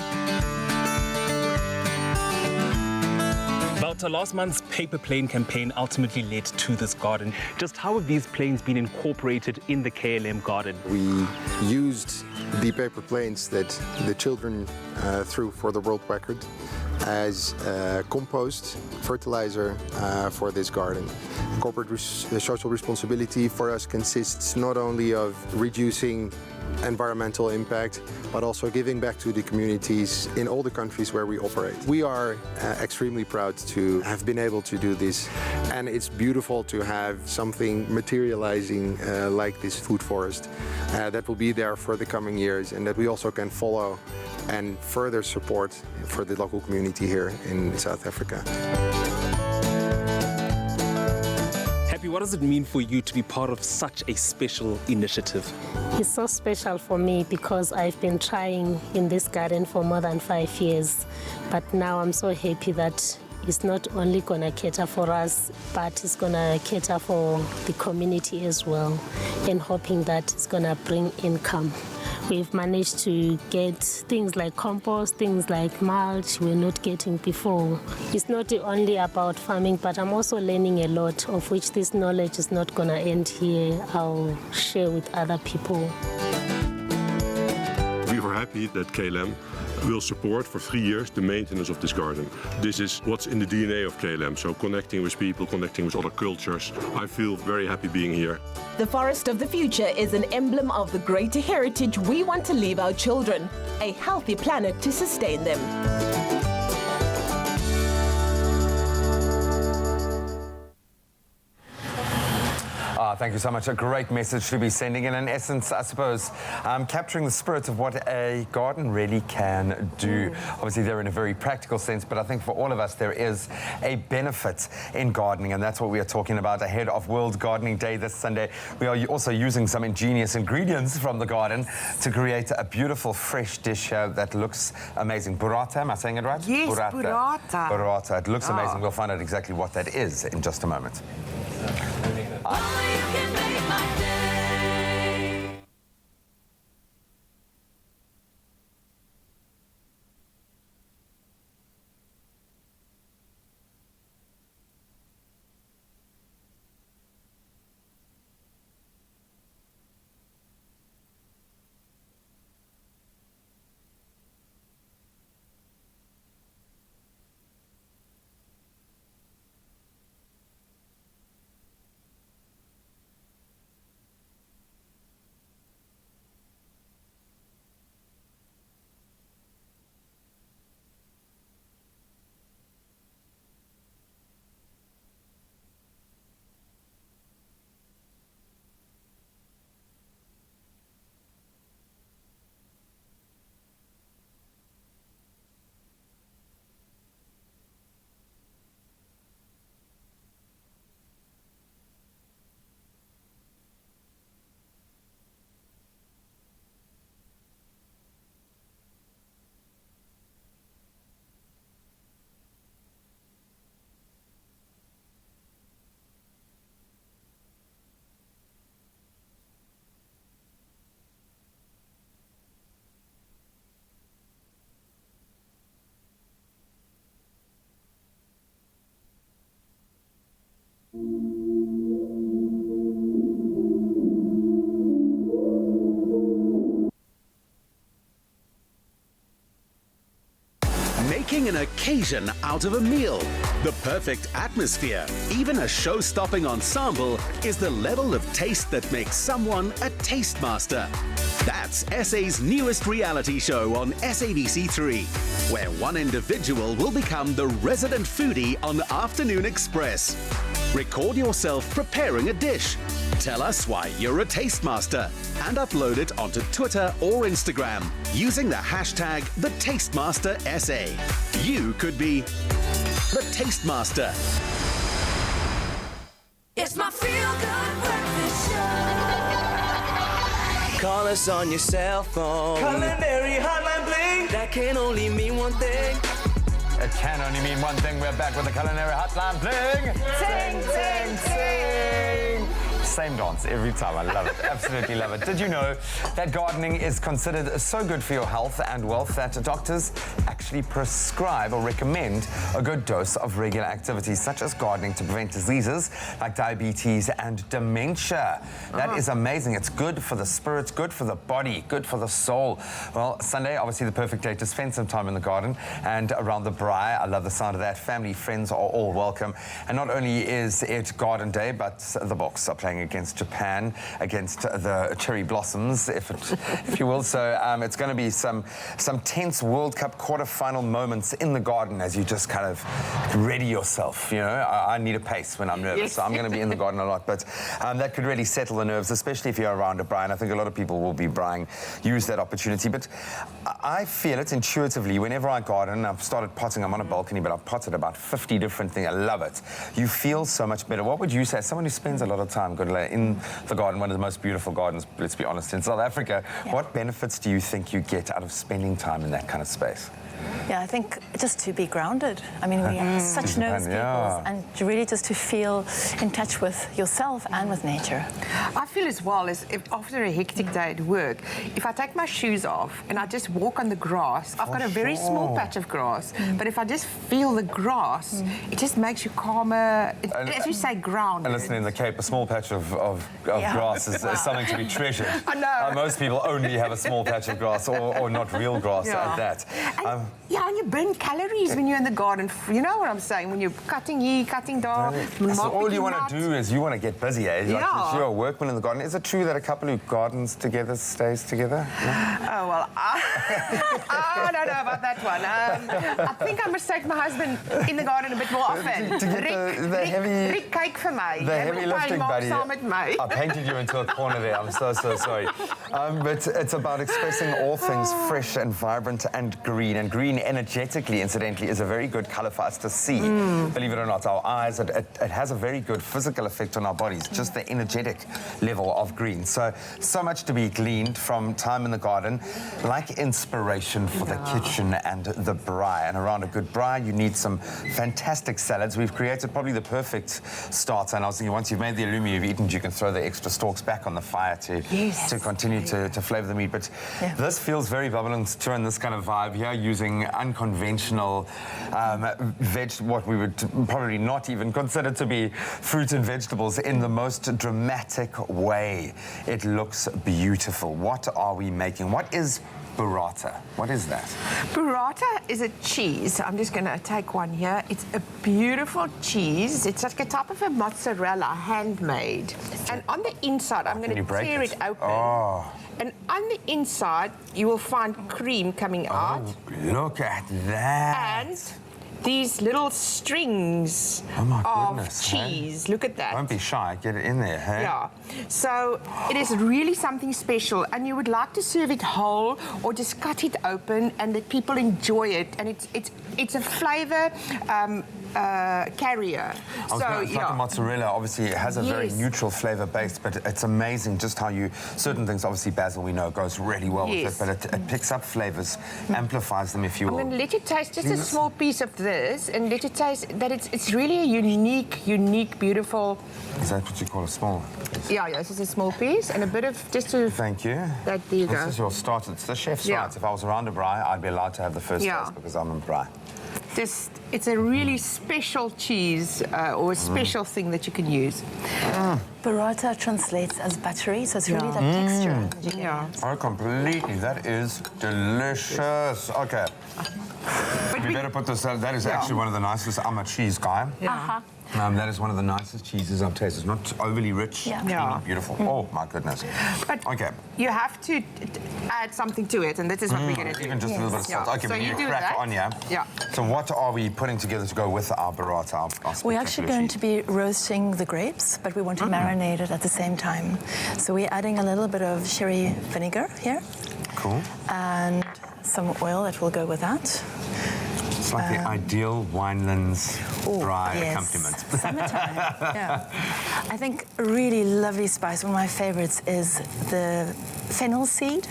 Wouter, last month's paper plane campaign ultimately led to this garden. Just how have these planes been incorporated in the KLM garden? We used the paper planes that the children threw for the world record as compost, fertilizer for this garden. Corporate social responsibility for us consists not only of reducing environmental impact, but also giving back to the communities in all the countries where we operate. We are extremely proud to have been able to do this, and it's beautiful to have something materializing like this food forest that will be there for the coming years, and that we also can follow and further support for the local community here in South Africa. What does it mean for you to be part of such a special initiative? It's so special for me because I've been trying in this garden for more than 5 years. But now I'm so happy that is not only going to cater for us, but it's going to cater for the community as well, and hoping that it's going to bring income. We've managed to get things like compost, things like mulch we're not getting before. It's not only about farming, but I'm also learning a lot, of which this knowledge is not going to end here. I'll share with other people. We were happy that KLM will support for 3 years the maintenance of this garden. This is what's in the DNA of KLM, so connecting with people, connecting with other cultures. I feel very happy being here. The Forest of the Future is an emblem of the greater heritage we want to leave our children, a healthy planet to sustain them. Thank you so much. A great message to be sending. And in essence, I suppose, capturing the spirit of what a garden really can do. Obviously, they're in a very practical sense, but I think for all of us, there is a benefit in gardening. And that's what we are talking about ahead of World Gardening Day this Sunday. We are also using some ingenious ingredients from the garden to create a beautiful, fresh dish that looks amazing. Burrata, am I saying it right? Yes, burrata. Burrata. It looks amazing. We'll find out exactly what that is in just a moment. Making an occasion out of a meal. The perfect atmosphere, even a show-stopping ensemble, is the level of taste that makes someone a taste master. That's SA's newest reality show on SABC3, where one individual will become the resident foodie on Afternoon Express. Record yourself preparing a dish. Tell us why you're a taste master and upload it onto Twitter or Instagram using the hashtag #TasteMasterSA. You could be the Taste Master. It's my feel-good breakfast show. Call us on your cell phone. Culinary hotline bling. That can only mean one thing. It can only mean one thing. We're back with the Culinary Hotline Bling. Ting, ting, ting. Same dance every time. I love it. Absolutely love it. Did you know that gardening is considered so good for your health and wealth that doctors actually prescribe or recommend a good dose of regular activities such as gardening to prevent diseases like diabetes and dementia? That is amazing. It's good for the spirit, good for the body, good for the soul. Well, Sunday, obviously the perfect day to spend some time in the garden and around the braai. I love the sound of that. Family, friends are all welcome. And not only is it Garden Day, but the Boks are playing against Japan, against the cherry blossoms, if you will. So it's going to be some tense World Cup quarterfinal moments in the garden as you just kind of ready yourself. You know, I need a pace when I'm nervous, so I'm going to be in the garden a lot. But that could really settle the nerves, especially if you're around a braai. And I think a lot of people will be braaiing, use that opportunity. But I feel it intuitively whenever I garden. I've started potting. I'm on a balcony, but I've potted about 50 different things. I love it. You feel so much better. What would you say, someone who spends a lot of time in the garden, one of the most beautiful gardens, let's be honest, in South Africa, what benefits do you think you get out of spending time in that kind of space? Yeah, I think just to be grounded. I mean, we are such nervous people, and really just to feel in touch with yourself and with nature. I feel as well as if after a hectic day at work, if I take my shoes off and I just walk on the grass, I've got a very small patch of grass, but if I just feel the grass, it just makes you calmer. As you say, grounded. And listen, in the Cape, a small patch of grass is something to be treasured. I know. Most people only have a small patch of grass or not real grass at that. And you burn calories when you're in the garden. You know what I'm saying? When you're cutting here, cutting there. So all you want to do is you want to get busy, eh? Like if you're a workman in the garden. Is it true that a couple who gardens together stays together? No? Oh, well, I don't know about that one. I think I must take my husband in the garden a bit more often. To get the heavy... Rick, kyk vir my. The heavy lifting, buddy. I painted you into a corner there. I'm so sorry. But it's about expressing all things fresh and vibrant and green. And green energetically, incidentally, is a very good colour for us to see. Believe it or not, our eyes, it has a very good physical effect on our bodies, just the energetic level of green. So much to be gleaned from time in the garden, like inspiration for the kitchen and the braai. And around a good braai, you need some fantastic salads. We've created probably the perfect starter. And I was thinking, once you've made the alumi you've eaten, you can throw the extra stalks back on the fire to continue to flavour the meat. But this feels very bubbling in this kind of vibe here, using unconventional what we would probably not even consider to be fruit and vegetables in the most dramatic way. It looks beautiful. What are we making? What is burrata? What is that? Burrata is a cheese. I'm just going to take one here. It's a beautiful cheese. It's like a type of a mozzarella, handmade. And on the inside, I'm going to tear it open. Oh. And on the inside, you will find cream coming out. Look at that. And these little strings of cheese. Look at that. Don't be shy. Get it in there, hey? Yeah. So it is really something special, and you would like to serve it whole or just cut it open and let people enjoy it. And it's a flavour carrier. It's like a mozzarella. Obviously, it has a very neutral flavour base, but it's amazing just how certain things, obviously basil we know goes really well with it, but it picks up flavours, amplifies them, if you will. I'm going to let you taste just a small piece of this and let you taste that it's really a unique, beautiful... Is that what you call a small piece? Yeah, this is a small piece and a bit of just to... Thank you. There you go. This is your start. It's the chef's right. If I was around a braai, I'd be allowed to have the first taste because I'm a braai. It's a really special cheese or a special thing that you can use. Burrata translates as buttery, so it's really that texture. Oh, completely. That is delicious. Okay. We better put this out. That is actually one of the nicest. I'm a cheese guy. That is one of the nicest cheeses I've tasted. It's not overly rich, not beautiful. Oh, my goodness. But you have to add something to it, and this is what we're going to do. Even just a little bit of salt. Okay, so we need to crack on, So what are we putting together to go with our burrata? We're actually going to be roasting the grapes, but we want to marinate it at the same time. So we're adding a little bit of sherry vinegar here. Cool. And some oil that will go with that. It's like the ideal winelands braai accompaniment. Summertime, I think a really lovely spice, one of my favourites, is the fennel seed,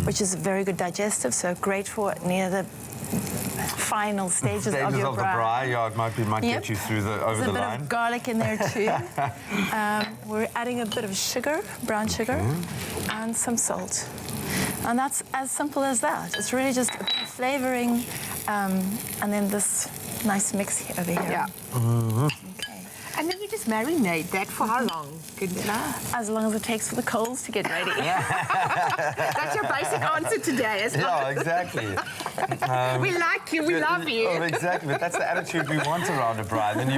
which is very good digestive, so great for near the final stages of your braai. Yeah, it might get you through over the line. There's a bit of garlic in there too. We're adding a bit of sugar, brown sugar, and some salt. And that's as simple as that. It's really just flavouring, and then this nice mix over here. Okay. And then you just marinate that for how long? As long as it takes for the coals to get ready. That's your basic answer today, isn't it? Yeah, exactly. We like you, we love you. Oh, exactly, but that's the attitude we want around a braai. Then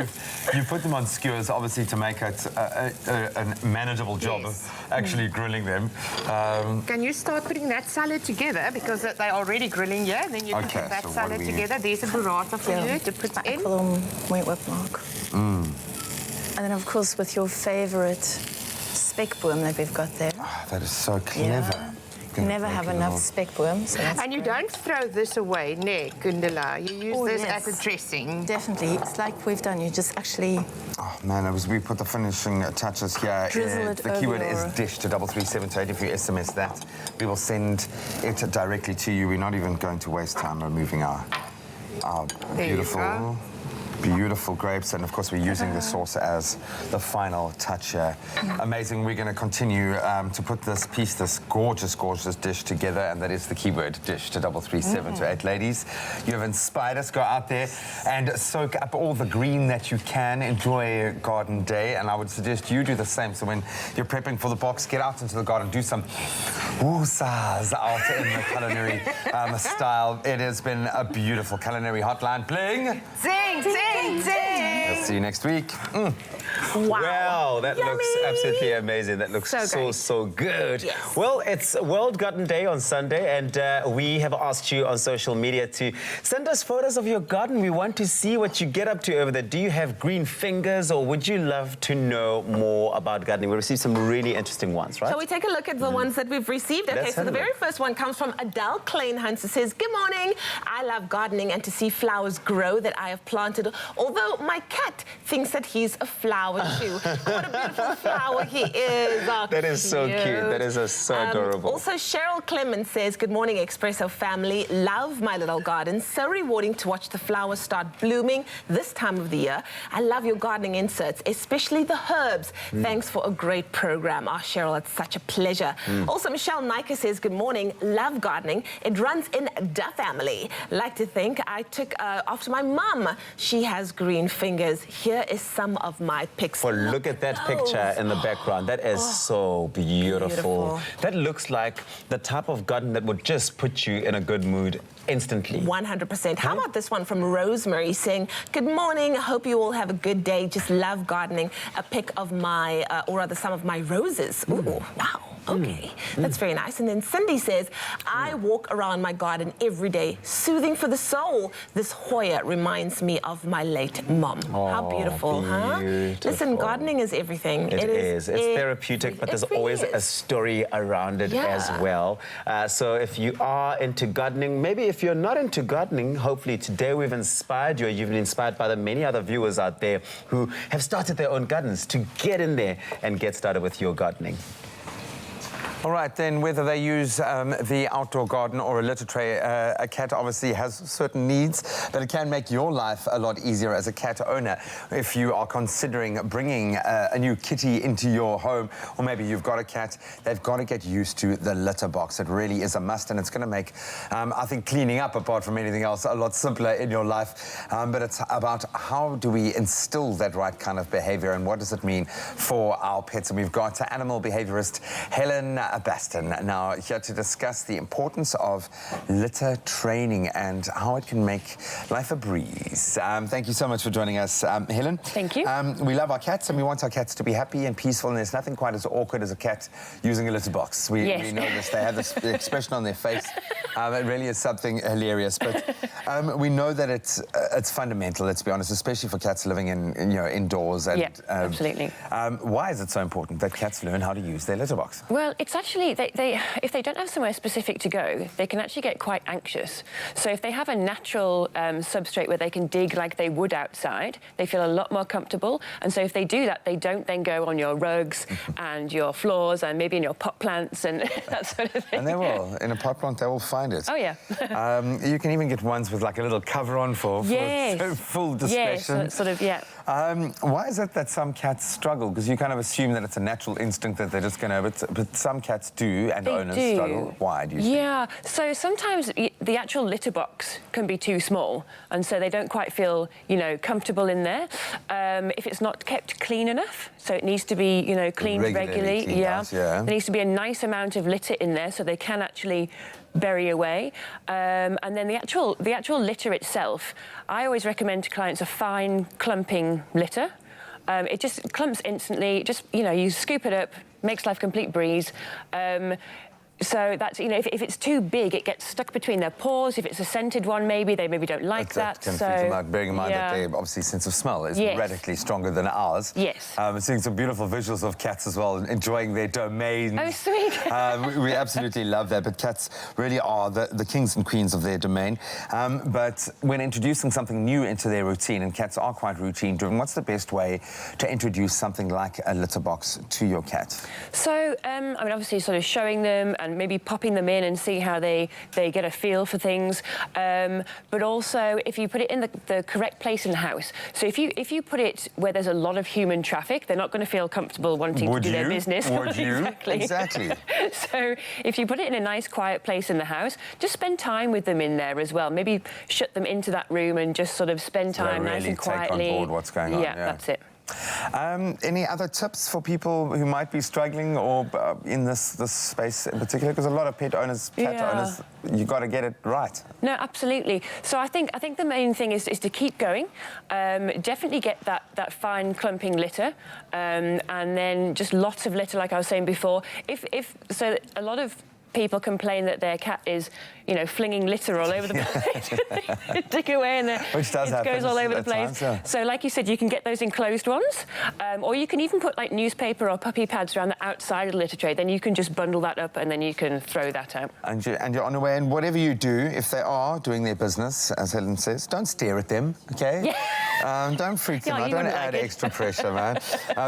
you put them on skewers, obviously, to make it a manageable job of actually grilling them. Can you start putting that salad together? Because they're already grilling, and then you put that salad together. There's a burrata for you to put in. And then, of course, with your favourite spekboom that we've got there. Oh, that is so clever. never have enough speck worms. So and you don't throw this away, ne, Gundula. You use this as a dressing. Definitely. It's like we've done. You just actually... Oh, man, we put the finishing touches here. Drizzle it the keyword over is dish to 33728. If you SMS that, we will send it directly to you. We're not even going to waste time removing our beautiful grapes, and of course we're using the sauce as the final touch here. Amazing. We're going to continue to put this gorgeous dish together, and that is the keyword, dish to 33728. Ladies, you have inspired us. Go out there and soak up all the green that you can. Enjoy Garden Day, and I would suggest you do the same. So when you're prepping for the box, get out into the garden, do some woosahs out in the culinary style. It has been a beautiful culinary hotline. Bling! Zing, zing! I'll see you next week. Wow, that looks absolutely amazing. That looks so good. Yes. Well, it's World Garden Day on Sunday, and we have asked you on social media to send us photos of your garden. We want to see what you get up to over there. Do you have green fingers, or would you love to know more about gardening? We received some really interesting ones, right? Shall we take a look at the ones that we've received? Okay, so the very first one comes from Adele Kleinhans. It says, good morning. I love gardening and to see flowers grow that I have planted, although my cat thinks that he's a flower too. What a beautiful flower he is. Oh, that is so cute. That is so adorable. Also, Cheryl Clemens says, good morning, Expresso family. Love my little garden. So rewarding to watch the flowers start blooming this time of the year. I love your gardening inserts, especially the herbs. Thanks for a great program. Oh, Cheryl, it's such a pleasure. Also, Michelle Nika says, good morning. Love gardening. It runs in the family. Like to think I took after my mum. She has green fingers. Here is some of my pics. Well, look at that picture in the background. That is so beautiful. That looks like the type of garden that would just put you in a good mood instantly. 100%. How about this one from Rosemary saying, good morning. I hope you all have a good day. Just love gardening. A pic of my, or rather some of my roses. Ooh, wow. Okay, that's very nice. And then Cindy says, I walk around my garden every day, soothing for the soul. This Hoya reminds me of my late mom. Oh, how beautiful, huh? Listen, gardening is everything. It is. It's therapeutic, but there's always a story around it as well. So if you are into gardening, maybe if you're not into gardening, hopefully today we've inspired you. You've been inspired by the many other viewers out there who have started their own gardens to get in there and get started with your gardening. All right, then, whether they use the outdoor garden or a litter tray, a cat obviously has certain needs, but it can make your life a lot easier as a cat owner. If you are considering bringing a new kitty into your home, or maybe you've got a cat, they've got to get used to the litter box. It really is a must, and it's going to make, I think, cleaning up, apart from anything else, a lot simpler in your life. But it's about how do we instill that right kind of behavior, and what does it mean for our pets? And we've got animal behaviorist Helen Baston now here to discuss the importance of litter training and how it can make life a breeze. Thank you so much for joining us, Helen. Thank you. We love our cats and we want our cats to be happy and peaceful, and there's nothing quite as awkward as a cat using a litter box. We know this. They have this expression on their face. It really is something hilarious, but we know that it's fundamental, let's be honest, especially for cats living in indoors. And, absolutely. Why is it so important that cats learn how to use their litter box? Well, it's actually, if they don't have somewhere specific to go, they can actually get quite anxious. So if they have a natural substrate where they can dig like they would outside, they feel a lot more comfortable. And so if they do that, they don't then go on your rugs and your floors and maybe in your pot plants and that sort of thing. And they will. In a pot plant, they will find it. Oh, yeah. You can even get ones with like a little cover on for full discretion. Yes, sort of, yeah. Why is it that some cats struggle? Because you kind of assume that it's a natural instinct that they're just going to, but some cats do, and owners struggle. Why do you think? Yeah, so sometimes the actual litter box can be too small, and so they don't quite feel, comfortable in there. If it's not kept clean enough, so it needs to be, cleaned regularly. There needs to be a nice amount of litter in there so they can actually bury away. And then the actual litter itself, I always recommend to clients a fine clumping litter. It just clumps instantly. Just, you scoop it up, makes life a complete breeze. So that's, you know, if it's too big, it gets stuck between their paws. If it's a scented one, maybe they don't like that. Can freak them out, bearing in mind that their obviously sense of smell is radically stronger than ours. Yes. Seeing some beautiful visuals of cats as well, enjoying their domains. Oh, sweet. We absolutely love that, but cats really are the kings and queens of their domain. But when introducing something new into their routine, and cats are quite routine-driven, what's the best way to introduce something like a litter box to your cat? So, I mean, obviously sort of showing them and maybe popping them in and see how they get a feel for things. But also, if you put it in the correct place in the house. So if you put it where there's a lot of human traffic, they're not going to feel comfortable wanting to do their business. Would you? Exactly. So if you put it in a nice, quiet place in the house, just spend time with them in there as well. Maybe shut them into that room and just sort of spend time nice and quietly. Take on board what's going on. Yeah, that's it. Any other tips for people who might be struggling or in this space in particular? Because a lot of pet owners, cat owners, you got to get it right. No, absolutely. So I think the main thing is to keep going. Definitely get that fine clumping litter, and then just lots of litter, like I was saying before. So a lot of people complain that their cat is, you know, flinging litter all over the place. Dig away and it goes all over the place. Times, yeah. So like you said, you can get those enclosed ones, or you can even put like newspaper or puppy pads around the outside of the litter tray. Then you can just bundle that up and then you can throw that out. And you're on the way, and whatever you do, if they are doing their business, as Helen says, don't stare at them, okay? Yeah. Don't freak them out, don't add extra pressure, man.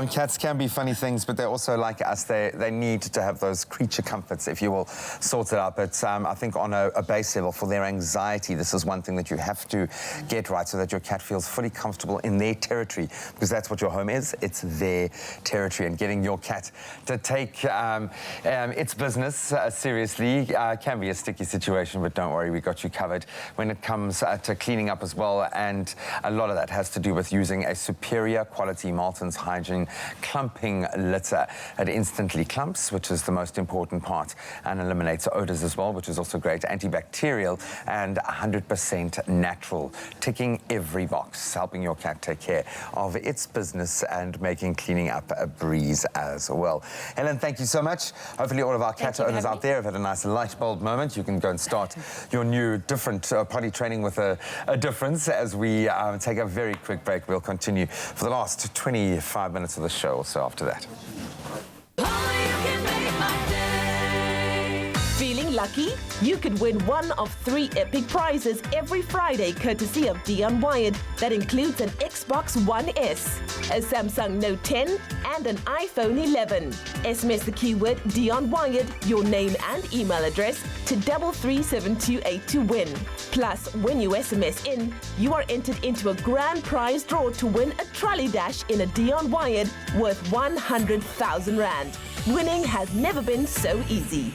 Cats can be funny things, but they're also like us. They need to have those creature comforts, if you will, sort it out. But I think on a base level, for their anxiety, this is one thing that you have to get right so that your cat feels fully comfortable in their territory, because that's what your home is. It's their territory, and getting your cat to take its business seriously can be a sticky situation, but don't worry, we got you covered when it comes to cleaning up as well. And a lot of that has to do with using a superior quality Malton's Hygiene clumping litter. It instantly clumps, which is the most important part, and eliminates odors as well, which is also great. Antibacterial and 100% natural, ticking every box, helping your cat take care of its business and making cleaning up a breeze as well. Helen, thank you so much. Hopefully all of our cat owners out there have had a nice light bulb moment. You can go and start your new different potty training with a difference. As we take a very quick break, we'll continue for the last 25 minutes of the show or so after that. Feeling lucky? You could win one of 3 epic prizes every Friday courtesy of Dion Wired. That includes an Xbox One S, a Samsung Note 10 and an iPhone 11. SMS the keyword Dion Wired, your name and email address to 33728 to win. Plus, when you SMS in, you are entered into a grand prize draw to win a trolley dash in a Dion Wired worth 100,000 Rand. Winning has never been so easy.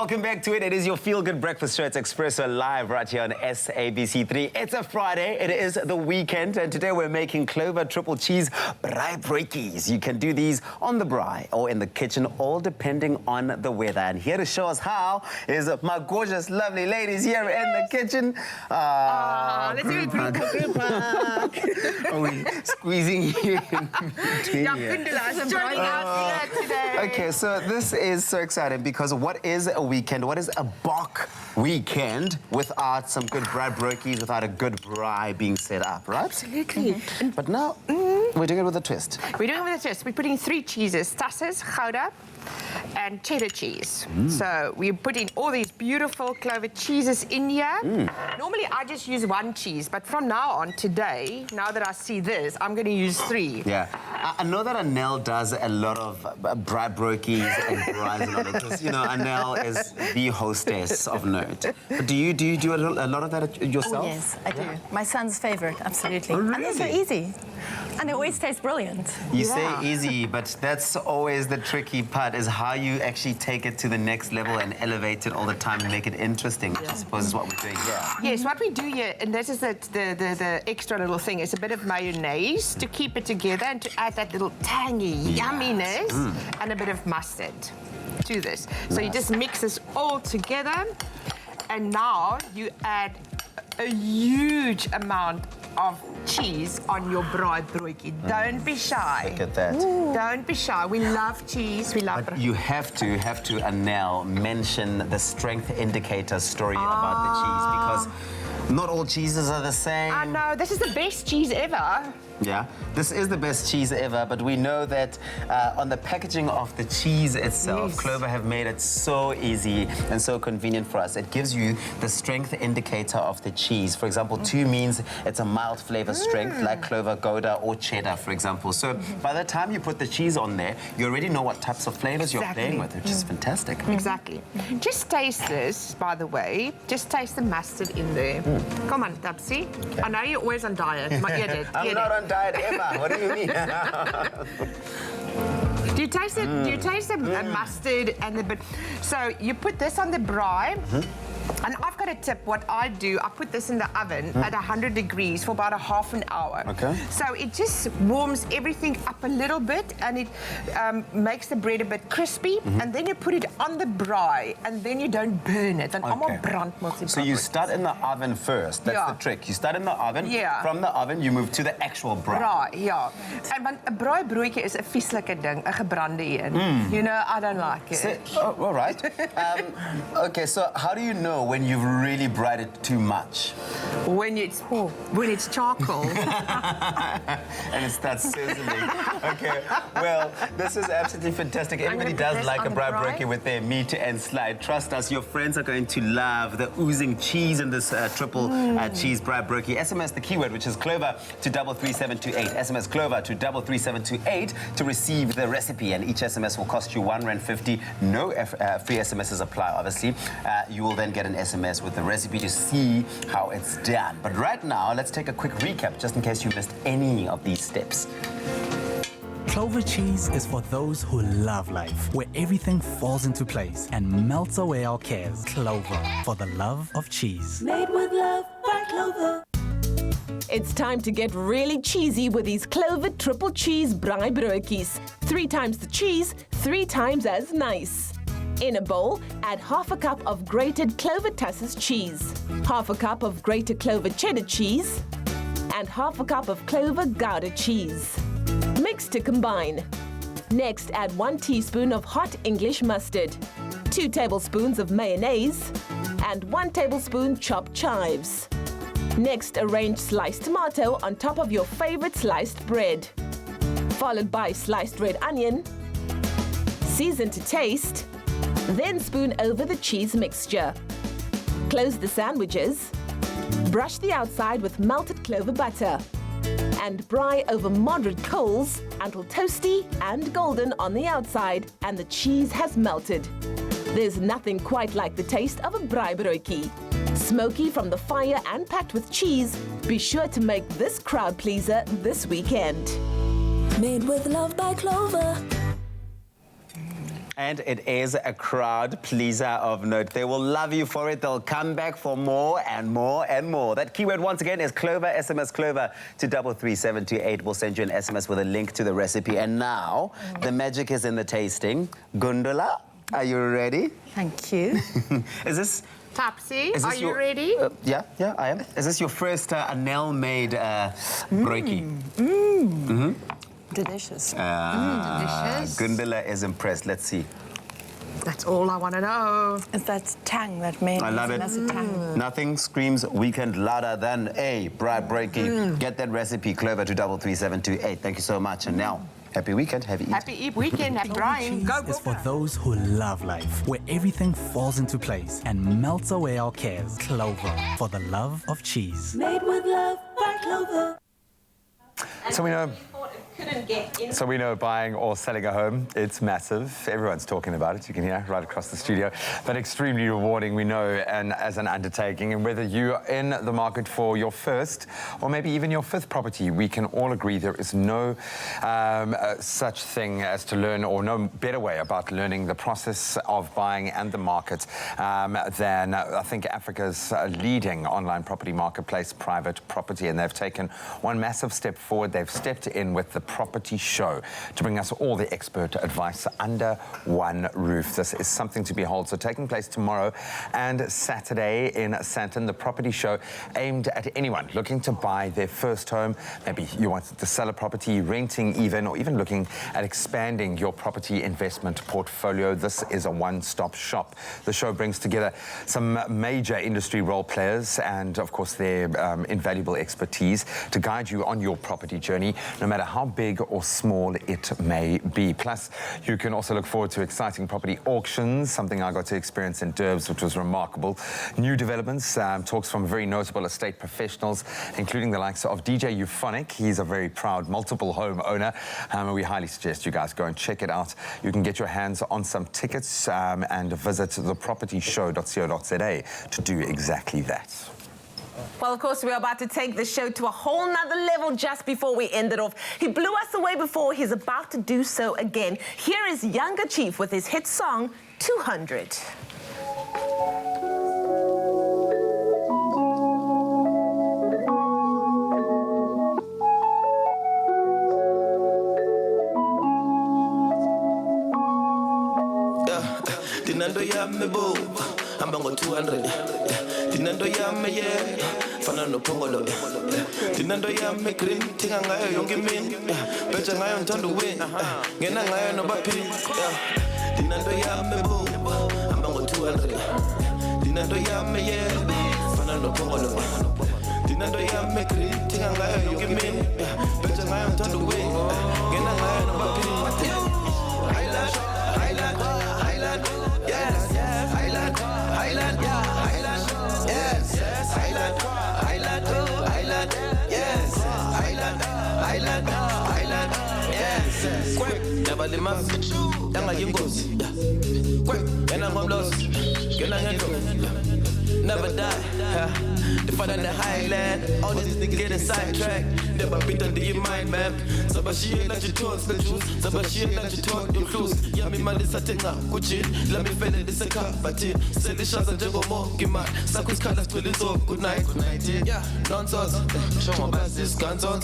welcome back to it. It is your feel-good breakfast show. It's Expresso live right here on SABC3. It's a Friday. It is the weekend, and today we're making Clover triple cheese braai broodjies. You can do these on the braai or in the kitchen, all depending on the weather. And here to show us how is my gorgeous, lovely ladies here in the kitchen. Let's do it. Group hug. Are we squeezing you in between here? Joining us here today. Okay, so this is so exciting because what is a weekend? What is a bok weekend without some good braai broodjies, without a good braai being set up, right? Absolutely. But now, we're doing it with a twist. We're doing it with a twist. We're putting 3 cheeses, Tasses, Gouda, and cheddar cheese. So we're putting all these beautiful Clover cheeses in here. Normally I just use 1 cheese, but from now on, today, now that I see this, I'm going to use 3. Yeah. I know that Anel does a lot of braai broodjies and braais and all that, because, you know, Anel is the hostess of note. But do you do a lot of that yourself? Oh, yes, I do. My son's favorite, absolutely. Oh, really? And they're so easy. And they always taste brilliant. You say easy, but that's always the tricky part, is how you actually take it to the next level and elevate it all the time and make it interesting, which I suppose is what we're doing here. Yes, what we do here, and this is the extra little thing, is a bit of mayonnaise to keep it together and to add that little tangy yumminess and a bit of mustard to this. So you just mix this all together, and now you add a huge amount of cheese on your braai broodjie. Don't be shy. Look at that. Don't be shy. We love cheese. We love. But you have to, Anel, mention the strength indicator story about the cheese, because not all cheeses are the same. I know. This is the best cheese ever. Yeah, this is the best cheese ever, but we know that on the packaging of the cheese itself, Clover have made it so easy and so convenient for us. It gives you the strength indicator of the cheese. For example, 2 means it's a mild flavor strength, like Clover, Gouda, or cheddar, for example. So by the time you put the cheese on there, you already know what types of flavors you're playing with, which is fantastic. Exactly. Just taste this, by the way. Just taste the mustard in there. Come on, Dapsy. Okay. I know you're always on diet. My ear did. I'm not on diet, Emma. What do you mean? Do you taste it? Do you taste the mustard and the bit? So you put this on the braai. And I've got a tip. What I do, I put this in the oven at 100 degrees for about a half an hour. Okay. So it just warms everything up a little bit, and it makes the bread a bit crispy. And then you put it on the braai, and then you don't burn it. And so you start in the oven first. That's the trick. You start in the oven. Yeah. From the oven, you move to the actual braai. Braai, ja. En want 'n braai broodjie is 'n vieslike ding, 'n gebrande een. You know, I don't like it. All right. Okay, so how do you know when you've really braaied it too much? When it's charcoal. And it starts sizzling. Okay, well, this is absolutely fantastic. Everybody does like a braai broodjie with their meat and slide. Trust us, your friends are going to love the oozing cheese in this triple cheese braai broodjie. SMS the keyword, which is Clover, to 33728. SMS Clover to 33728 to receive the recipe, and each SMS will cost you R1.50. No free SMSs apply, obviously. You will then get an SMS with the recipe to see how it's done. But right now, let's take a quick recap, just in case you missed any of these steps. Clover cheese is for those who love life, where everything falls into place and melts away our cares. Clover, for the love of cheese. Made with love by Clover. It's time to get really cheesy with these Clover triple cheese braai broodjies. 3 times the cheese, 3 times as nice. In a bowl, add half a cup of grated Clover Tasses cheese, half a cup of grated Clover cheddar cheese, and half a cup of Clover Gouda cheese. Mix to combine. Next, add 1 teaspoon of hot English mustard, 2 tablespoons of mayonnaise, and 1 tablespoon chopped chives. Next, arrange sliced tomato on top of your favorite sliced bread, followed by sliced red onion. Season to taste. Then spoon over the cheese mixture. Close the sandwiches. Brush the outside with melted clover butter. And braai over moderate coals until toasty and golden on the outside and the cheese has melted. There's nothing quite like the taste of a braai broodjie. Smoky from the fire and packed with cheese. Be sure to make this crowd pleaser this weekend. Made with love by Clover. And it is a crowd pleaser of note. They will love you for it. They'll come back for more and more and more. That keyword once again is Clover, SMS Clover to 33728. We'll send you an SMS with a link to the recipe. And now, the magic is in the tasting. Gundula, are you ready? Thank you. Is this... Tapsi, are you ready? Yeah, I am. Is this your first Anel-made brookie? Delicious. Delicious. Gundula is impressed. Let's see. That's all I want to know. It's that tang that made I love it. Nothing screams weekend louder than a bright breaky. Get that recipe, Clover, to 33728. Thank you so much. And now, happy weekend, happy Eid. Happy Eid weekend, happy Brian. Go, is for those who love life, where everything falls into place and melts away our cares. Clover, for the love of cheese. Made with love by Clover. So we know buying or selling a home, it's massive. Everyone's talking about it. You can hear right across the studio. But extremely rewarding, we know, and as an undertaking. And whether you're in the market for your first or maybe even your fifth property, we can all agree there is no such thing as to learn, or no better way about learning the process of buying and the market than, I think, Africa's leading online property marketplace, Private Property. And they've taken one massive step forward. They've stepped in with the Property Show to bring us all the expert advice under one roof. This is something to behold. So taking place tomorrow and Saturday in Sandton, the Property Show aimed at anyone looking to buy their first home. Maybe you want to sell a property, renting even, or even looking at expanding your property investment portfolio. This is a one-stop shop. The show brings together some major industry role players and, of course, their invaluable expertise to guide you on your property journey, no matter how big or small it may be. Plus, you can also look forward to exciting property auctions, something I got to experience in Durbs, which was remarkable. New developments, talks from very notable estate professionals, including the likes of DJ Euphonic. He's a very proud multiple home owner, and we highly suggest you guys go and check it out. You can get your hands on some tickets and visit thepropertyshow.co.za to do exactly that. Well, of course, we're about to take the show to a whole nother level just before we end it off. He blew us away before. He's about to do so again. Here is Younger Chief with his hit song, 200. Dinando ya me bo, I'm on 200. Dinando ya me yeah, fanano pongolo. Dinando ya me green, tinga ngayo yonke min. Becha ngayo ntondo win, ngena ngayo no bapi. Dinando ya me bo, I'm on 200. Dinando ya me yeah, fanano pongolo. Dinando ya me green, tinga ngayo yonke min. Becha ngayo ntondo win, ngena ngayo no bapi. Highland, yes, Highland, yeah, Highland, yes, Highland, yes, Highland, yes. Quick, never the mass, young like Yimbos. Quick, and I'm on lost, never die. The father in the Highland, all these niggas getting sidetracked. Never beat under your mind map. Sabashi ain't let you talk, the juice. Sabashi ain't let you talk, your clues. Yami mali satenga, kuchi. Let me feel it, this a car, but it. Send the shots and juggle more, give my Sakus colors to this up. Good night, yeah. Nonsense, show my best, this guns on.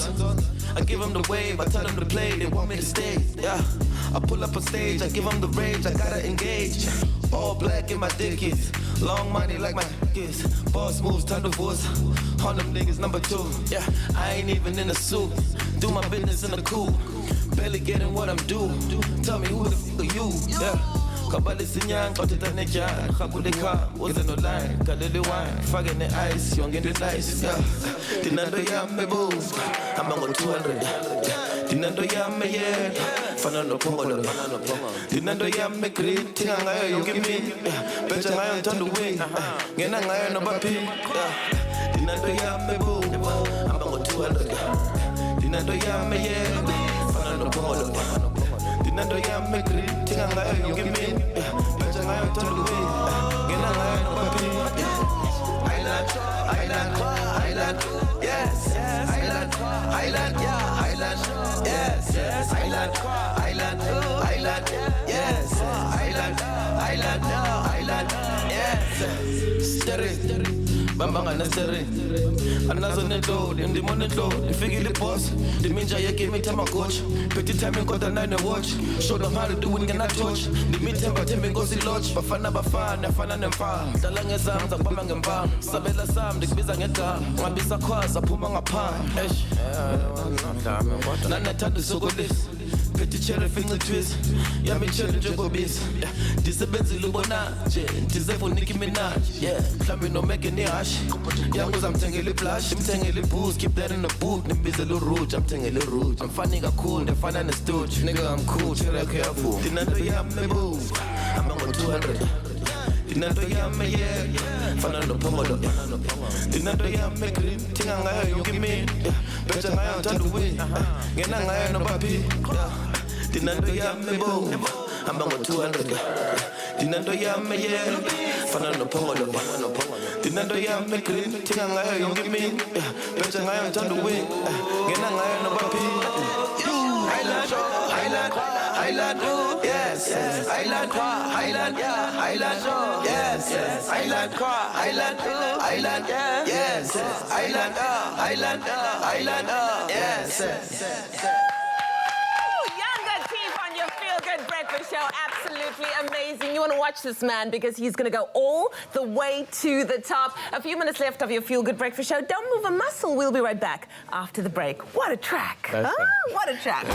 I give them the wave, I tell them to play, they want me to stay, yeah. I pull up on stage, I give them the rage, I gotta engage. All black in my dickies, long money like my kids. Boss moves, turn divorce. On them niggas number 2. Yeah, I ain't even in a suit. Do my business in a coupe. Barely getting what I'm due. Tell me who the f are you? Yeah. Kabali sinyang, got it on the jar. Kabuli car, wasn't no line. Got the wine, fucking the ice, young in the dice. Yeah. Dinando ya me boo, I'm on 200. Dinando ya me yeah, fanano pongolo. Dinando ya me green, tinga ngayo yonke min. Becha ngayo ntondo win, ngena ngayo no bapi. Dinando ya me boo, I'm on 200. Dinando ya me yeah, fanano pongolo. Dinando ya me green, tinga ngayo yonke min. Becha ngayo ntondo win, ngena ngayo no bapi. Highland, yes, Highland, yeah, Highland, yes, Highland, yes, Highland. steering. Bambanga na steering. Anazo neto, ndi moneto, ifigili boss. The minja yake me tell my coach. Petty time and got a 9 watch. Show them how to do it and I touch. The me temper tembe goes the lodge. Bafana nefana nemfa. Dalange zam za kwama ngemba. Sabela sam dikbiza ngeta. Ngabisa kwaza phuma ngapha. Eish. Nana tanda sokolisi. Petty cherry finger twist. Yami challenge ngobisi. Disebenzi lubona nje. Ndizefo Nicki Minaj. Yeah. Mhlambi no make any hash. Yanguza mthengele flash, mthengele booze, keep that in the boot. Nimbize lo root, mthengele root. I'm funny cool, ndefana ne stooge. Nigga I'm cool, chill careful. Dinando yami boo. I'm on 200. Dinando yami yeah. Fana no pomolo. Dinando yami green. Tinga ngayo you give me. Better ngayo thandu win. Ngena ngayo no papi. Dinando yami boo. I'm on 200. Dinando yami yeah. Fana no pomolo. Dinando yami green. Tinga ngayo you give me. Better ngayo thandu win. Ngena ngayo no papi. Highland, yes, yes. Highland, yeah. Highland, yes, yes. Highland, yes, yes. Highland, yes, yes. Younger Teeth on your Feel Good Breakfast Show. Absolutely amazing. You want to watch this man because he's going to go all the way to the top. A few minutes left of your Feel Good Breakfast Show. Don't move a muscle. We'll be right back after the break. What a track. Huh? What a track.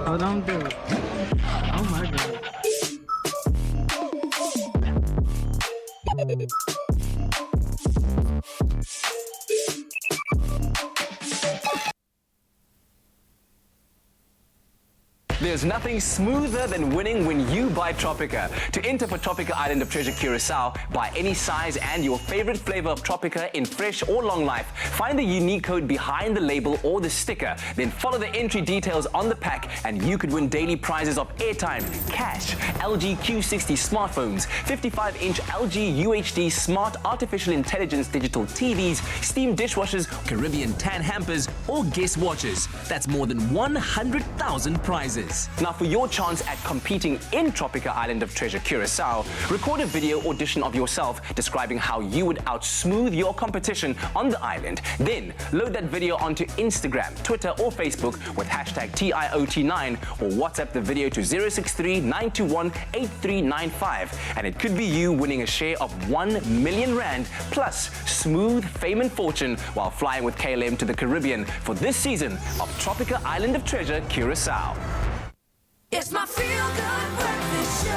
Oh, don't do it. Oh my God. There's nothing smoother than winning when you buy Tropica. To enter for Tropica Island of Treasure Curacao, buy any size and your favorite flavor of Tropica in fresh or long life. Find the unique code behind the label or the sticker, then follow the entry details on the pack and you could win daily prizes of airtime, cash, LG Q60 smartphones, 55-inch LG UHD smart artificial intelligence digital TVs, steam dishwashers, Caribbean tan hampers, or guest watches. That's more than 100,000 prizes. Now for your chance at competing in Tropica Island of Treasure Curacao, record a video audition of yourself describing how you would outsmooth your competition on the island. Then load that video onto Instagram, Twitter or Facebook with hashtag TIOT9 or WhatsApp the video to 063-921-8395 and it could be you winning a share of R1 million plus smooth fame and fortune while flying with KLM to the Caribbean for this season of Tropica Island of Treasure Curacao. It's my Feel Good Breakfast Show.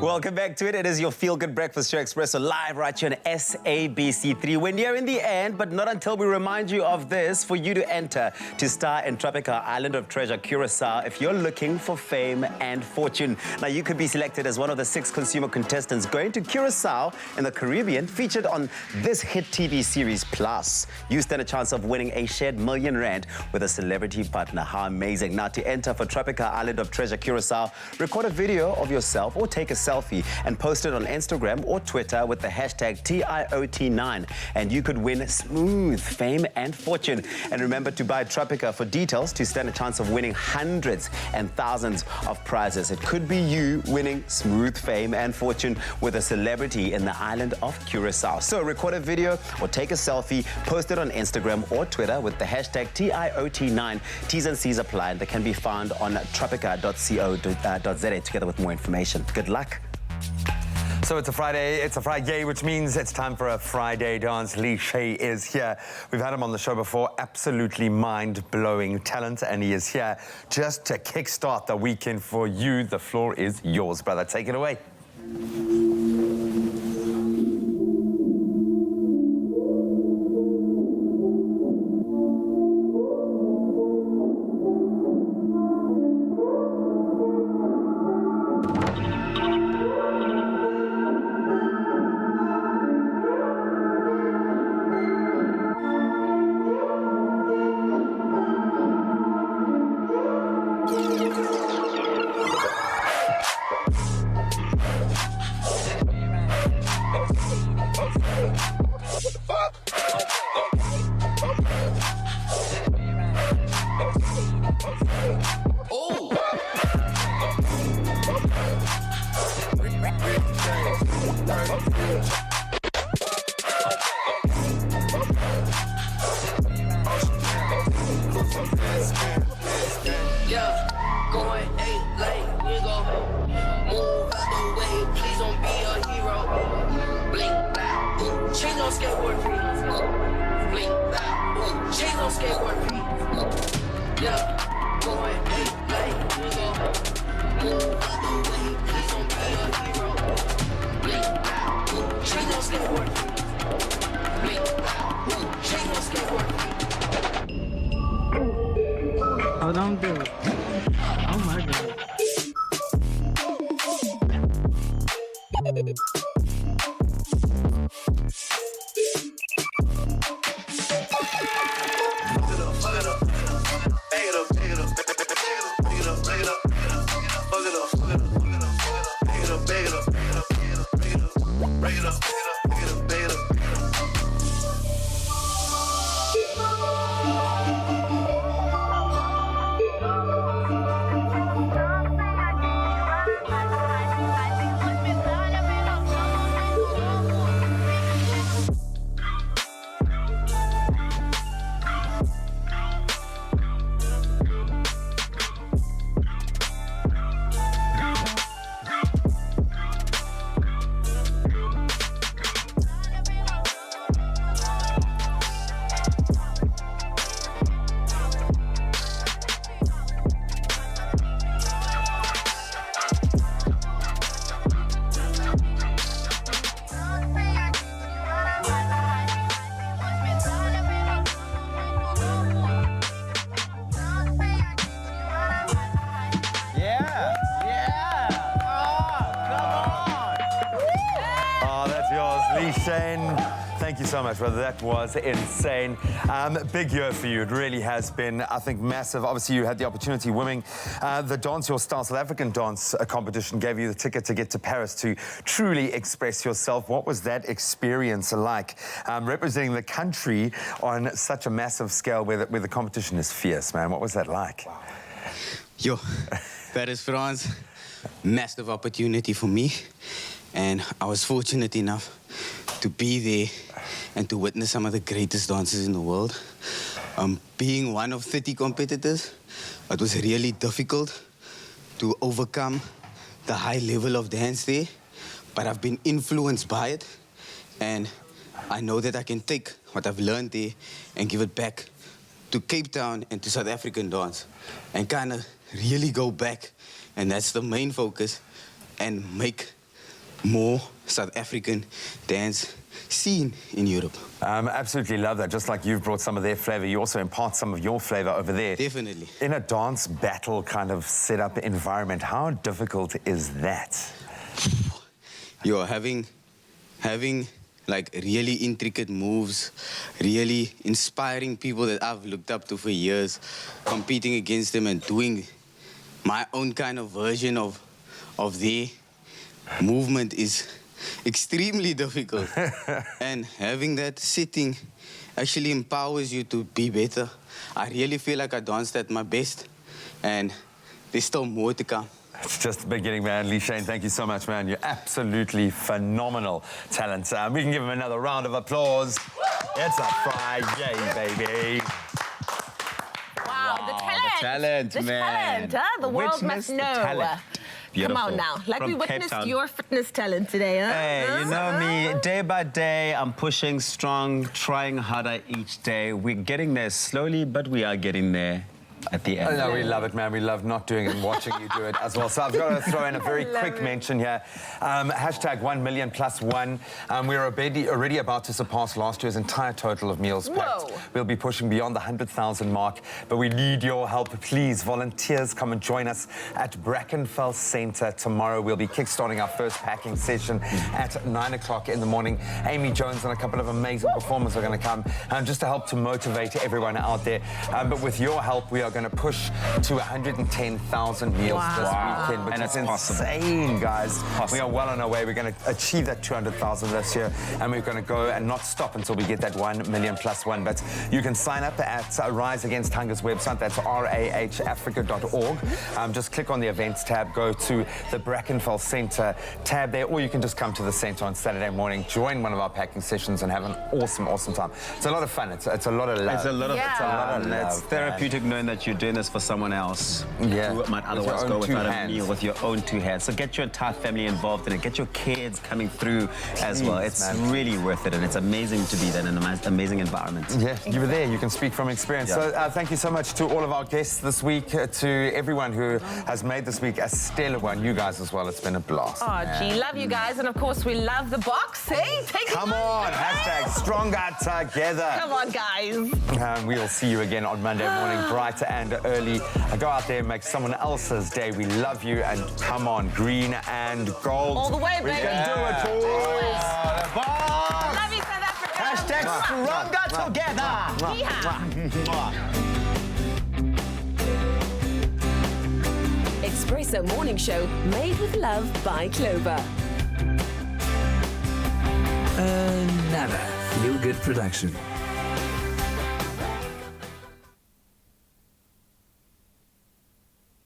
Welcome back to it. It is your Feel Good Breakfast Show, Expresso, live right here on SABC3. We're near in the end, but not until we remind you of this for you to enter to star in Tropica Island of Treasure, Curacao, if you're looking for fame and fortune. Now, you could be selected as one of the 6 consumer contestants going to Curacao in the Caribbean, featured on this hit TV series. Plus, you stand a chance of winning a shared R1,000,000 with a celebrity partner. How amazing. Now, to enter for Tropica Island of Treasure, Curacao, record a video of yourself or take a selfie and post it on Instagram or Twitter with the hashtag TIOT9, and you could win smooth fame and fortune. And remember to buy Tropica for details to stand a chance of winning hundreds and thousands of prizes. It could be you winning smooth fame and fortune with a celebrity in the island of Curacao. So record a video or take a selfie, post it on Instagram or Twitter with the hashtag TIOT9. T's and C's apply, and they can be found on tropica.co.za together with more information. Good luck. So it's a Friday, which means it's time for a Friday dance. Lee Shay is here. We've had him on the show before. Absolutely mind-blowing talent, and he is here just to kickstart the weekend for you. The floor is yours, brother. Take it away. Oh, don't do it. Oh my God. Thank you so much, brother. That was insane. Big year for you. It really has been, I think, massive. Obviously, you had the opportunity winning the Dance Your Style South African dance competition, gave you the ticket to get to Paris to truly express yourself. What was that experience like? Representing the country on such a massive scale where the competition is fierce, man. What was that like? Wow. Yo, Paris, France, massive opportunity for me. And I was fortunate enough to be there and to witness some of the greatest dancers in the world. Being one of 30 competitors, it was really difficult to overcome the high level of dance there, but I've been influenced by it, and I know that I can take what I've learned there and give it back to Cape Town and to South African dance, and kind of really go back, and that's the main focus, and make more South African dance scene in Europe. Absolutely love that. Just like you've brought some of their flavor, you also impart some of your flavor over there. Definitely. In a dance battle kind of setup environment, how difficult is that? You're having like really intricate moves, really inspiring people that I've looked up to for years, competing against them and doing my own kind of version of their movement is extremely difficult. And having that sitting actually empowers you to be better. I really feel like I danced at my best, and there's still more to come. It's just the beginning, man. Lee Shane, thank you so much, man. You're absolutely phenomenal talent. We can give him another round of applause. It's a Friday, baby. Wow, the talent. Talent, man. Talent, huh? The world Witness must the know. talent. Come on Beautiful. now. Like From we Cape witnessed Town. your fitness talent today, huh? Hey, you know me, day by day, I'm pushing strong, trying harder each day. We're getting there slowly, but we are getting there at the end. No, we love it, man. We love not doing it and watching you do it as well. So I've got to throw in a very quick mention here. Hashtag 1,000,000+1. We're already about to surpass last year's entire total of meals packed. We'll be pushing beyond the 100,000 mark, but we need your help. Please, volunteers, come and join us at Brackenfell Centre tomorrow. We'll be kickstarting our first packing session at 9 o'clock in the morning. Amy Jones and a couple of amazing performers are going to come just to help to motivate everyone out there. But with your help, we are going to push to 110,000 meals this weekend, which is insane, guys. We are well on our way. We're going to achieve that 200,000 this year, and we're going to go and not stop until we get that 1,000,000+1. But you can sign up at Rise Against Hunger's website. That's rahafrica.org. Just click on the events tab, go to the Brackenfell Centre tab there, or you can just come to the centre on Saturday morning, join one of our packing sessions, and have an awesome, awesome time. It's a lot of fun. It's a lot of love. It's a lot of love. It's therapeutic knowing that you're doing this for someone else who might otherwise go without a meal with your own two hands. So get your entire family involved in it. Get your kids coming through as well. It's really worth it, and it's amazing to be there in an amazing environment. Yeah, you were there. You can speak from experience. Yeah. So thank you so much to all of our guests this week, to everyone who has made this week a stellar one. You guys as well. It's been a blast. Oh, gee, love you guys. And of course, we love the box. Hey, come on. Hashtag stronger together. Come on, guys. We'll see you again on Monday morning, bright and early. Go out there and make someone else's day. We love you, and come on, green and gold. All the way, baby. We can do it, boys. Love you, South Africa. Hashtag stronger together. Expresso Morning Show, made with love by Clover. Another feel-good production.